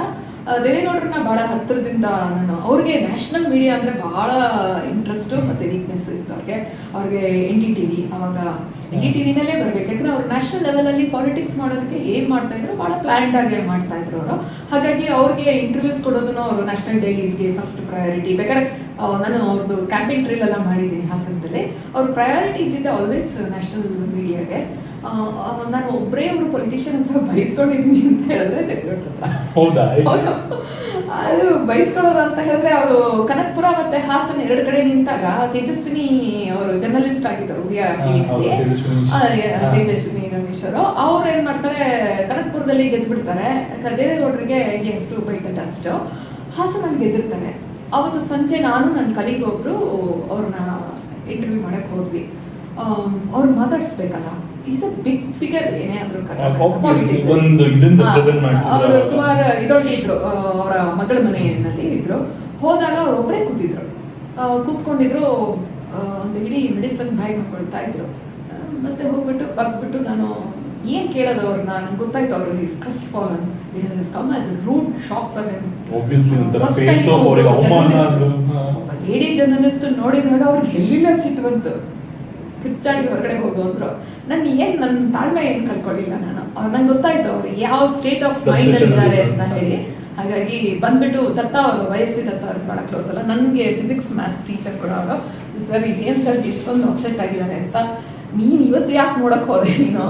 ದೇವೇಗೌಡರನ್ನ ಬಹಳ ಹತ್ತಿರದಿಂದ ನಾನು ಅವ್ರಿಗೆ ನ್ಯಾಷನಲ್ ಮೀಡಿಯಾ ಅಂದರೆ ಬಹಳ ಇಂಟ್ರೆಸ್ಟು ಮತ್ತು ವೀಕ್ನೆಸ್ ಇತ್ತು ಅವ್ರಿಗೆ NDTV ಅವಾಗ NDTVನಲ್ಲೇ ಬರಬೇಕು. ಯಾಕಂದರೆ ಅವ್ರು ನ್ಯಾಷನಲ್ ಲೆವೆಲಲ್ಲಿ ಪಾಲಿಟಿಕ್ಸ್ ಮಾಡೋದಕ್ಕೆ ಏನು ಮಾಡ್ತಾಯಿದ್ರು ಭಾಳ ಪ್ಲ್ಯಾನ್ಡ್ ಆಗಿ ಮಾಡ್ತಾಯಿದ್ರು ಅವರು. ಹಾಗಾಗಿ ಅವ್ರಿಗೆ ಇಂಟರ್ವ್ಯೂಸ್ ಕೊಡೋದನ್ನು ಅವರು ನ್ಯಾಷನಲ್ ಡೈಲೀಸ್ಗೆ ಫಸ್ಟ್ ಪ್ರಯಾರಿಟಿ. ಬೇಕಾದ್ರೆ ನಾನು ಅವ್ರದ್ದು ಕ್ಯಾಂಪೇನ್ ಟ್ರೈಲ್ ಎಲ್ಲ ಮಾಡಿದ್ದೀನಿ ಹಾಸನದಲ್ಲಿ. ಅವ್ರ ಪ್ರಯಾರಿಟಿ ಇದ್ದಿದ್ದೆ ಆಲ್ವೇಸ್ ನ್ಯಾಷನಲ್ ಮೀಡಿಯಾಗೆ. ನಾನು ಒಬ್ಬರೇ ಒಬ್ರು ಪೊಲಿಟಿಷಿಯನ್ ಹತ್ರ ಬಯಸ್ಕೊಂಡಿದ್ದೀನಿ ಅಂತ ಹೇಳಿದ್ರೆ ದೇವೇಗೌಡರ ಹತ್ರ. ಹೌದಾ? ಅದು ಬಯಸ್ಕೊಳ್ಳೋದು ಅಂತ ಹೇಳಿದ್ರೆ ಅವರು ಕನಕಪುರ ಮತ್ತೆ ಹಾಸನ 2 ಕಡೆ ನಿಂತಾಗ ತೇಜಸ್ವಿನಿ ಅವರು ಜರ್ನಲಿಸ್ಟ್ ಆಗಿದ್ದರು ಉದಯ ಟಿವಿನಲ್ಲಿ, ತೇಜಸ್ವಿನಿ ರಮೇಶ್ ಅವರು. ಅವ್ರು ಏನ್ ಮಾಡ್ತಾರೆ, ಕನಕಪುರದಲ್ಲಿ ಗೆದ್ಬಿಡ್ತಾರೆ. ದೇವೇಗೌಡರಿಗೆ ಎಷ್ಟು ಬೈಟ್ ಡಸ್ಟ್ ಹಾಸನ ಗೆದ್ದಿರ್ತಾರೆ. ಅವತ್ತು ಸಂಜೆ ನಾನು ನನ್ನ ಕಲೀಗ್ ಒಬ್ರು ಅವ್ರನ್ನ ಇಂಟರ್ವ್ಯೂ ಮಾಡಕ್ ಹೋದ್ವಿ. ಅವ್ರು ಮಾತಾಡಿಸ್ಬೇಕಲ್ಲ, ಈಸ್ ಅ ಬಿಗ್ ಫಿಗರ್ ಏನೇ ಆದ್ರೂ ಅವರು ಕುಮಾರ್ ಇದೊಂದಿದ್ರು ಅವರ ಮಗಳ ಮನೆಯಲ್ಲಿ ಇದ್ರು. ಹೋದಾಗ ಅವ್ರು ಒಬ್ಬರೇ ಕೂತ್ಕೊಂಡಿದ್ರು. ಒಂದು ಇಡೀ ಮೆಡಿಸನ್ ಬ್ಯಾಗ್ ಹಾಕೊಳ್ತಾ ಇದ್ರು. ಮತ್ತೆ ಹೋಗ್ಬಿಟ್ಟು ಬಗ್ಬಿಟ್ಟು ನಾನು ಏನ್ ಕೇಳೋದು ಅವ್ರನ್ನ, ನಂಗೆ ಗೊತ್ತಾಯ್ತು ಅವರು his crestfallen, it has come as a rude shock for him. Lady journalist ನೋಡಿದಾಗ ಅವ್ರಿಗೆ ಎಲ್ಲಿಲ್ಲ ಸಿಟ್ಟು ಬಂತು, ಕಿಚ್ಚಾಗಿ ಹೊರಗಡೆ ಹೋಗೋದ್ರು. ನನ್ನ ತಾಳ್ಮೆ ಏನು ಕಳ್ಕೊಳ್ಳಿಲ್ಲ ನಾನು. ನಂಗೆ ಗೊತ್ತಾಯ್ತು ಅವ್ರು ಯಾವ ಸ್ಟೇಟ್ ಆಫ್ ಮೈಂಡ್ ಅಲ್ಲಿ ಇದ್ದಾರೆ ಅಂತ ಹೇಳಿ. ಹಾಗಾಗಿ ಬಂದ್ಬಿಟ್ಟು ದತ್ತ ಅವರು, ವಯಸ್ವಿ ದತ್ತ ಅವ್ರಿಗೆ ಭಾಳ ಕ್ಲೋಸ್ ಅಲ್ಲ, ನನಗೆ ಫಿಸಿಕ್ಸ್ ಮ್ಯಾಥ್ಸ್ ಟೀಚರ್ ಕೂಡ ಅವರು. ಸರ್ ಇದೇನು ಸರ್ ಇಷ್ಟೊಂದು ಅಪ್ಸೆಟ್ ಆಗಿದ್ದಾರೆ ಅಂತ. ನೀನು ಇವತ್ತು ಯಾಕೆ ನೋಡಕ್ ಹೋದೆ ನೀನು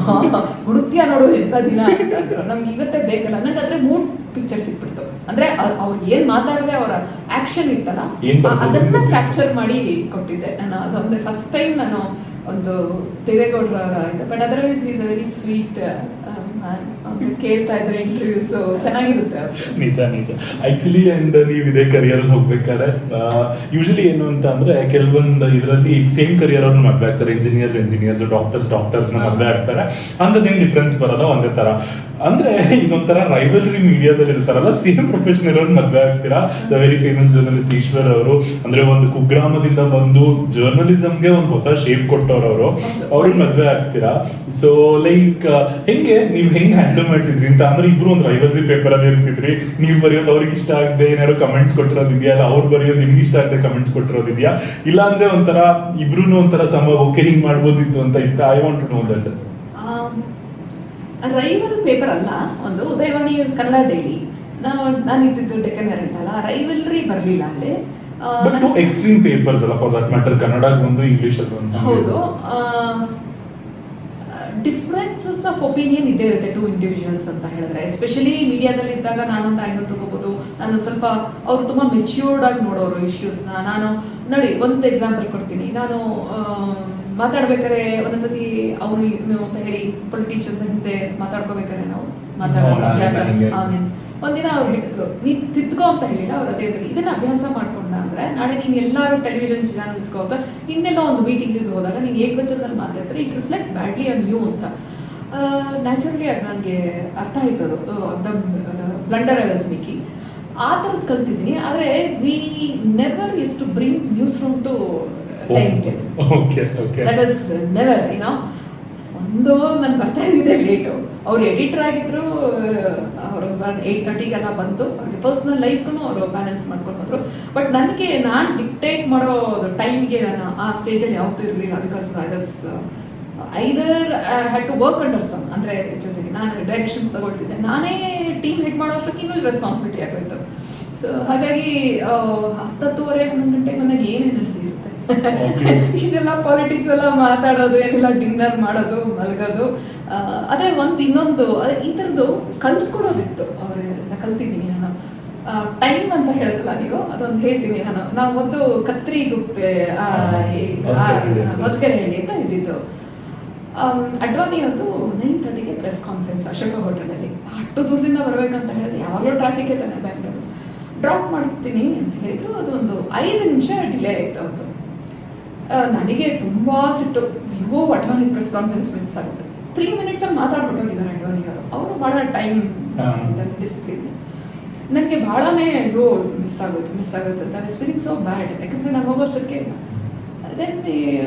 ಹುಡುಕ್ತಿಯ ನೋಡು ಎಂತ ದಿನ ಅಂತಂದ್ರು. ನಮ್ಗೆ ಇವತ್ತೇ ಬೇಕಲ್ಲ. ನಂಗೆ ಅದ್ರ 3 ಪಿಕ್ಚರ್ ಸಿಕ್ಬಿಡ್ತು. ಅಂದ್ರೆ ಅವ್ರು ಏನ್ ಮಾತಾಡದೆ ಅವರ ಆಕ್ಷನ್ ಇತ್ತಲ್ಲ ಅದನ್ನ ಕ್ಯಾಪ್ಚರ್ ಮಾಡಿ ಕೊಟ್ಟಿದ್ದೆ ನಾನು. ಅದೊಂದೇ ಫಸ್ಟ್ ಟೈಮ್ ನಾನು ಒಂದು ದೇವೇಗೌಡರ ಇದೆ. But otherwise is very sweet man. ಕೇಳ್ತಾ ಇದ್ರೆ ಇಂಟರ್ವ್ಯೂಸ್ ಚೆನ್ನಾಗಿರುತ್ತೆ. ನಿಜ ಆಕ್ಚುಲಿ. ಅಂಡ್ ನೀವು ಇದೇ ಕರಿಯರ್ ಹೋಗ್ಬೇಕಾದ್ರೆ ಯೂಶಲಿ ಏನು ಅಂತ ಅಂದ್ರೆ ಕೆಲವೊಂದು ಇದರಲ್ಲಿ ಸೇಮ್ ಕರಿಯರ್ ಅವ್ರನ್ನ ಮದ್ವೆ ಆಗ್ತಾರೆ. ಇಂಜಿನಿಯರ್ಸ್ ಡಾಕ್ಟರ್ಸ್ ಮದ್ವೆ ಆಗ್ತಾರೆ. ಅಂತದೇನು ಡಿಫ್ರೆನ್ಸ್ ಬರೋಲ್ಲ, ಒಂದೇ ತರ. ಅಂದ್ರೆ ಇದೊಂಥರ ರೈವಲ್ರಿ ಮೀಡಿಯಾದಲ್ಲಿ ಇರ್ತಾರಲ್ಲ, ಸೇಮ್ ಪ್ರೊಫೆಷನ್ ಇರೋರು ಮದ್ವೆ ಆಗ್ತೀರಾ. The very famous journalist Ishwar ಅವರು, ಅಂದ್ರೆ ಒಂದು ಕುಗ್ರಾಮದಿಂದ ಬಂದು ಜರ್ನಲಿಸಮ್ಗೆ ಒಂದು ಹೊಸ ಶೇಪ್ ಕೊಟ್ಟವ್ರು ಅವರು, ಅವ್ರಿಗೆ ಮದ್ವೆ ಆಗ್ತೀರಾ. ಸೊ ಲೈಕ್ ಹೆಂಗೆ ನೀವು ಹೆಂಗ್ ಹ್ಯಾಂಡಲ್ ಮಾಡ್ತಿದ್ರಿ ಅಂತ ಅಂದ್ರೆ, ಇಬ್ರು ಒಂದು ರೈವಲ್ರಿ ಪೇಪರ್ ಅಲ್ಲಿ ಇರ್ತಿದ್ರಿ. ನೀವು ಬರೆಯೋದು ಅವ್ರಿಗೆ ಇಷ್ಟ ಆಗದೆ ಏನಾದ್ರು ಕಮೆಂಟ್ಸ್ ಕೊಟ್ಟಿರೋದಿದ್ಯಾ, ಅಲ್ಲ ಅವ್ರು ಬರೆಯೋದು ನಿಮ್ಗೆ ಇಷ್ಟ ಆಗದೆ ಕಮೆಂಟ್ಸ್ ಕೊಟ್ಟಿರೋದಿದ್ಯಾ, ಇಲ್ಲ ಅಂದ್ರೆ ಒಂಥರ ಇಬ್ರು ಒಂಥರ ಓಕೆ ಹಿಂಗ್ ಮಾಡ್ಬೋದಿತ್ತು ಅಂತ ಇತ್ತು. I want to know that. Rival paper ಅಲ್ಲ, ಒಂದು ಉದಯವಾಣಿ ಕನ್ನಡ ಡೈಲಿ. ನಾನು ಇದ್ದಿದ್ದು ಡೆಕ್ಕನ್ ಹೆರಾಲ್ಡ್ ಅಲ್ಲ, ರೈವಲ್ರಿ ಬರಲಿಲ್ಲ ಅಲ್ಲಿ. ಬಟ್ ಎಕ್ಸ್ಟ್ರೀಮ್ ಪೇಪರ್ಸ್ ಅಲ್ಲ, ಫಾರ್ ದಟ್ ಮ್ಯಾಟರ್ ಕನ್ನಡ ಒಂದು ಇಂಗ್ಲಿಷ್ ಅಲ್ಲಿ ಒಂದು. ಹೌದು, ಡಿಫ್ರೆನ್ಸಸ್ ಆಫ್ ಒಪಿನಿಯನ್ ಇದ್ದೇ ಇರುತ್ತೆ ಟು ಇಂಡಿವಿಜುವಲ್ಸ್ ಅಂತ ಹೇಳಿದ್ರೆ. ಎಸ್ಪೆಷಲಿ ಮೀಡಿಯಾದಲ್ಲಿ ಇದ್ದಾಗ ನಾನೊಂದು ಆ್ಯಂಗಲ್ ತಗೋಬೋದು. ನಾನು ಸ್ವಲ್ಪ ಅವ್ರು ತುಂಬ ಮೆಚ್ಯೂರ್ಡ್ ಆಗಿ ನೋಡೋರು ಇಶ್ಯೂಸ್ನ. ನಾನು ನೋಡಿ ಒಂದು ಎಕ್ಸಾಂಪಲ್ ಕೊಡ್ತೀನಿ. ನಾನು ಮಾತಾಡ್ಬೇಕಾದ್ರೆ ಒಂದೊಂದ್ಸತಿ ಅವನು ಇವನು ಅಂತ ಹೇಳಿ ಪೊಲಿಟಿಷಿಯನ್ಸ್ ಹಿಂದೆ ಮಾತಾಡ್ಕೋಬೇಕಾದ್ರೆ ನಾವು ಮಾತಾಡೋದು ಅಭ್ಯಾಸ. ಒಂದಿನ ಅವ್ರು ಹೇಳಿದ್ರು, ನೀನ್ ತಿದ್ಕೋ ಅಂತ ಹೇಳಿಲ್ಲ ಅವ್ರು. ಅದೇ ಇದನ್ನ ಅಭ್ಯಾಸ ಮಾಡ್ಕೊಂಡ ಅಂದ್ರೆ ನಾಳೆ ನೀನು ಎಲ್ಲರೂ ಟೆಲಿವಿಷನ್ ಚಾನಲ್ಸ್ಗೆ ಹೋಗ ಇನ್ನೆಲ್ಲೋ ಒಂದು ಮೀಟಿಂಗಿಗೆ ಹೋದಾಗ ನೀನು ಏಕವಚನದಲ್ಲಿ ಮಾತಾಡ್ತಾರೆ, it reflects badly on you ಅಂತ. ನ್ಯಾಚುರಲಿ ಅದು ನನಗೆ ಅರ್ಥ ಆಯ್ತು. ಅದು ಬ್ಲಂಡರ್ ಐ ವಾಸ್ ಮೇಕಿಂಗ್ ಆ ಥರದ್ದು ಕಲ್ತಿದ್ದೀನಿ. ಆದರೆ we never use to bring newsroom to ಟೈಮ್ಗೆ. That was never. ಏನೋ ಒಂದು ನಾನು ಬರ್ತಾ ಇದ್ದಿದ್ದೆ ಲೇಟು. ಅವ್ರು ಎಡಿಟರ್ ಆಗಿದ್ರು, ಅವರು 8:30ಗೆಲ್ಲ ಬಂತು. ಅವ್ರಿಗೆ ಪರ್ಸನಲ್ ಲೈಫ್ಗೂ ಅವರು ಬ್ಯಾಲೆನ್ಸ್ ಮಾಡ್ಕೊಂಡು ಹೋದ್ರು. ಬಟ್ ನನಗೆ ನಾನು ಡಿಕ್ಟೇಟ್ ಮಾಡೋ ಟೈಮ್ಗೆ ನಾನು ಆ ಸ್ಟೇಜಲ್ಲಿ ಯಾವತ್ತೂ ಇರಲಿಲ್ಲ. Because I was either had to work under some, ಅಂದರೆ ಜೊತೆಗೆ ನಾನು ಡೈರೆಕ್ಷನ್ಸ್ ತಗೊಳ್ತಿದ್ದೆ. ನಾನೇ ಟೀಮ್ ಹೆಡ್ ಮಾಡೋ ಅಷ್ಟಕ್ಕೆ ಇನ್ನೂ ರೆಸ್ಪಾನ್ಸಿಬಿಲಿಟಿ ಆಗೋಯ್ತು. ಸೊ ಹಾಗಾಗಿ 10:30 11 ಗಂಟೆಗೆ ನನಗೆ ಏನು ಎನರ್ಜಿ ಇರುತ್ತೆ ಇದೆಲ್ಲ ಪಾಲಿಟಿಕ್ಸ್ ಎಲ್ಲ ಮಾತಾಡೋದು, ಏನೆಲ್ಲ ಡಿನ್ನರ್ ಮಾಡೋದು, ಮಲಗೋದು. ಅದೇ ಇನ್ನೊಂದು ಈ ಥರದ್ದು ಕಲ್ತ್ಕೊಡೋದಿತ್ತು. ಅವರಿಂದ ಕಲ್ತಿದ್ದೀನಿ ನಾನು. ಟೈಮ್ ಅಂತ ಹೇಳಿದ್ರಲ್ಲ ನೀವು, ಅದೊಂದು ಹೇಳ್ತೀನಿ ನಾನು. ನಾವು ಒಂದು ಕತ್ರಿ ಗುಪ್ಪೆ ಹೊಸಕೆರೆಹಳ್ಳಿ ಅಂತ ಇದ್ದಿದ್ದು. ಅಡ್ವಾಣಿ ಒಂದು 9:30ಗೆ ಪ್ರೆಸ್ ಕಾನ್ಫರೆನ್ಸ್ ಅಶೋಕ ಹೋಟೆಲಲ್ಲಿ. ಅಷ್ಟು ದೂರದಿಂದ ಬರ್ಬೇಕಂತ ಹೇಳಿದ್ರೆ ಯಾವಾಗಲೂ ಟ್ರಾಫಿಕ್ ತಾನೆ ಬ್ಯಾಂಗ್ಳೂರು. ಡ್ರಾಪ್ ಮಾಡ್ತೀನಿ ಅಂತ ಹೇಳಿದ್ರು. ಅದೊಂದು 5 ನಿಮಿಷ ಡಿಲೇ ಆಯಿತು. ಅದು ನನಗೆ ತುಂಬ ಸಿಟ್ಟು. ಅಯ್ಯೋ ಅಡ್ವಾನಿ ಪ್ರೆಸ್ ಕಾನ್ಫರೆನ್ಸ್ ಮಿಸ್ ಆಗುತ್ತೆ. 3 ಮಿನಿಟ್ಸಲ್ಲಿ ಮಾತಾಡ್ಬಿಟ್ಟೋಗಿದ್ದಾರೆ ಅಡ್ವಾನಿ ಅವರು ಮಾಡೋ ಟೈಮ್ ಡಿಸಿಪ್ಲಿನ್. ನನಗೆ ಭಾಳನೇ ಅಯ್ಯೋ ಮಿಸ್ ಆಗುತ್ತೆ ಅಂತ. I was feeling so bad. ಯಾಕಂದರೆ ನಾನು ಹೋಗೋಷ್ಟಕ್ಕೆ ದೆನ್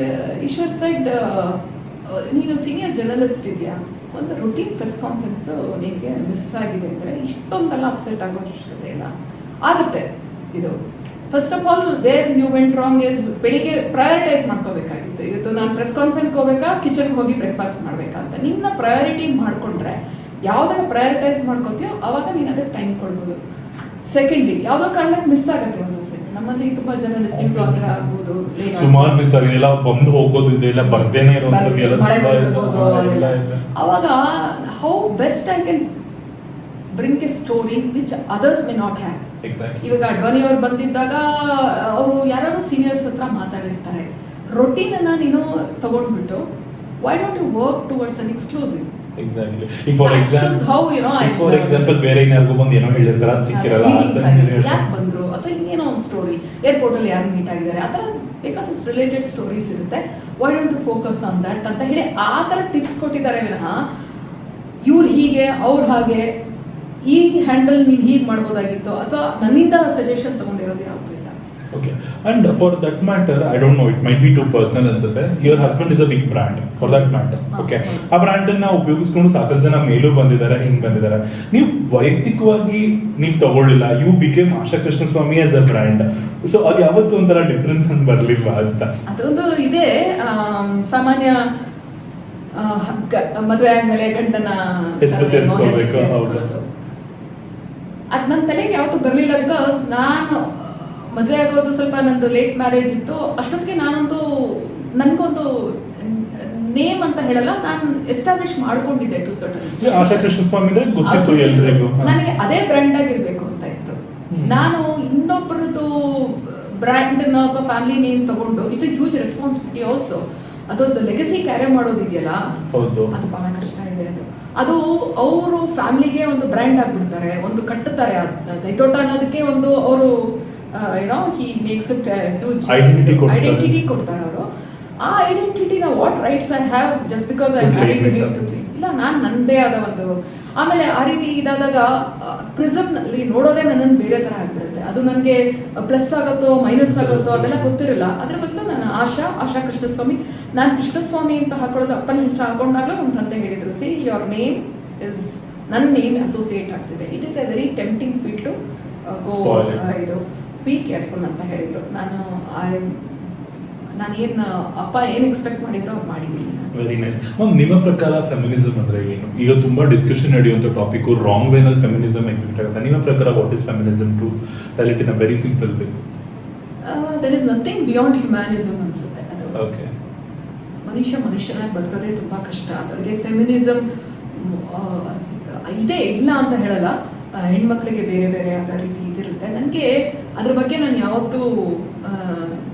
ಈಶ್ವರ್ ಸೈಡ್, ನೀನು ಸೀನಿಯರ್ ಜರ್ನಲಿಸ್ಟ್ ಇದೆಯಾ, ಒಂದು ರೊಟೀನ್ ಪ್ರೆಸ್ ಕಾನ್ಫರೆನ್ಸು ನಿನಗೆ ಮಿಸ್ ಆಗಿದೆ ಅಂದರೆ ಇಷ್ಟೊಂದೆಲ್ಲ ಅಪ್ಸೆಟ್ ಆಗೋ ಅವಶ್ಯಕತೆ ಇಲ್ಲ. ಆಗುತ್ತೆ ಇದು. First of all where you went wrong is ಬೆಳಿಗ್ಗೆ ಪ್ರಯಾರಿಟೈಸ್ ಮಾಡ್ಕೋಬೇಕಾಗಿತ್ತು. ಇವತ್ತು ನಾನು ಪ್ರೆಸ್ ಕಾನ್ಫರೆನ್ಸ್ಗೆ ಹೋಗ್ಬೇಕಾ, ಕಿಚನ್ಗೆ ಹೋಗಿ ಬ್ರೇಕ್ಫಾಸ್ಟ್ ಮಾಡಬೇಕಾ ಅಂತ ನಿನ್ನ ಪ್ರಯಾರಿಟಿ ಮಾಡಿಕೊಂಡ್ರೆ, ಯಾವುದನ್ನ ಪ್ರಯಾರಿಟೈಸ್ ಮಾಡ್ಕೋತೀಯೋ ಆವಾಗ ನೀನು ಅದಕ್ಕೆ ಟೈಮ್ ಕೊಡ್ಬೋದು. ಸೆಕೆಂಡ್ಲಿ, ಯಾವುದೋ ಕಾರಣಕ್ಕೆ ಮಿಸ್ ಆಗುತ್ತೆ ಒಂದು ಸೆಕೆಂಡ್. ನಮ್ಮಲ್ಲಿ ತುಂಬಾ ಜನ ನಿಮ್ಗೆ ಅವಸರ ಆಗ್ಬೋದು, ಸುಮಾರು ಮಿಸ್ ಆಗಿಲ್ಲ, ಬಂದು ಹೋಗೋದು ಇದೆಲ್ಲ ಬರ್ದೇನೆ ಇರುವಂತದ್ದು. ಅವಾಗ how best I can bring A story which others may not have. ಇವಾಗ ಅಡ್ವಾನಿ ಅವ್ರು ಬಂದಿದ್ದಾಗ ಅವರು ಯಾರು ಸೀನಿಯರ್ಸ್ ಹತ್ರ ಮಾತಾಡಿರ್ತಾರೆ. ರೊಟೀನ್ ಅನ್ನ ನೀನು ತಗೊಂಡ್ಬಿಟ್ಟು why don't you work towards an exclusive. Exactly. For example ಬೇರೆ ಯಾರಿಗೂ ಬಂದು ಏನೋ ಹೇಳಿರ್ತಾರೆ, ಅದು ಸಿಕ್ಕಿರಲ್ಲ, ಯಾಕೆ ಬಂದ್ರು ಅಥವಾ ಇನ್ನೇನೋ ಒಂದು ಸ್ಟೋರಿ, ಏರ್ಪೋರ್ಟ್ ಅಲ್ಲಿ ಯಾರು ಮೀಟ್ ಆಗಿದ್ದಾರೆ, ಆ ಥರ ಬೇಕಾದ ರಿಲೇಟೆಡ್ ಸ್ಟೋರೀಸ್ ಇರುತ್ತೆ. Why don't you focus on that ಅಂತ ಹೇಳಿ ಆ ಥರ ಟಿಪ್ಸ್ ಕೊಟ್ಟಿದ್ದಾರೆ ವಿನಃ ಇವ್ರು ಹೀಗೆ ಅವ್ರು ಹಾಗೆ ಈ ಹ್ಯಾಂಡಲ್ ನೀನು ಹೀಗೆ ಮಾಡ್ಬೋದಾಗಿತ್ತು ಅಥವಾ ನನ್ನಿಂದ ಸಜೆಷನ್ ತಗೊಂಡಿರೋದು ಯಾವುದು ಇಲ್ಲ. Okay, and for that matter, I don't know, it might be too personal ಅನ್ಸುತ್ತೆ. Your husband is a big brand for that matter. Okay, ಆ ಬ್ರ್ಯಾಂಡ್ ಅನ್ನ ಉಪಯೋಗಿಸ್ಕೊಂಡು ಸಾಕಷ್ಟು ಜನ ಮೇಲೂ ಬಂದಿದ್ದಾರೆ, ಹಿಂಗ್ ಬಂದಿದ್ದಾರೆ. ನೀವು ವೈಯಕ್ತಿಕವಾಗಿ ನೀವು ತಗೊಳ್ಳಿಲ್ಲ, you became Asha Krishnaswamy as a brand. So ಅದು ಯಾವತ್ತೂ ಒಂಥರ ಡಿಫ್ರೆನ್ಸ್ ಅಂತ ಬರ್ಲಿಲ್ವಾ ಅಂತ? ಅದೊಂದು ಇದೆ. ಸಾಮಾನ್ಯ ಮದುವೆ ಆದ್ಮೇಲೆ ಗಂಡನ ಅದು ನನ್ನ ತಲೆಗೆ ಯಾವತ್ತೂ ಬರಲಿಲ್ಲ. ಬಿಕಾಸ್ ನಾನು ಮದುವೆ ಆಗೋದು ಸ್ವಲ್ಪ ನಂದು ಲೇಟ್ ಮ್ಯಾರೇಜ್ ಇತ್ತು. ಅಷ್ಟೊತ್ತಿಗೆ ನಾನೊಂದು ನನಗೊಂದು ನೇಮ್ ಅಂತ ಹೇಳಲ್ಲ, ನಾನು ಎಸ್ಟಾಬ್ಲಿಷ್ ಮಾಡ್ಕೊಂಡಿದ್ದೆ ಟು ಸರ್ಟನ್. ಆಶಾ ಕೃಷ್ಣ ಸ್ವಾಮಿ ಅಂದ್ರೆ ಗೊತ್ತಿತ್ತು ಎಲ್ರಿಗೂ. ನನಗೆ ಅದೇ ಬ್ರ್ಯಾಂಡ್ ಆಗಿರ್ಬೇಕು ಅಂತ ಇತ್ತು. ನಾನು ಇನ್ನೊಬ್ಬರದ್ದು ಬ್ರ್ಯಾಂಡ್ ಅಥವಾ ಫ್ಯಾಮಿಲಿ ನೇಮ್ ತಗೊಂಡು it's A huge responsibility also. ಅದೊಂದು ಲೆಗಸಿ ಕ್ಯಾರಿ ಮಾಡೋದಿದೆಯಲ್ಲ, ಅದು ಬಹಳ ಕಷ್ಟ ಇದೆ. ಅದು ಅವರು ಫ್ಯಾಮಿಲಿಗೆ ಒಂದು ಬ್ರ್ಯಾಂಡ್ ಆಗ್ಬಿಡ್ತಾರೆ, ಒಂದು ಕಟ್ಟುತ್ತಾರೆ. ದೈತೋಟ ಅನ್ನೋದಕ್ಕೆ ಒಂದು ಅವರು ಏನೋ he makes it huge identity ಕೊಡ್ತಾರೆ ಅವರು. ಆ ಐಡೆಂಟಿಟಿನ what rights I have just because I married to him to claim? ಇಲ್ಲ, ನಾನು ನನ್ನದೇ ಆದ ಒಂದು. ಆಮೇಲೆ ಆ ರೀತಿ ಇದಾದಾಗ ಪ್ರಿಸಮ್ನಲ್ಲಿ ನೋಡೋದೇ ನನ್ನನ್ನು ಬೇರೆ ಥರ ಆಗ್ಬಿಡುತ್ತೆ. ಅದು ನನಗೆ ಪ್ಲಸ್ ಆಗುತ್ತೋ ಮೈನಸ್ ಆಗುತ್ತೋ ಅದೆಲ್ಲ ಗೊತ್ತಿರಲ್ಲ. ಅದ್ರ ಬದಲು ನಾನು ಆಶಾ ಕೃಷ್ಣಸ್ವಾಮಿ, ನಾನು ಕೃಷ್ಣಸ್ವಾಮಿ ಅಂತ ಹಾಕೊಳ್ಳೋದು ಅಪ್ಪನ ಹೆಸರು ಹಾಕೊಂಡಾಗಲೂ ನಮ್ಮ ತಂದೆ ಹೇಳಿದರು, ಸಿ ಯುವರ್ ನೇಮ್ ಇಸ್ ನನ್ನ ನೇಮ್ ಅಸೋಸಿಯೇಟ್ ಆಗ್ತಿದೆ. It is a very tempting feel to go, ಇದು ಬಿ ಕೇರ್ಫುಲ್ ಅಂತ ಹೇಳಿದರು. ನಾನೇನು ಅಪ್ಪ ಏನು ಎಕ್ಸ್ಪೆಕ್ಟ್ ಮಾಡಿದ್ರು ಅವ್ರು ಮಾಡಿದ್ದೀನಿ. Very nice ma'am. ನಿಮ್ಮ ಪ್ರಕಾರ ಫೆಮಿನಿಸಮ್ ಅಂದ್ರೆ ಏನು? ಈಗ ತುಂಬಾ ಡಿಸ್ಕಷನ್ ನಡೆಯುವಂತ ಟಾಪಿಕ್, ರಾಂಗ್ ವೇನಲ್ಲಿ ಫೆಮಿನಿಸಮ್ ಎಕ್ಸಿಕ್ಯೂಟ್ ಆಗುತ್ತೆ. ನಿಮ್ಮ ಪ್ರಕಾರ what is feminism to tell it in a very simple way? There is nothing beyond humanism ಅನ್ಸುತ್ತೆ. ಅದು ಓಕೆ, ಮನುಷ್ಯನಾಗಿ ಬದುಕೋದೇ ತುಂಬಾ ಕಷ್ಟ. ಅದರಿಗೆ ಫೆಮಿನಿಸಮ್ ಇದೆ ಇಲ್ಲ ಅಂತ ಹೇಳಲ್ಲ. ಹೆಣ್ಮಕ್ಳಿಗೆ ಬೇರೆ ಬೇರೆ ಆದ ರೀತಿ ಇದಿರುತ್ತೆ. ನನಗೆ ಅದ್ರ ಬಗ್ಗೆ ನಾನು ಯಾವತ್ತೂ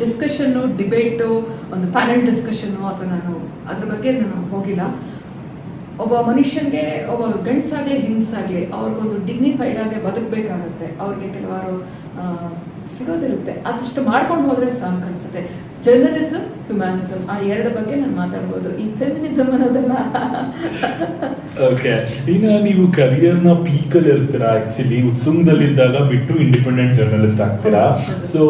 ಡಿಸ್ಕಷನ್ನು, ಡಿಬೇಟು, ಒಂದು ಪ್ಯಾನೆಲ್ ಡಿಸ್ಕಷನ್ನು ಅಥವಾ ನಾನು ಅದ್ರ ಬಗ್ಗೆ ನಾನು ಹೋಗಿಲ್ಲ. ಒಬ್ಬ ಮನುಷ್ಯನಿಗೆ, ಒಬ್ಬ ಗಂಡಸಾಗಲಿ ಹೆಂಗಸಾಗಲಿ, ಅವ್ರಿಗೊಂದು ಡಿಗ್ನಿಫೈಡ್ ಆಗಿ ಬದುಕಬೇಕಾಗುತ್ತೆ. ಅವ್ರಿಗೆ ಕೆಲವಾರು ಸಿಗೋದಿರುತ್ತೆ. ಅದಷ್ಟು ಮಾಡ್ಕೊಂಡು ಹೋದರೆ ಸಾಕು ಅನ್ಸುತ್ತೆ. ಜರ್ನಲಿಸಮ್, ಹ್ಯುಮ್ಯಾನಿಸಮ್, ಆ ಎರಡು ಬಗ್ಗೆ ನಾನು ಮಾತಾಡ್ಬೋದು. ಈ ಫೆಮಿನಿಸಮ್ ಅನ್ನೋದಲ್ಲ. ಓಕೆ, ಇನ್ನು ನೀವು ಕರಿಯರ್ನ ಪೀಕಲ್ಲಿ ಇರ್ತೀರಾ, ಆಕ್ಚುಲಿ ಉತ್ತುಂಗದಲ್ಲಿದ್ದಾಗ ಬಿಟ್ಟು ಇಂಡಿಪೆಂಡೆಂಟ್ ಜರ್ನಲಿಸ್ಟ್ ಆಗ್ತೀರಾ. ಸೊ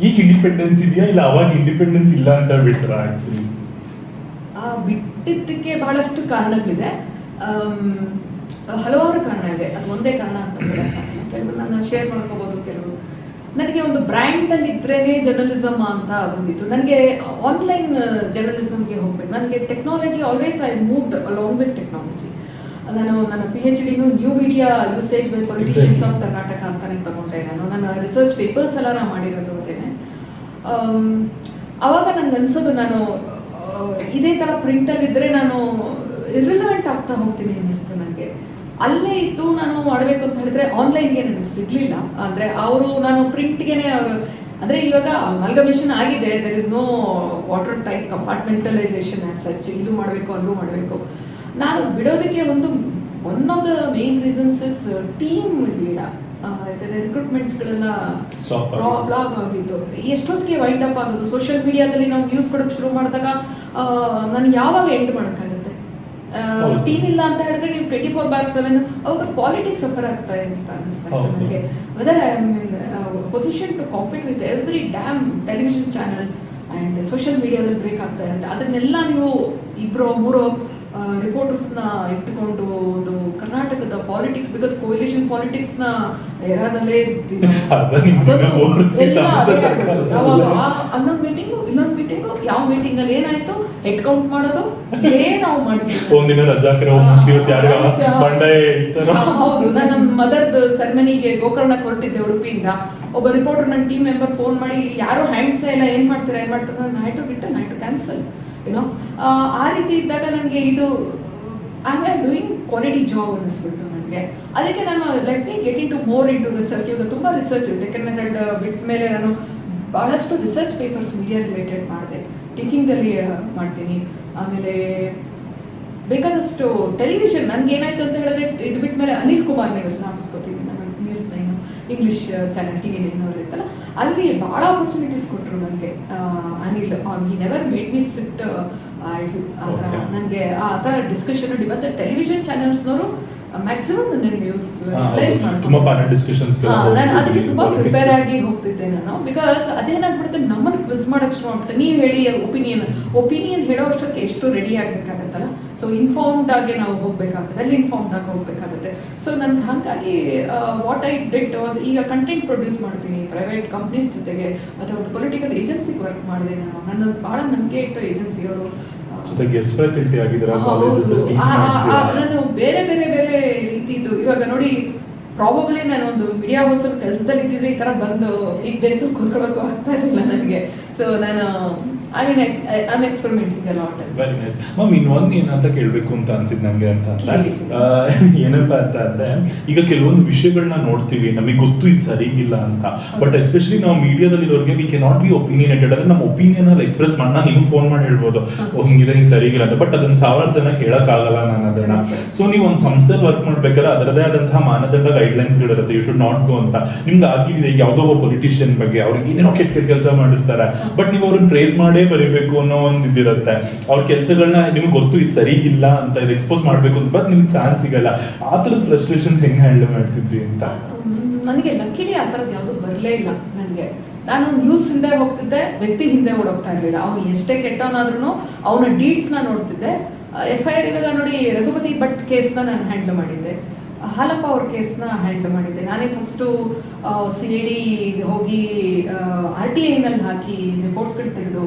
ಈಗ ಇಂಡಿಪೆಂಡೆನ್ಸ್ ಇದೆಯಾ, ಇಲ್ಲ ಅವಾಗ ಇಂಡಿಪೆಂಡೆನ್ಸ್ ಇಲ್ಲ ಅಂತ ಬಿಟ್ರಾ? ಆಕ್ಚುಲಿ ಬಿಟ್ಟಿದ್ದಕ್ಕೆ ಬಹಳಷ್ಟು ಕಾರಣಗಳಿದೆ, ಹಲವಾರು ಕಾರಣ ಇದೆ. ಅದು ಒಂದೇ ಕಾರಣ ಅಂತ ಹೇಳೋಕ್ಕಾಗಲ್ಲ. ಕೆಲವು ನಾನು ಶೇರ್ ಮಾಡ್ಕೋಬೋದು. ಕೆಲವು ನನಗೆ ಒಂದು ಬ್ರ್ಯಾಂಡಲ್ಲಿ ಇದ್ರೇನೆ ಜರ್ನಲಿಸಮ್ ಅಂತ ಬಂದಿತ್ತು. ನನಗೆ ಆನ್ಲೈನ್ ಜರ್ನಲಿಸಮ್ಗೆ ಹೋಗ್ಬೇಕು. ನನಗೆ technology always I moved along with technology. ನಾನು ನನ್ನ PhD new media usage by politicians of Karnataka ಅಂತಾನೆ ತಗೊಂಡೆ. ನನ್ನ ರಿಸರ್ಚ್ ಪೇಪರ್ಸ್ ಎಲ್ಲ ನಾನು ಮಾಡಿರೋದು ಅದೇನೆ. ಆವಾಗ ನನಗೆ ಅನ್ಸೋದು, ನಾನು ಇದೇ ಥರ ಪ್ರಿಂಟಲ್ಲಿದ್ದರೆ ನಾನು ಇರ್ರಿಲೆವೆಂಟ್ ಆಗ್ತಾ ಹೋಗ್ತೀನಿ ಅನ್ನಿಸ್ತು ನನಗೆ. ಅಲ್ಲೇ ಇದ್ದು ನಾನು ಮಾಡಬೇಕು ಅಂತ ಹೇಳಿದ್ರೆ ಆನ್ಲೈನ್ಗೆ ನನಗೆ ಸಿಗಲಿಲ್ಲ. ಅಂದರೆ ನಾನು ಪ್ರಿಂಟ್ಗೆನೆ ಅವರು, ಅಂದರೆ ಇವಾಗ ಅಮಲ್ಗಮೇಷನ್ ಆಗಿದೆ, there is no water type compartmentalisation as such. ಇಲ್ಲೂ ಮಾಡಬೇಕು ಅಲ್ಲೂ ಮಾಡಬೇಕು. ನಾನು ಬಿಡೋದಕ್ಕೆ one of the main reasons is team ಇರಲಿಲ್ಲ. ರಿಕ್ರೂಟ್ಮೆಂಟ್ಸ್ಗಳೆಲ್ಲ ಬ್ಲಾಗ್ ಆಗಿತ್ತು. ಎಷ್ಟೊತ್ತಿಗೆ ವೈಂಡ್ ಅಪ್ ಆಗೋದು. ಸೋಷಿಯಲ್ ಮೀಡಿಯಾದಲ್ಲಿ ನಾವು ನ್ಯೂಸ್ ಕೊಡೋಕೆ ಶುರು ಮಾಡಿದಾಗ ನಾನು ಯಾವಾಗ ಎಂಡ್ ಮಾಡೋಕ್ಕಾಗುತ್ತೆ? ಟೀಮ್ ಇಲ್ಲ ಅಂತ ಹೇಳಿದ್ರೆ ನೀವು 24/7 ಅವಾಗ ಕ್ವಾಲಿಟಿ ಸಫರ್ ಆಗ್ತಾ ಇದೆ ಅಂತ ಅನಿಸ್ತಾ ಇತ್ತು ನನಗೆ. Whether I am in position to compete with every damn television channel and social ಮೀಡಿಯಾದಲ್ಲಿ ಬ್ರೇಕ್ ಆಗ್ತಾ ಇರುತ್ತೆ. ಅದನ್ನೆಲ್ಲ ನೀವು 2-3 ರಿಪೋರ್ಟರ್ಸ್ನ ಇಟ್ಟುಕೊಂಡು ಒಂದು ಕರ್ನಾಟಕದ ಪಾಲಿಟಿಕ್ಸ್, ಬಿಕಾಸ್ ಕೋಲಿಷನ್ ಪಾಲಿಟಿಕ್ಸ್ನ ಎರಾದಲ್ಲೇ ಯಾವಾಗ ಅನ್ನೊಂದು ಮೀಟಿಂಗು ಇನ್ನೊಂದು ಮೀಟಿಂಗು, ಯಾವ ಮೀಟಿಂಗಲ್ಲಿ ಏನಾಯ್ತು ಹೆಡ್ ಕೌಂಟ್ ಮಾಡೋದು, ಇದೇ ನಾವು ಮಾಡಿದ್ವಿ. ಹೌದು, ನಾನು ನಮ್ಮ ಮದರ್ದು ಸೆರೆಮನಿಗೆ ಗೋಕರ್ಣಕ್ಕೆ ಹೊರಟಿದ್ದೆ ಉಡುಪಿಯಿಂದ. ಒಬ್ಬ ರಿಪೋರ್ಟರ್ ನನ್ನ ಟೀಮ್ ಮೆಂಬರ್ ಫೋನ್ ಮಾಡಿ, ಯಾರು ಹ್ಯಾಂಡ್ಸೇ ಇಲ್ಲ, ಏನ್ ಮಾಡ್ತಾರೆ ನೈ ಟು ಕ್ಯಾನ್ಸಲ್ ಏನೋ. ಆ ರೀತಿ ಇದ್ದಾಗ ನನಗೆ ಇದು I am doing quality job ಅನ್ನಿಸ್ಬಿಡ್ತು ನನಗೆ. ಅದಕ್ಕೆ ನಾನು let me get into more into research. ಇವಾಗ ತುಂಬ ರಿಸರ್ಚ್ ಡೆಕ್ಕನ್ ಹೆರಾಲ್ಡ್ ಬಿಟ್ಟ ಮೇಲೆ ನಾನು ಭಾಳಷ್ಟು ರಿಸರ್ಚ್ ಪೇಪರ್ಸ್ ಮೀಡಿಯಾ ರಿಲೇಟೆಡ್ ಮಾಡಿದೆ. ಟೀಚಿಂಗಲ್ಲಿ ಮಾಡ್ತೀನಿ. ಆಮೇಲೆ ಬೇಕಾದಷ್ಟು ಟೆಲಿವಿಷನ್. ನನಗೆ ಏನಾಯ್ತು ಅಂತ ಹೇಳಿದ್ರೆ, ಇದು ಬಿಟ್ಟ ಮೇಲೆ ಅನಿಲ್ ಕುಮಾರ್ ನೀವು ಜ್ಞಾಪಿಸ್ಕೋತೀನಿ, ನಾನು News 9 ಇಂಗ್ಲೀಷ್ ಚಾನಲ್ TV9 ಅವ್ರು ಇತ್ತಲ್ಲ, ಅಲ್ಲಿ ಭಾಳ ಆಪರ್ಚುನಿಟೀಸ್ ಕೊಟ್ಟರು ನನಗೆ Anil. He never made me sit idle. ಆ ಥರ ನನಗೆ ಆ ಥರ ಡಿಸ್ಕಷನ್ ಮತ್ತು ಟೆಲಿವಿಷನ್ ಚಾನಲ್ಸ್ನವರು ಮ್ಯಾಕ್ಸಿಮಮ್ ನನ್ನ ನ್ಯೂಸ್ ರಿಲೈಸ್ ಮಾಡ್ತಾರೆ. ನಾನು ಅದಕ್ಕೆ ತುಂಬ ಪ್ರಿಪೇರ್ ಆಗಿ ಹೋಗ್ತಿದ್ದೆ ನಾನು. ಬಿಕಾಸ್ ಅದೇನಾಗ್ಬಿಡುತ್ತೆ, ನಮ್ಮನ್ನು ಕ್ವಿಸ್ ಮಾಡೋಕ್ಕೆ ಶುರು ಆಗ್ತದೆ. ನೀವು ಹೇಳಿ ಒಪಿನಿಯನ್ ಹೇಳೋ ಅಷ್ಟೊತ್ತಿಗೆ ಎಷ್ಟು ರೆಡಿ ಆಗಬೇಕಾಗತ್ತಲ್ಲ. ಸೊ ಇನ್ಫಾರ್ಮ್ಡ್ ಆಗಿ ನಾವು ಹೋಗ್ಬೇಕಾಗುತ್ತೆ, ವೆಲ್ ಇನ್ಫಾರ್ಮ್ಡ್ ಆಗಿ ಹೋಗ್ಬೇಕಾಗುತ್ತೆ. ಸೊ ನನ್ಗೆ ಹಾಗಾಗಿ ವಾಟ್ ಐ ಡಿಡ್ ವಾಸ್, ಈಗ ಕಂಟೆಂಟ್ ಪ್ರೊಡ್ಯೂಸ್ ಮಾಡ್ತೀನಿ ಪ್ರೈವೇಟ್ ಕಂಪ್ನೀಸ್ ಜೊತೆಗೆ, ಮತ್ತು ಒಂದು ಪೊಲಿಟಿಕಲ್ ಏಜೆನ್ಸಿಗೆ ವರ್ಕ್ ಮಾಡಿದೆ ನಾನು. ನನ್ನ ಭಾಳ ನಂಬಿಕೆ ಇಟ್ಟು ಏಜೆನ್ಸಿಯವರು ನಾನು ಬೇರೆ ಬೇರೆ ಬೇರೆ ರೀತಿದು. ಇವಾಗ ನೋಡಿ, ಪ್ರಾಬಬ್ಲಿ ನಾನು ಒಂದು ಮೀಡಿಯಾ ಹೌಸಲ್ಲಿ ಕೆಲಸದಲ್ಲಿ ಇದ್ದಿದ್ರೆ ಈ ಥರ ಬಂದು ಈಗ ಡೇಸಲ್ಲಿ ಕೂತ್ಕೊಳ್ಳೋಕ್ಕೂ ಆಗ್ತಾ ಇರಲಿಲ್ಲ ನನಗೆ. ಸೊ ನಾನು I mean I experimenting a lot. Very nice ma'am. ಇನ್ನೊಂದು ಏನಂತ ಕೇಳಬೇಕು ಅಂತ ಅನ್ಸಿದ್ ನಂಗೆ ಅಂತ ಅಂದ್ರೆ ಏನಪ್ಪಾ ಅಂತ ಅಂದ್ರೆ ಈಗ ಕೆಲವೊಂದು ವಿಷಯಗಳನ್ನ ನೋಡ್ತೀವಿ, ನಮಗೆ ಗೊತ್ತು ಇದು ಸರಿಗಿಲ್ಲ ಅಂತ, ಬಟ್ ಎಸ್ಪೆಷಲಿ ನಾವು ಮೀಡಿಯಾದಲ್ಲಿರೋರಿಗೆ ವಿ ಕೆ ನಾಟ್ ಬಿ ಒಪಿನಿಯನೇಟೆಡ್. ಅಂದ್ರೆ ನಮ್ಮ ಒಪಿನಿಯನ್ ಅಲ್ಲಿ ಎಕ್ಸ್ಪ್ರೆಸ್ ಮಾಡಿ ನಿಮ್ಗೆ ಫೋನ್ ಮಾಡಿ ಹೇಳ್ಬೋದು ಓ ಹಿಂಗಿದೆ ಹಿಂಗೆ ಸರಿಗಿಲ್ಲ ಅಂತ, ಬಟ್ ಅದನ್ನ 1000 ಜನ ಹೇಳಕ್ ಆಗಲ್ಲ ನಾನು ಅದನ್ನ. ಸೊ ನೀವು ಒಂದು ಸಂಸ್ಥೆಯಲ್ಲಿ ವರ್ಕ್ ಮಾಡ್ಬೇಕಾದ್ರೆ ಅದರದೇ ಆದಂತಹ ಮಾನದಂಡ ಗೈಡ್ಲೈನ್ಸ್ ಗಳಿರುತ್ತೆ, ಯು ಶುಡ್ ನಾಟ್ ಗೋ ಅಂತ. ನಿಮ್ಗೆ ಆಗಿದೆ ಯಾವುದೋ ಒಬ್ಬ ಪೊಲಿಟಿಷಿಯನ್ ಬಗ್ಗೆ ಅವ್ರಿಗೆ ಏನೇನೋ ಕೆಟ್ಟ ಕೆಟ್ಟ ಕೆಲಸ ಮಾಡಿರ್ತಾರೆ, ಬಟ್ ನೀವು ಅವ್ರನ್ನ ಪ್ರೇಸ್ ಮಾಡೇ ಬರೀಬೇಕು ಅನ್ನೋ ಒಂದು ಇದಿರುತ್ತೆ. ಅವ್ರ ಕೆಲಸಗಳನ್ನ ನಿಮ್ಗೆ ಗೊತ್ತು ಇದು ಸರಿಗಿಲ್ಲ ಅಂತ, ಇದು ಎಕ್ಸ್ಪೋಸ್ ಮಾಡ್ಬೇಕು ಅಂತ, ಬಟ್ ನಿಮ್ಗೆ ಚಾನ್ಸ್ ಸಿಗಲ್ಲ. ಆ ಥರದ ಫ್ರಸ್ಟ್ರೇಷನ್ಸ್ ಹೆಂಗ್ ಹ್ಯಾಂಡಲ್ ಮಾಡ್ತಿದ್ವಿ ಅಂತ? ನನಗೆ ಲಕ್ಕಿಲಿ ಆ ಥರದ್ದು ಯಾವುದು ಬರಲೇ ಇಲ್ಲ. ನನಗೆ ನಾನು ನ್ಯೂಸ್ ಹಿಂದೆ ಹೋಗ್ತಿದ್ದೆ, ವ್ಯಕ್ತಿ ಹಿಂದೆ ಓಡೋಗ್ತಾ ಇರಲಿಲ್ಲ. ಅವನು ಎಷ್ಟೇ ಕೆಟ್ಟವನಾದ್ರೂ ಅವನ ಡೀಡ್ಸ್ನ ನೋಡ್ತಿದ್ದೆ. FIR ಇವಾಗ ನೋಡಿ, ರಘುಪತಿ ಭಟ್ ಕೇಸ್ನ ನಾನು ಹ್ಯಾಂಡಲ್ ಮಾಡಿದ್ದೆ, ಹಾಲಪ್ಪ ಅವ್ರ ಕೇಸ್ನ ಹ್ಯಾಂಡಲ್ ಮಾಡಿದ್ದೆ. ನಾನೇ ಫಸ್ಟು CID ಹೋಗಿ RTIನಲ್ಲಿ ಹಾಕಿ ರಿಪೋರ್ಟ್ಸ್ಗಳು ತೆಗೆದು,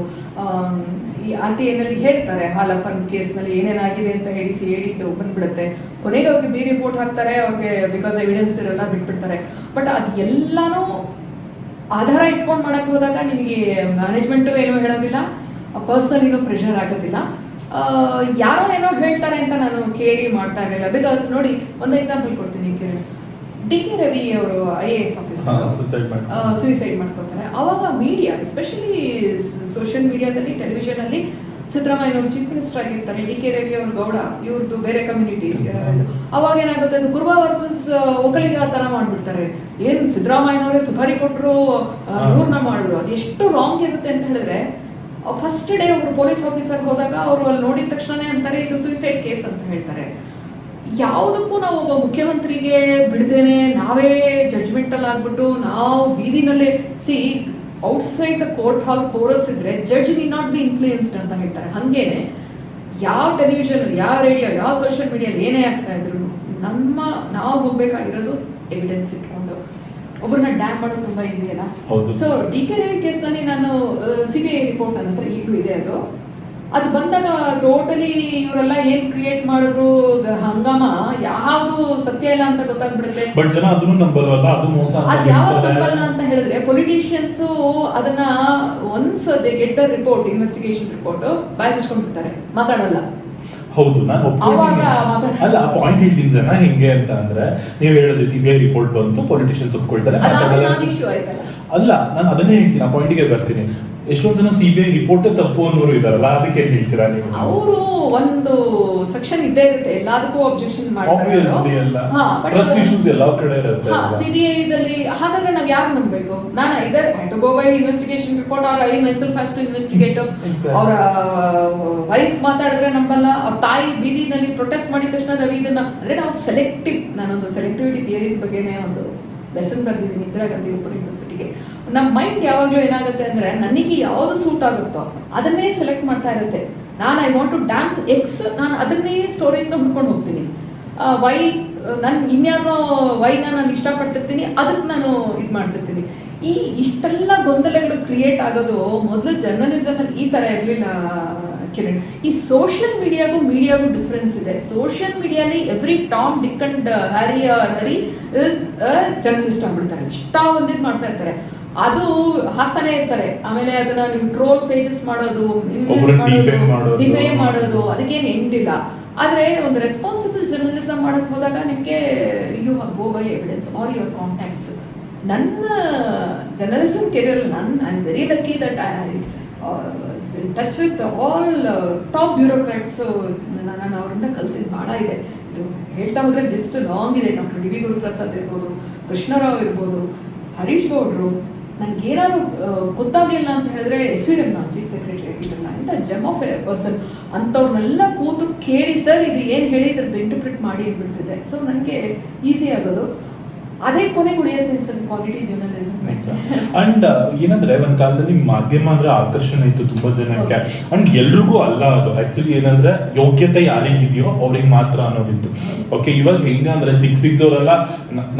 ಈ RTIನಲ್ಲಿ ಹೇಳ್ತಾರೆ ಹಾಲಪ್ಪನ ಕೇಸ್ನಲ್ಲಿ ಏನೇನಾಗಿದೆ ಅಂತ ಹೇಳಿ CID ಬಂದ್ಬಿಡುತ್ತೆ. ಕೊನೆಗೆ ಅವ್ರಿಗೆ B ರಿಪೋರ್ಟ್ ಹಾಕ್ತಾರೆ, ಅವ್ರಿಗೆ ಬಿಕಾಸ್ ಎವಿಡೆನ್ಸ್ ಇರಲ್ಲ ಬಿಟ್ಬಿಡ್ತಾರೆ. ಬಟ್ ಅದು ಎಲ್ಲಾನು ಆಧಾರ ಇಟ್ಕೊಂಡು ಮಾಡಕ್ಕೆ ಹೋದಾಗ ನಿಮಗೆ ಮ್ಯಾನೇಜ್ಮೆಂಟು ಏನೂ ಹೇಳೋದಿಲ್ಲ, ಪರ್ಸನಲ್ ಏನೂ ಪ್ರೆಷರ್ ಆಗೋದಿಲ್ಲ. ಯಾರೋ ಏನೋ ಹೇಳ್ತಾರೆ ಅಂತ ನಾನು ಕೇಳಿ ಮಾಡ್ತಾ ಇರಲಿಲ್ಲ. ಬಿಕಾಸ್ ನೋಡಿ, ಒಂದು ಎಕ್ಸಾಂಪಲ್ ಕೊಡ್ತೀನಿ. DK ರವಿ ಅವರು IAS ಆಫೀಸರ್ ಸೂಸೈಡ್ ಮಾಡ್ಕೋತಾರೆ. ಅವಾಗ ಮೀಡಿಯಾ, ಎಸ್ಪೆಷಲಿ ಸೋಷಿಯಲ್ ಮೀಡಿಯಾದಲ್ಲಿ, ಟೆಲಿವಿಷನಲ್ಲಿ ಸಿದ್ದರಾಮಯ್ಯನವರು ಚೀಫ್ ಮಿನಿಸ್ಟರ್ ಆಗಿರ್ತಾರೆ, DK ರವಿ ಅವರು ಗೌಡ, ಇವ್ರದ್ದು ಬೇರೆ ಕಮ್ಯುನಿಟಿ. ಅವಾಗ ಏನಾಗುತ್ತೆ, ಅದು ಕುರ್ಬಾ ವರ್ಸಸ್ ಒಕ್ಕಲಿಗ ಆ ಥರ ಮಾಡ್ಬಿಡ್ತಾರೆ. ಏನು ಸಿದ್ದರಾಮಯ್ಯನವರೇ ಸುಪಾರಿ ಕೊಟ್ಟರು, ಇವ್ರನ್ನ ಮಾಡಿದ್ರು. ಅದು ಎಷ್ಟು ರಾಂಗ್ ಇರುತ್ತೆ ಅಂತ ಹೇಳಿದ್ರೆ, ಫಸ್ಟ್ ಡೇ ಒಬ್ರು ಪೊಲೀಸ್ ಆಫೀಸರ್ ಹೋದಾಗ ಅವರು ಅಲ್ಲಿ ನೋಡಿದ ತಕ್ಷಣ ಅಂತಾರೆ ಇದು ಸೂಸೈಡ್ ಕೇಸ್ ಅಂತ ಹೇಳ್ತಾರೆ. ಯಾವುದಕ್ಕೂ ನಾವು ಒಬ್ಬ ಮುಖ್ಯಮಂತ್ರಿಗೆ ಬಿಡ್ದೇನೆ ನಾವೇ ಜಡ್ಜ್ಮೆಂಟಲ್ಲಿ ಆಗ್ಬಿಟ್ಟು ನಾವು ಬೀದಿನಲ್ಲೇ outside the court hall chorus ಇದ್ರೆ judge need not be influenced ಅಂತ ಹೇಳ್ತಾರೆ. ಹಂಗೇನೆ ಯಾವ ಟೆಲಿವಿಷನ್, ಯಾವ ರೇಡಿಯೋ, ಯಾವ ಸೋಷಿಯಲ್ ಮೀಡಿಯಲ್ಲಿ ಏನೇ ಆಗ್ತಾ ಇದ್ರು ನಾವು ಹೋಗ್ಬೇಕಾಗಿರೋದು ಎವಿಡೆನ್ಸ್ ಇಟ್ಕೊಂಡು. ಒಬ್ಬರನ್ನ ಡ್ಯಾಮ್ ಮಾಡೋದು ತುಂಬಾ ಈಸಿ ಅಲ್ಲ. ಸೊ DK ರವಿ ಕೇಸ್ನಲ್ಲಿ ನಾನು CBI ರಿಪೋರ್ಟ್ ನನ್ನ ಹತ್ರ ಈಗಲೂ ಇದೆ. ಅದು ಬಂದಾಗ ಟೋಟಲಿ ಇವರೆಲ್ಲ ಏನ್ ಕ್ರಿಯೇಟ್ ಮಾಡಿದ್ರು ಹಂಗಾಮ, ಯಾವುದು ಸತ್ಯ ಇಲ್ಲ ಅಂತ ಗೊತ್ತಾಗ್ಬಿಡುತ್ತೆ. ಬಟ್ ಜನ ಅದನ್ನು ನಂಬಲ್ವಲ್ಲ, ಅದು ಮೋಸ. ಅದು ಯಾವಾಗ ನಂಬಲ್ಲ ಅಂತ ಹೇಳಿದ್ರೆ, ಪೊಲಿಟಿಷಿಯನ್ಸ್ ಅದನ್ನ once they get the report, investigation report, ಬಾಯ್ ಮುಚ್ಕೊಂಡ್ಬಿಡ್ತಾರೆ, ಮಾತಾಡಲ್ಲ. ಹೌದು, ನಾನು ಅಲ್ಲ ಆ ಪಾಯಿಂಟ್ ಹೇಳ್ತೀನಿ ಜನ ಹೆಂಗೆ ಅಂತ ಅಂದ್ರೆ, ನೀವು ಹೇಳಿದ್ರೆ CBI ರಿಪೋರ್ಟ್ ಬಂತು, ಪೊಲಿಟಿಷಿಯನ್ಸ್ ಒಪ್ಕೊಳ್ತಾರೆ, ಅಲ್ಲ ನಾನು ಅದನ್ನೇ ಹೇಳ್ತೀನಿ, ಆ ಪಾಯಿಂಟಿಗೆ ಬರ್ತೀನಿ. ಎಷ್ಟೊಂದು ಜನ CBI ರಿಪೋರ್ಟ್ ತಪ್ಪು ಅನ್ನೋರು ಇದಾರಲ್ಲ, ಅದಕ್ಕೆ ಏನ್ ಹೇಳ್ತೀರಾ ನೀವು? ಅವರು ಒಂದು ಸೆಕ್ಷನ್ ಇದ್ದೇ ಇರುತ್ತೆ, ಎಲ್ಲದಕ್ಕೂ ಅಬ್ಜೆಕ್ಷನ್ ಮಾಡ್ತಾರೆ. ಟ್ರಸ್ಟ್ ಇಶ್ಯೂಸ್ ಎಲ್ಲ ಕಡೆ ಇರುತ್ತೆ. CBI ದಲ್ಲಿ ಹಾಗಾದ್ರೆ ನಾವ್ ಯಾರು ನಂಬಬೇಕು? ನಾನು either have to go by investigation report or I myself has to investigate. ಅವರ ವೈಫ್ ಮಾತಾಡಿದ್ರೆ ನಂಬಲ್ಲ, ಅವ್ರ ತಾಯಿ ಬೀದಿನಲ್ಲಿ ಪ್ರೊಟೆಸ್ಟ್ ಮಾಡಿದ ತಕ್ಷಣ ರವಿ ಇದನ್ನ, ಅಂದ್ರೆ ನಾವು ಸೆಲೆಕ್ಟಿವ್, ನಾನೊಂದು ಸೆಲೆಕ್ಟಿವಿಟಿ ಥಿಯರೀಸ್ ಬಗ್ಗೆನೇ ಒಂದು ಲೆಸನ್ ಬರ್ದಿದ್ದೀನಿ ಇಂದಿರಾ ಗಾಂಧಿ ಓಪನ್ ಯೂನಿವರ್ಸಿಟಿಗೆ. ನಮ್ಮ ಮೈಂಡ್ ಯಾವಾಗಲೂ ಏನಾಗುತ್ತೆ ಅಂದ್ರೆ, ನನಗೆ ಯಾವುದು ಸೂಟ್ ಆಗುತ್ತೋ ಅದನ್ನೇ ಸೆಲೆಕ್ಟ್ ಮಾಡ್ತಾ ಇರುತ್ತೆ. ನಾನು I want to damn X, ನಾನು ಅದನ್ನೇ ಸ್ಟೋರೀಸ್ನ ಹುಡ್ಕೊಂಡು ಹೋಗ್ತೀನಿ. ವೈ, ನಾನು ಇನ್ಯಾರೋ ವೈನ ನಾನು ಇಷ್ಟಪಡ್ತಿರ್ತೀನಿ, ಅದಕ್ಕೆ ನಾನು ಇದು ಮಾಡ್ತಿರ್ತೀನಿ. ಇಷ್ಟೆಲ್ಲ ಗೊಂದಲಗಳು ಕ್ರಿಯೇಟ್ ಆಗೋದು ಮೊದಲು ಜರ್ನಲಿಸಮಲ್ಲಿ ಈ ಥರ ಇರಲಿಲ್ಲ ಕಿರಣ್. ಈ ಸೋಷಿಯಲ್ ಮೀಡಿಯಾಗೂ ಡಿಫ್ರೆನ್ಸ್ ಇದೆ. ಸೋಷಿಯಲ್ ಮೀಡಿಯಾಲಿ every Tom, Dick and Harry is journalist ಆಗ್ಬಿಡ್ತಾರೆ, ಇಷ್ಟ ಒಂದಿದ್ ಮಾಡ್ತಾ ಇರ್ತಾರೆ, ಅದು ಹಾಕ್ತಾನೆ ಇರ್ತಾರೆ. ಆಮೇಲೆ ಅದನ್ನ ನೀವು ಟ್ರೋಲ್ ಪೇಜಸ್ ಮಾಡೋದು, ಡಿಫೇಮ್ ಮಾಡೋದು, ಅದಕ್ಕೇನು ಎಂಡಿಲ್ಲ. ಆದ್ರೆ ಒಂದು ರೆಸ್ಪಾನ್ಸಿಬಲ್ ಜರ್ನಲಿಸಮ್ ಮಾಡಕ್ ಹೋದಾಗ ನಿಮ್ಗೆ you go by evidence or your contacts. ನನ್ನ journalism career, I am very lucky that I in touch with all top bureaucrats. ನಾನು ಅವರಿಂದ ಕಲ್ತಿದ್ದು ಭಾಳ ಇದೆ. ಇದು ಹೇಳ್ತಾ ಹೋದ್ರೆ ಲಿಸ್ಟ್ ಲಾಂಗ್ ಇದೆ. ಡಾಕ್ಟರ್ DV ಗುರುಪ್ರಸಾದ್ ಇರ್ಬೋದು, ಕೃಷ್ಣರಾವ್ ಇರ್ಬೋದು, ಹರೀಶ್ ಗೌಡ್ರು. ನನಗೇನಾದ್ರು ಗೊತ್ತಾಗ್ಲಿಲ್ಲ ಅಂತ ಹೇಳಿದ್ರೆ SV ರಂಗನಾಥ್ ಚೀಫ್ ಸೆಕ್ರೆಟರಿ ಆಗಿದ್ರಲ್ಲ, ಇಂಥ ಜಮ್ ಆಫ್ ಎ ಪರ್ಸನ್, ಅಂಥವ್ರನ್ನೆಲ್ಲ ಕೂತು ಕೇಳಿ ಸರ್ ಇದು ಏನು ಹೇಳಿ ಇದ್ರದ್ದು ಇಂಟರ್ಪ್ರಿಟ್ ಮಾಡಿ ಅಂದ್ಬಿಡ್ತಿದ್ದೆ. ಸೊ ನನಗೆ ಈಸಿ ಆಗೋದು ಅದೇ ಕೊನೆಗೆ ಉಳಿಯುತ್ತೆ ಅನ್ಸುತ್ತೆ ಕ್ವಾಲಿಟಿ ಜರ್ನಲಿಸಮ್. ಅಂಡ್ ಏನಂದ್ರೆ ಒಂದ್ ಕಾಲದಲ್ಲಿ ಮಾಧ್ಯಮ ಅಂದ್ರೆ ಆಕರ್ಷಣೆ ಇತ್ತು ತುಂಬಾ ಜನಕ್ಕೆ, ಅಂಡ್ ಎಲ್ರಿಗೂ ಅಲ್ಲ ಅದು. ಆಕ್ಚುಲಿ ಏನಂದ್ರೆ ಯೋಗ್ಯತೆ ಯಾರಿಗಿದೆಯೋ ಅವ್ರಿಗೆ ಮಾತ್ರ ಅನ್ನೋದಿತ್ತು. ಓಕೆ, ಇವಾಗ ಹೆಂಗಂದ್ರೆ ಸಿಕ್ಕಿದ್ದವರೆಲ್ಲ,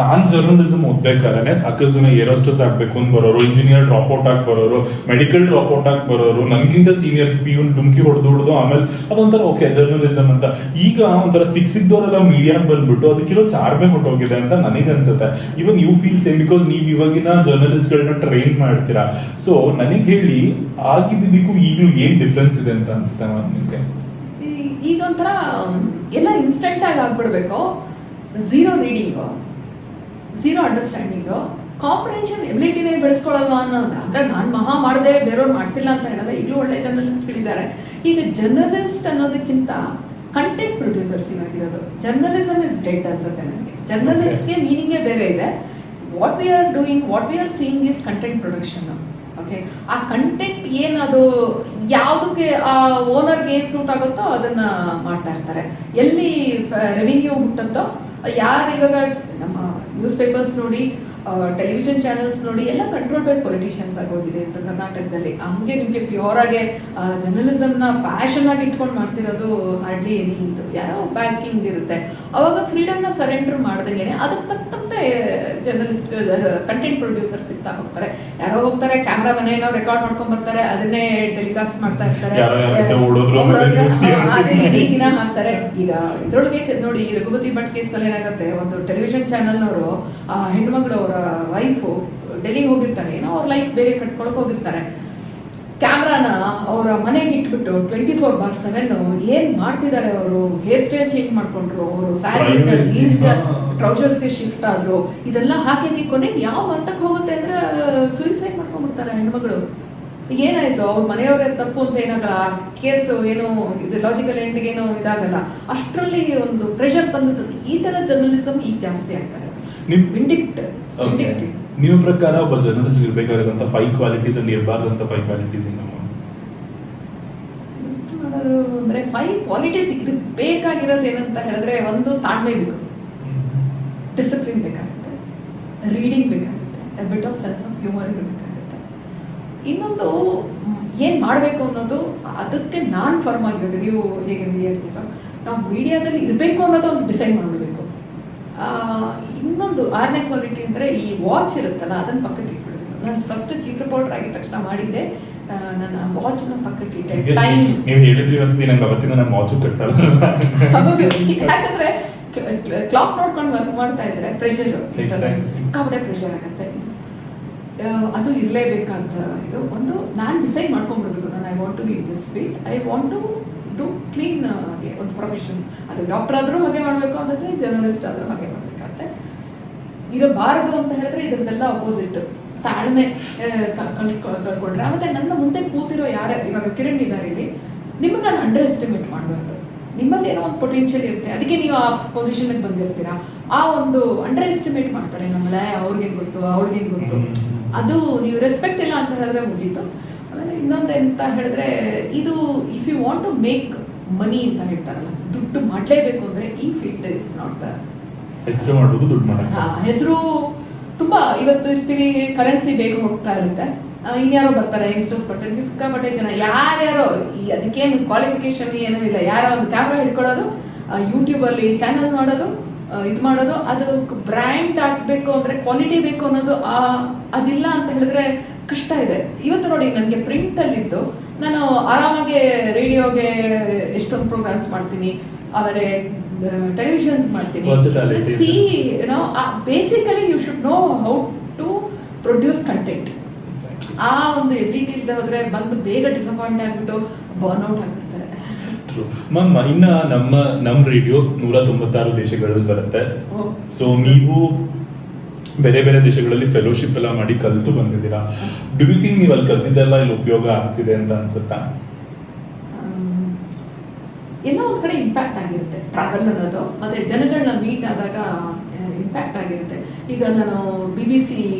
ನಾನ್ ಜರ್ನಲಿಸಮ್ ಓದ್ಬೇಕಾದ್ರೆ ಸಾಕಷ್ಟು ಜನ ಏರೋಸ್ಟಸ್ ಆಗ್ಬೇಕು ಅಂತ ಬರೋರು, ಇಂಜಿನಿಯರ್ ಡ್ರಾಪ್ ಔಟ್ ಆಗಿ ಬರೋರು, ಮೆಡಿಕಲ್ ಡ್ರಾಪ್ ಔಟ್ ಆಗಿ ಬರೋರು, ನನ್ಗಿಂತ ಸೀನಿಯರ್ಸ್ ಪಿಯೂನ್ ಡುಮ್ಕಿ ಹೊಡೆದು ಆಮೇಲೆ ಅದೊಂಥರ ಓಕೆ ಜರ್ನಲಿಸಮ್ ಅಂತ. ಈಗ ಒಂಥರ ಸಿಕ್ಕಿದ್ದವರೆಲ್ಲ ಮೀಡಿಯಾ ಬಂದ್ಬಿಟ್ಟು ಅದಕ್ಕಿರೋ ಚಾರ್ಮೆ ಹೊಟ್ಟೋಗಿದೆ ಅಂತ ನನಗನ್ಸುತ್ತೆ. Even you feel same because ನೀವು ಇವಾಗಿನ ಜರ್ನಲಿಸ್ಟ್ಗಳನ್ನ ಟ್ರೈನ್ ಮಾಡ್ತೀರಾ. ಸೊ ನನಗೆ ಹೇಳಿ, ಆಗಿದ್ದಕ್ಕೂ ಈಗಲೂ ಏನ್ ಡಿಫ್ರೆನ್ಸ್ ಇದೆ ಅಂತ ಅನ್ಸುತ್ತೆ ನಿಮಗೆ? ಈಗ ಒಂಥರ ಎಲ್ಲ ಇನ್ಸ್ಟೆಂಟ್ ಆಗಿ ಆಗ್ಬಿಡ್ಬೇಕು, zero reading, zero understanding, comprehension ಎಬಿಲಿಟಿನೇ ಬೆಳೆಸ್ಕೊಳ್ಳಲ್ವಾ ಅನ್ನೋದು. ಅಂದರೆ ನಾನು ಮಹಾ ಮಾಡಿದೆ, ಬೇರೆಯವ್ರು ಮಾಡ್ತಿಲ್ಲ ಅಂತ ಹೇಳೋದು. ಈಗಲೂ ಒಳ್ಳೆ ಜರ್ನಲಿಸ್ಟ್ಗಳಿದ್ದಾರೆ. ಈಗ ಜರ್ನಲಿಸ್ಟ್ ಅನ್ನೋದಕ್ಕಿಂತ ಕಂಟೆಂಟ್ ಪ್ರೊಡ್ಯೂಸರ್ಸ್ ಇವಾಗಿರೋದು. ಜರ್ನಲಿಸಮ್ ಇಸ್ ಡೆಡ್ ಅನ್ಸುತ್ತೆ ನನಗೆ. ಜರ್ನಲಿಸ್ಟ್ಗೆ ಮೀನಿಂಗೇ ಬೇರೆ ಇದೆ. What we are doing, what we are seeing is content production. Okay, ಆ ಕಂಟೆಂಟ್ ಏನದು, ಯಾವುದಕ್ಕೆ ಆ ಓನರ್ಗೆ ಏನು ಸೂಟ್ ಆಗುತ್ತೋ ಅದನ್ನ ಮಾಡ್ತಾ ಇರ್ತಾರೆ. ಎಲ್ಲಿ ರೆವಿನ್ಯೂ ಹುಟ್ಟುತ್ತೋ, ಯಾರು ಇವಾಗ ನಮ್ಮ ನ್ಯೂಸ್ ಪೇಪರ್ಸ್ ನೋಡಿ, ಟೆಲಿವಿಷನ್ ಚಾನೆಲ್ಸ್ ನೋಡಿ, ಎಲ್ಲ ಕಂಟ್ರೋಲ್ ಬೈ ಪೊಲಿಟಿಷಿಯನ್ಸ್ ಆಗೋಗಿದೆ ಅಂತ ಕರ್ನಾಟಕದಲ್ಲಿ. ಹಂಗೆ ನಿಮಗೆ ಪ್ಯೂರ್ ಆಗಿ ಜರ್ನಲಿಸಮ್ನ ಪ್ಯಾಷನ್ ಆಗಿ ಇಟ್ಕೊಂಡು ಮಾಡ್ತಿರೋದು ಹಾರ್ಡ್ಲಿ ಏನಿ ಇದು, ಯಾರೋ ಬ್ಯಾಕಿಂಗ್ ಇರುತ್ತೆ. ಅವಾಗ ಫ್ರೀಡಮ್ನ ಸರೆಂಡರ್ ಮಾಡ್ದಂಗೆ ಅದಕ್ಕೆ ತಕ್ಕಂತೆ ಜರ್ನಲಿಸ್ಟ್ ಕಂಟೆಂಟ್ ಪ್ರೊಡ್ಯೂಸರ್ಸ್ ಸಿಗ್ತಾ ಹೋಗ್ತಾರೆ. ಯಾರೋ ಹೋಗ್ತಾರೆ, ಕ್ಯಾಮ್ರಾ ಮನೆಯೋ ರೆಕಾರ್ಡ್ ಮಾಡ್ಕೊಂಡ್ ಬರ್ತಾರೆ, ಅದನ್ನೇ ಟೆಲಿಕಾಸ್ಟ್ ಮಾಡ್ತಾ ಇರ್ತಾರೆ, ಅದೇ ಇಡೀ ದಿನ ಹಾಕ್ತಾರೆ. ಈಗ ಇದ್ರೊಳಗೆ ನೋಡಿ, ರಘುಪತಿ ಭಟ್ ಕೇಸ್ನಲ್ಲಿ ಏನಾಗುತ್ತೆ, ಒಂದು ಟೆಲಿವಿಷನ್ ಚಾನಲ್ನವರು ಆ ಹೆಣ್ಮಗಳು ಅವರ ವೈಫು ಡೆಲ್ಲಿಗೆ ಹೋಗಿರ್ತಾರೆ, ಏನೋ ಅವ್ರ ಲೈಫ್ ಬೇರೆ ಕಟ್ಕೊಳಕ್ ಹೋಗಿರ್ತಾರೆ. ಕ್ಯಾಮ್ರಾನ ಅವರ ಮನೆಗೆ ಇಟ್ಬಿಟ್ಟು 24/7 ಏನ್ ಮಾಡ್ತಿದ್ದಾರೆ ಅವರು, ಹೇರ್ ಸ್ಟೈಲ್ ಚೇಂಜ್ ಮಾಡ್ಕೊಂಡ್ರು, ಅವರು ಸ್ಯಾರಿಯಿಂದ ಜೀನ್ಸ್ಗೆ ಟ್ರೌಸರ್ಸ್ಗೆ ಶಿಫ್ಟ್ ಆದ್ರು, ಇದೆಲ್ಲ ಹಾಕಿ ಕೊನೆಗೆ ಯಾವ ಮಟ್ಟಕ್ಕೆ ಹೋಗುತ್ತೆ ಅಂದ್ರೆ ಸೂಯಿಸೈಡ್ ಮಾಡ್ಕೊಂಡ್ಬಿಡ್ತಾರೆ ಹೆಣ್ಮಗಳು. ಏನಾಯ್ತು, ಅವ್ರ ಮನೆಯವರೇ ತಪ್ಪು ಅಂತ ಏನಾಗಲ್ಲ, ಕೇಸು ಏನು ಇದು ಲಾಜಿಕಲ್ ಎಂಡ್ಗೆ ಏನೋ ಇದಾಗಲ್ಲ, ಅಷ್ಟರಲ್ಲಿ ಒಂದು ಪ್ರೆಷರ್ ತಂದು ಈ ತರ ಜರ್ನಲಿಸಮ್ ಈಗ ಜಾಸ್ತಿ ಆಗ್ತಾರೆ. ನಿಮ್ಮ ಪ್ರಕಾರ ಒಬ್ಬ ಜರ್ನಲಿಸ್ಟ್ ಇರಬೇಕಾಗಿರುವಂತ 5 ಕ್ವಾಲಿಟೀಸ್ ಅಲ್ಲಿ ಇರಬಾರ್ದಂತ 5 ಕ್ವಾಲಿಟೀಸ್ ಮಾಡೋದು ಅಂದ್ರೆ 5 ಕ್ವಾಲಿಟೀಸ್ ಇದು ಬೇಕಾಗಿರೋದು ಏನಂತ ಹೇಳಿದ್ರೆ, ಒಂದು ತಾಳ್ಮೆ ಬೇಕು, ಡಿಸಿಪ್ಲಿನ್ ಬೇಕಾಗುತ್ತೆ, ರೀಡಿಂಗ್ ಬೇಕಾಗುತ್ತೆ, bit of sense of humour ಇರಬೇಕಾಗುತ್ತೆ. ಇನ್ನೊಂದು ಏನ್ ಮಾಡಬೇಕು ಅನ್ನೋದು, ಅದಕ್ಕೆ ನಾನ್ ಫರ್ಮ್ ಆಗಬೇಕು. ನೀವು ಹೇಗೆ ಮೀಡಿಯಾದಲ್ಲಿ ನಾವು ಮೀಡಿಯಾದಲ್ಲಿ ಇರಬೇಕು ಅನ್ನೋದು ಒಂದು ಡಿಸೈಡ್ ಮಾಡಬೇಕು. ಇನ್ನೊಂದು 6ನೇ ಕ್ವಾಲಿಟಿ ಅಂದರೆ ಈ ವಾಚ್ ಇರುತ್ತಲ್ಲ, ಅದನ್ನ ಪಕ್ಕಕ್ಕೆ ಇಟ್ಬಿಡಬೇಕು. ನಾನು ಫಸ್ಟ್ ಚೀಫ್ ರಿಪೋರ್ಟರ್ ಆಗಿದ ತಕ್ಷಣ ಮಾಡಿದ್ದೆ, ನನ್ನ ವಾಚ್ನ ಪಕ್ಕಕ್ಕೆ ಇಟ್ಟೆ. ಟೈಮ್ ನೀವು ಹೇಳಿದ್ರಿ ಒಂದ್ಸತಿ, ನಂಗೆ ಅವತ್ತಿನ ನಾನು ವಾಚು ಕಟ್ಟಲ್ಲ. ಯಾಕಂದ್ರೆ ಕ್ಲಾಕ್ ನೋಡ್ಕೊಂಡು ವರ್ಕ್ ಮಾಡ್ತಾ ಇದ್ರೆ ಪ್ರೆಷರ್, ಸಿಕ್ಕಾಪಟ್ಟೆ ಪ್ರೆಷರ್ ಆಗುತ್ತೆ. ಅದು ಇರಲೇಬೇಕಂತ ಇದು ಒಂದು ನಾನು ಡಿಸೈಡ್ ಮಾಡ್ಕೊಂಡ್ಬಿಡ್ಬೇಕು. ನಾನು I want to be in this field, I want to do clean ಆಗಿ ಒಂದು ಪ್ರೊಫೆಷನ್. ಅದು ಡಾಕ್ಟರ್ ಆದರೂ ಹಾಗೆ ಮಾಡಬೇಕು ಆಗುತ್ತೆ, ಜರ್ನಲಿಸ್ಟ್ ಆದರೂ ಹಾಗೆ ಮಾಡಬೇಕಾಗತ್ತೆ. ಇರಬಾರದು ಅಂತ ಹೇಳಿದ್ರೆ ಇದರದೆಲ್ಲ ಅಪೋಸಿಟ್, ತಾಳ್ಮೆ ಕಳ್ಕೊಂಡ್ರೆ. ಮತ್ತೆ ನನ್ನ ಮುಂದೆ ಕೂತಿರೋ ಯಾರೇ, ಇವಾಗ ಕಿರಣ್ ಇದ್ದಾರೆ ಇಲ್ಲಿ, ನಿಮ್ಮನ್ನ ನಾನು ಅಂಡರ್ ಎಸ್ಟಿಮೇಟ್ ಮಾಡಬಾರ್ದು. ನಿಮ್ಮಲ್ಲಿ ಏನೋ ಒಂದು ಪೊಟೆನ್ಷಿಯಲ್ ಇರುತ್ತೆ, ಅದಕ್ಕೆ ನೀವು ಆ ಪೊಸಿಷನ್ಗೆ ಬಂದಿರ್ತೀರಾ. ಆ ಒಂದು ಅಂಡರ್ ಎಸ್ಟಿಮೇಟ್ ಮಾಡ್ತಾರೆ ನಮ್ಮಳೆ, ಅವ್ರಿಗೇನು ಗೊತ್ತು, ಅವ್ಳಿಗೇನು ಗೊತ್ತು, ಅದು ನೀವು ರೆಸ್ಪೆಕ್ಟ್ ಇಲ್ಲ ಅಂತ ಹೇಳಿದ್ರೆ ಮುಗೀತು. ಆಮೇಲೆ ಇನ್ನೊಂದು ಎಂತ ಹೇಳಿದ್ರೆ, ಇದು if you want to make money ಅಂತ ಹೇಳ್ತಾರಲ್ಲ, ದುಡ್ಡು ಮಾಡಲೇಬೇಕು ಅಂದ್ರೆ ಈ ಫೀಲ್ಡ್ ಇಸ್ ನಾಟ್ ದ ಹೆಸರು ಮಾಡೋದು, ದುಡ್ಡು ಮಾಡೋದು. ಹೆಸರು ತುಂಬಾ ಇವತ್ತು ಇರ್ತೀವಿ, ಕರೆನ್ಸಿ ಬೇಗ ಹೋಗ್ತಾ ಇರುತ್ತೆ. ಇನ್ಯಾರೋ ಬರ್ತಾರೆ, ಯಂಗ್ಸ್ಟರ್ಸ್ ಬರ್ತಾರೆ, ಸಿಕ್ಕಾಪಟ್ಟೆ ಜನ, ಯಾರ್ಯಾರೋ ಅದಕ್ಕೇನು ಕ್ವಾಲಿಫಿಕೇಶನ್ ಏನೂ ಇಲ್ಲ, ಯಾರೋ ಒಂದು ಕ್ಯಾಮ್ರಾ ಹಿಡ್ಕೊಳ್ಳೋದು, ಯೂಟ್ಯೂಬಲ್ಲಿ ಚಾನಲ್ ಮಾಡೋದು, ಇದು ಮಾಡೋದು. ಅದು ಬ್ರ್ಯಾಂಡ್ ಆಗಬೇಕು ಅಂದರೆ ಕ್ವಾಲಿಟಿ ಬೇಕು ಅನ್ನೋದು ಅದಿಲ್ಲ ಅಂತ ಹೇಳಿದ್ರೆ ಕಷ್ಟ ಇದೆ. ಇವತ್ತು ನೋಡಿ, ನನಗೆ ಪ್ರಿಂಟಲ್ಲಿದ್ದು ನಾನು ಆರಾಮಾಗಿ ರೇಡಿಯೋಗೆ ಎಷ್ಟೊಂದು ಪ್ರೋಗ್ರಾಮ್ಸ್ ಮಾಡ್ತೀನಿ, ಆಮೇಲೆ ಟೆಲಿವಿಷನ್ಸ್ ಮಾಡ್ತೀನಿ. ಸಿ ಏನೋ basically you should know how to produce content. ಆ ಒಂದು ಎಬಿಲಿಟಿ ಇಲ್ಲದೆ ಹೋದ್ರೆ ಬಂದು ಬೇಗ ಡಿಸಪಾಯಿಂಟ್ ಆಗ್ಬಿಟ್ಟು ಬರ್ನ್ಔಟ್ ಆಗ್ಬಿಡ್ತಾರೆ. ಮ್ಯಾಮ್, ಇನ್ನ ನಮ್ಮ ರೇಡಿಯೋ 196 ದೇಶಗಳಲ್ಲಿ ಬರುತ್ತೆ. ಸೊ ನೀವು ಬೇರೆ ಬೇರೆ ದೇಶಗಳಲ್ಲಿ ಫೆಲೋಶಿಪ್ ಎಲ್ಲ ಮಾಡಿ ಕಲಿತು ಬಂದಿದ್ದೀರಾ. ಡು ಯು ಥಿಂಕ್ ನೀವು ಅಲ್ಲಿ ಕಲ್ತಿದ್ದೆಲ್ಲ ಇಲ್ಲಿ ಉಪಯೋಗ ಆಗ್ತಿದೆ ಅಂತ ಅನ್ಸುತ್ತಾ? ಎಲ್ಲೋ ಒಂದು ಕಡೆ ಇಂಪ್ಯಾಕ್ಟ್ ಆಗಿರುತ್ತೆ ಟ್ರಾವೆಲ್ ಅನ್ನೋದು, ಮತ್ತೆ ಜನಗಳನ್ನ ಮೀಟ್ ಆದಾಗ ಇಂಪ್ಯಾಕ್ಟ್ ಆಗಿರುತ್ತೆ. ಈಗ ನಾನು BBC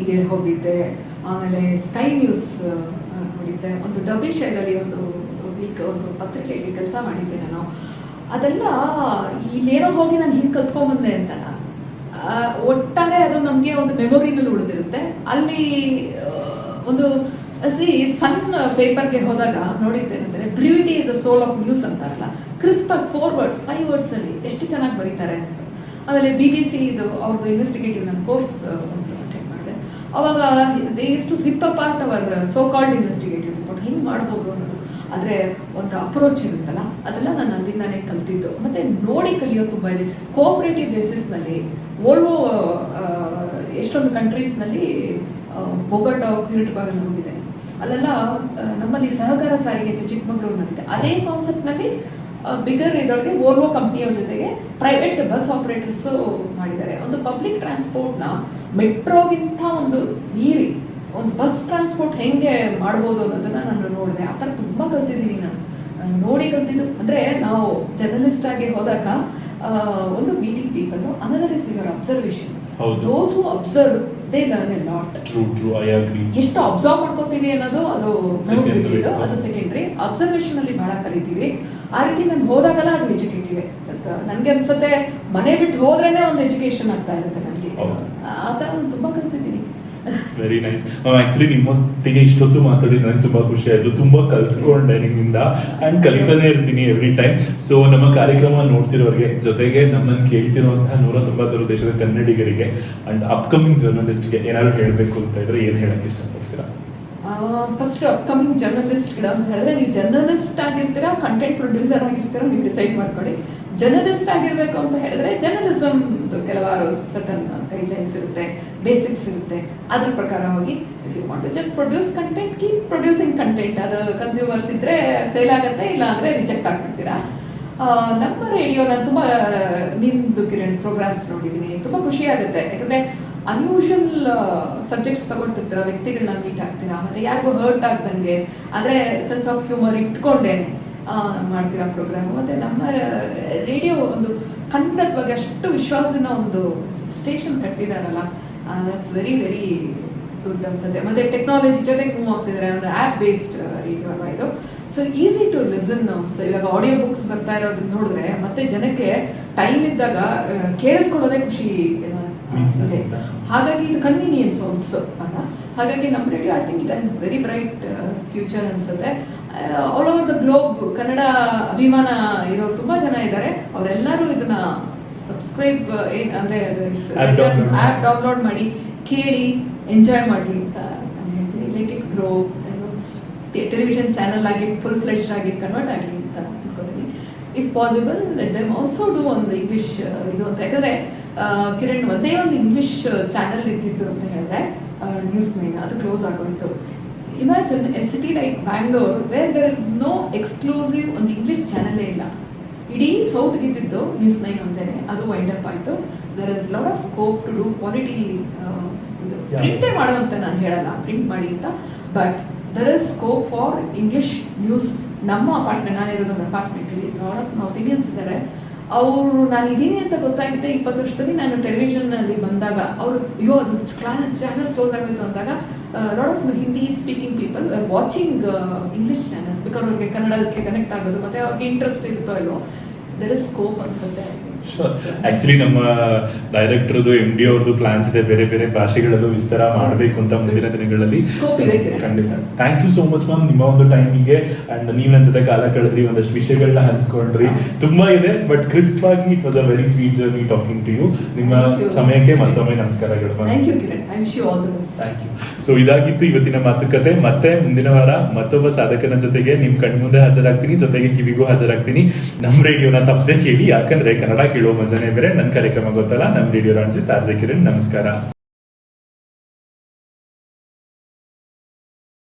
ಹೋಗಿದ್ದೆ, ಆಮೇಲೆ ಸ್ಕೈ ನ್ಯೂಸ್ ನೋಡಿದ್ದೆ, ಒಂದು ಡಬ್ಬಿ ಶೈಲಲ್ಲಿ ಒಂದು ವೀಕ್ ಒಂದು ಪತ್ರಿಕೆಗೆ ಕೆಲಸ ಮಾಡಿದ್ದೆ ನಾನು. ಅದೆಲ್ಲ ಇಲ್ಲೇನೋ ಹೋಗಿ ನಾನು ಹಿಂಗೆ ಕಲ್ತ್ಕೊಂಡ್ಬಂದೆ ಅಂತಲ್ಲ, ಒಟ್ಟಾರೆ ಅದು ನಮಗೆ ಒಂದು ಮೆಮೊರಿನಲ್ಲಿ ಉಳಿದಿರುತ್ತೆ. ಅಲ್ಲಿ ಒಂದು ಸಣ್ಣ ಪೇಪರ್ಗೆ ಹೋದಾಗ ನೋಡಿದ್ದೇನೆಂದರೆ, brevity is the soul of news ಅಂತಾರಲ್ಲ, ಕ್ರಿಸ್ಪಾಗಿ 4 words 5 words ಅಲ್ಲಿ ಎಷ್ಟು ಚೆನ್ನಾಗಿ ಬರೀತಾರೆ ಅಂತ. ಆಮೇಲೆ BBC ಇದು ಅವ್ರದ್ದು ಇನ್ವೆಸ್ಟಿಗೇಟಿವ್ ನಾನು ಕೋರ್ಸ್ ಒಂದು ಅಟೆಂಡ್ ಮಾಡಿದೆ. ಅವಾಗ they used to rip apart our so called investigative report, ಹಿಂಗೆ ಮಾಡ್ಬೋದು ಅನ್ನೋದು. ಆದರೆ ಒಂದು ಅಪ್ರೋಚ್ ಇರುತ್ತಲ್ಲ, ಅದೆಲ್ಲ ನಾನು ಅಲ್ಲಿಂದಾನೇ ಕಲ್ತಿದ್ದು. ಮತ್ತು ನೋಡಿ ಕಲಿಯೋದು ತುಂಬ ಇದೆ. ಕೋಆಪರೇಟಿವ್ ಬೇಸಿಸ್ನಲ್ಲಿ ವೋಲ್ವೋ ಎಷ್ಟೊಂದು ಕಂಟ್ರೀಸ್ನಲ್ಲಿ ಬೋಗಟ ಕಿರೀಟಬಾಗಲ್ಲಿ ಹೋಗಿದ್ದೇನೆ. ಅಲ್ಲೆಲ್ಲ ನಮ್ಮಲ್ಲಿ ಸಹಕಾರ ಸಾರಿಗೆ ಅಂತ ಚಿಕ್ಕಮಗಳೂರಿನಲ್ಲಿದೆ. ಅದೇ ಕಾನ್ಸೆಪ್ಟ್ನಲ್ಲಿ ಬಿಗರ್ ಇದರೊಳಗೆ ವೋಲ್ವೋ ಕಂಪ್ನಿಯವ್ರ ಜೊತೆಗೆ ಪ್ರೈವೇಟ್ ಬಸ್ ಆಪರೇಟರ್ಸು ಮಾಡಿದ್ದಾರೆ. ಒಂದು ಪಬ್ಲಿಕ್ ಟ್ರಾನ್ಸ್ಪೋರ್ಟ್ನ ಮೆಟ್ರೋಗಿಂತ ಒಂದು ಮೀರಿ ಒಂದು ಬಸ್ ಟ್ರಾನ್ಸ್ಪೋರ್ಟ್ ಹೆಂಗೆ ಮಾಡ್ಬೋದು ಅನ್ನೋದನ್ನ ನಾನು ನೋಡಿದೆ. ಆ ಥರ ತುಂಬ ಕಲ್ತಿದ್ದೀನಿ ನಾನು. ನೋಡಿ ಕಲ್ತಿದ್ದು ಅಂದರೆ ನಾವು ಜರ್ನಲಿಸ್ಟ್ ಆಗಿ ಹೋದಾಗ ಒಂದು meeting people, another is your observation. Those who observe they learn A lot. ಎಷ್ಟು ಅಬ್ಸರ್ವ್ ಮಾಡ್ಕೋತೀವಿ ಅನ್ನೋದು ಅದು ನಮಗೆ ಬಿಟ್ಟಿದ್ದು, ಅದು ಸೆಕೆಂಡ್ರಿ. ಅಬ್ಸರ್ವೇಷನ್ ಅಲ್ಲಿ ಬಹಳ ಕಲಿತೀವಿ. ಆ ರೀತಿ ನಾನು ಹೋದಾಗಲ್ಲ ಅದು ಎಜುಕೇಟಿವ್. ನನಗೆ ಅನ್ಸುತ್ತೆ ಮನೆ ಬಿಟ್ಟು ಹೋದ್ರೇನೆ ಒಂದು ಎಜುಕೇಶನ್ ಆಗ್ತಾ ಇರುತ್ತೆ ನನಗೆ. ಆ ಥರ ನಾನು ತುಂಬ ಕಲ್ತಿದ್ದೀನಿ. Very nice. ಆಕ್ಚುಲಿ ನಿಮ್ಮೊಟ್ಟಿಗೆ ಇಷ್ಟೊತ್ತು ಮಾತಾಡಿ ನನಗೆ ತುಂಬಾ ಖುಷಿ ಆಯ್ತು. ತುಂಬಾ ಕಲ್ತ್ಕೊಂಡೆ ನಿಮ್ಮಿಂದ ಅಂಡ್ ಕಲಿತಾನೆ ಇರ್ತೀನಿ ಎವ್ರಿ ಟೈಮ್. ಸೊ ನಮ್ಮ ಕಾರ್ಯಕ್ರಮ ನೋಡ್ತಿರೋರಿಗೆ, ಜೊತೆಗೆ ನಮ್ಮನ್ನು ಕೇಳ್ತಿರುವಂತಹ 190 ದೇಶದ ಕನ್ನಡಿಗರಿಗೆ ಅಂಡ್ ಅಪ್ಕಮಿಂಗ್ ಜರ್ನಲಿಸ್ಟ್ಗೆ ಏನಾದ್ರು ಹೇಳಬೇಕು ಅಂತ ಇದ್ರೆ ಏನ್ ಹೇಳಕ್ ಇಷ್ಟಪಡ್ತೀರಾ? ಫಸ್ಟ್ ಅಪ್ಕಮಿಂಗ್ ಜರ್ನಲಿಸ್ಟ್ಗಳು ಅಂತ ಹೇಳಿದ್ರೆ, ನೀವು ಜರ್ನಲಿಸ್ಟ್ ಆಗಿರ್ತೀರಾ, ಕಂಟೆಂಟ್ ಪ್ರೊಡ್ಯೂಸರ್ ಆಗಿರ್ತೀರಾ, ನೀವು ಡಿಸೈಡ್ ಮಾಡ್ಕೊಳ್ಳಿ. ಜರ್ನಲಿಸ್ಟ್ ಆಗಿರ್ಬೇಕು ಅಂತ ಹೇಳಿದ್ರೆ ಜರ್ನಲಿಸಮ್ ಕೆಲವಾರು ಸರ್ಟನ್ ಗೈಡ್ಲೈನ್ಸ್ ಇರುತ್ತೆ, ಬೇಸಿಕ್ಸ್ ಇರುತ್ತೆ. ಅದ್ರ ಪ್ರಕಾರ ಹೋಗಿ if you want to just produce content, keep producing content. ಅದು ಕನ್ಸ್ಯೂಮರ್ಸ್ ಇದ್ರೆ ಸೇಲ್ ಆಗುತ್ತೆ, ಇಲ್ಲ ಅಂದ್ರೆ ರಿಜೆಕ್ಟ್ ಆಗ್ಬಿಡ್ತೀರಾ. ನಮ್ಮ ರೇಡಿಯೋ ನಾನು ತುಂಬ ನಿಮ್ದು ಕಿರಣ್ ಪ್ರೋಗ್ರಾಮ್ಸ್ ನೋಡಿದ್ದೀನಿ, ತುಂಬ ಖುಷಿ ಆಗುತ್ತೆ. ಯಾಕಂದರೆ ಅನ್ಯೂಷಲ್ ಸಬ್ಜೆಕ್ಟ್ಸ್ ತಗೊಳ್ತಿರ್ತೀರ, ವ್ಯಕ್ತಿಗಳನ್ನ ಮೀಟ್ ಆಗ್ತೀರಾ, ಮತ್ತು ಯಾರಿಗೂ ಹರ್ಟ್ ಆಗ್ದಂಗೆ ಅಂದರೆ ಸೆನ್ಸ್ ಆಫ್ ಹ್ಯೂಮರ್ ಇಟ್ಕೊಂಡೇನೆ ಮಾಡ್ತೀರಾ ಪ್ರೋಗ್ರಾಮ್. ಮತ್ತು ನಮ್ಮ ರೇಡಿಯೋ ಒಂದು ಕನ್ನಡದ ಬಗ್ಗೆ ಅಷ್ಟು ವಿಶ್ವಾಸದಿಂದ ಒಂದು ಸ್ಟೇಷನ್ ಕಟ್ಟಿದಾರಲ್ಲ, ದಟ್ಸ್ ವೆರಿ ವೆರಿ ಗುಡ್ ಅನ್ಸುತ್ತೆ. ಮತ್ತು ಟೆಕ್ನಾಲಜಿ ಜೊತೆಗೆ ಮೂವ್ ಆಗ್ತಿದ್ದಾರೆ, ಒಂದು ಆ್ಯಪ್ ಬೇಸ್ಡ್ ರೇಡಿಯೋ ಅಲ್ವಾ ಇದು. So easy to listen. So ಇವಾಗ ಆಡಿಯೋ ಬುಕ್ಸ್ ಬರ್ತಾ ಇರೋದನ್ನ ನೋಡಿದ್ರೆ ಮತ್ತೆ ಜನಕ್ಕೆ ಟೈಮ್ ಇದ್ದಾಗ ಕೇಳಿಸ್ಕೊಳ್ಳೋದೇ ಖುಷಿ ಅನಿಸುತ್ತೆ. ಹಾಗಾಗಿ ಇದು ಕನ್ವೀನಿಯನ್ಸ್ ಆಲ್ಸೋ ಅಲ್ಲ. ಹಾಗಾಗಿ ನಮ್ಮ radio I think it has very bright future ಅನಿಸುತ್ತೆ. All over the globe Kannada ಅಭಿಮಾನ ಇರೋರು ತುಂಬ ಜನ ಇದ್ದಾರೆ. ಅವರೆಲ್ಲರೂ ಇದನ್ನ ಸಬ್ಸ್ಕ್ರೈಬ್ ಅಂದರೆ ಆ್ಯಪ್ ಡೌನ್ಲೋಡ್ ಮಾಡಿ ಕೇಳಿ ಎಂಜಾಯ್ ಮಾಡಲಿ ಅಂತ ನಾನು ಹೇಳ್ತೀನಿ. Let it grow, television channel ಆಗಿ ಫುಲ್ ಫ್ಲೆಶ್ಡ್ ಆಗಿ ಕನ್ವರ್ಟ್ ಆಗಲಿ ಅಂತ ಅನ್ಕೋತೀನಿ. If possible let them also do ಒಂದು ಇಂಗ್ಲೀಷ್ ಇದು ಅಂತ. ಯಾಕಂದರೆ ಕಿರಣ್ ಒಂದೇ ಒಂದು ಇಂಗ್ಲೀಷ್ ಚಾನಲ್ ಇದ್ದಿದ್ದು ಅಂತ ಹೇಳಿದ್ರೆ ನ್ಯೂಸ್9, ಅದು ಕ್ಲೋಸ್ ಆಗೋಯ್ತು. Imagine a city like Bangalore where there is no exclusive ಒಂದು ಇಂಗ್ಲೀಷ್ ಚಾನಲೇ ಇಲ್ಲ. ಇಡೀ ಸೌತ್ಗೆ ಇದ್ದಿದ್ದು ನ್ಯೂಸ್9 ಒಂದೇನೆ, ಅದು ವೈಂಡ್ ಅಪ್ ಆಯಿತು. There is lot of scope to do quality. ಪ್ರಿಂಟೇ ಮಾಡುವಂತ ನಾನು ಹೇಳಲ್ಲ, ಪ್ರಿಂಟ್ ಮಾಡಿ ಅಂತ, but there is scope for English news. ನಮ್ಮ ಅಪಾರ್ಟ್ಮೆಂಟ್, ನಾನಿರೋದು ಒಂದು ಅಪಾರ್ಟ್ಮೆಂಟಲ್ಲಿ ಲಾಟ್ ಆಫ್ ನಾರ್ತ್ ಇಂಡಿಯನ್ಸ್ ಇದ್ದಾರೆ. ಅವರು ನಾನು ಇದ್ದೀನಿ ಅಂತ ಗೊತ್ತಾಗುತ್ತೆ 20 ವರ್ಷದಲ್ಲಿ. ನಾನು ಟೆಲಿವಿಷನ್ನಲ್ಲಿ ಬಂದಾಗ ಅವರು ಅಯ್ಯೋ ಅದು ಚಾನಲ್ ಕ್ಲೋಸ್ ಆಗೋಯ್ತು ಅಂದಾಗ lot of Hindi speaking people watching English channels, because ಅವ್ರಿಗೆ ಕನ್ನಡಕ್ಕೆ ಕನೆಕ್ಟ್ ಆಗೋದು ಮತ್ತು ಅವ್ರಿಗೆ ಇಂಟ್ರೆಸ್ಟ್ ಇರುತ್ತೋ ಇಲ್ವೋ, ದರ್ ಇಸ್ ಸ್ಕೋಪ್ ಅನ್ಸುತ್ತೆ. ಆಕ್ಚುಲಿ ನಮ್ಮ ಡೈರೆಕ್ಟರ್ದು MD ಅವ್ರದ್ದು ಪ್ಲಾನ್ಸ್ ಇದೆ, ಬೇರೆ ಬೇರೆ ಭಾಷೆಗಳಲ್ಲೂ ವಿಸ್ತಾರ ಮಾಡಬೇಕು ಅಂತ ಮುಂದಿನ ದಿನಗಳಲ್ಲಿ. ಖಂಡಿತ. Thank you so much ma'am, ನಿಮ್ಮ ಒಂದು ಟೈಮಿಗೆ ಅಂಡ್ ನೀವು ನನ್ನ ಜೊತೆ ಕಾಲ ಕಳೆದ್ರಿ, ಒಂದಷ್ಟು ವಿಷಯಗಳನ್ನ ಹಂಚ್ಕೊಂಡ್ರಿ. ತುಂಬಾ ಇದೆ, ಬಟ್ ಕ್ರಿಸ್ಪ್ ಆಗಿ it was a very sweet journey talking to you. ನಿಮ್ಮ ಸಮಯಕ್ಕೆ ಮತ್ತೊಮ್ಮೆ ನಮಸ್ಕಾರಗಳು. Thank you Kiran, I wish you all the best. Thank you. So ಇದಾಗಿತ್ತು ಇವತ್ತಿನ ಮಾತುಕತೆ. ಮತ್ತೆ ಮುಂದಿನ ವಾರ ಮತ್ತೊಬ್ಬ ಸಾಧಕನ ಜೊತೆಗೆ ನಿಮ್ ಕಣ್ಮುಂದೆ ಹಾಜರಾಗ್ತೀನಿ, ಜೊತೆಗೆ ಕಿವಿಗೂ ಹಾಜರಾಗ್ತೀನಿ. ನಮ್ಮ ರೇಡಿಯೋನ ತಪ್ಪದೆ ಕೇಳಿ, ಯಾಕಂದ್ರೆ ಕನ್ನಡ ಕೇಳುವ ಮಜಾನೇ ಬೇರೆ. ನನ್ನ ಕಾರ್ಯಕ್ರಮ ಗೊತ್ತಲ್ಲ, ನಮ್ಮ ರೇಡಿಯೋ ರಂಜಿತ್ ಆರ್ಜೆ ಕಿರಣ್. ನಮಸ್ಕಾರ.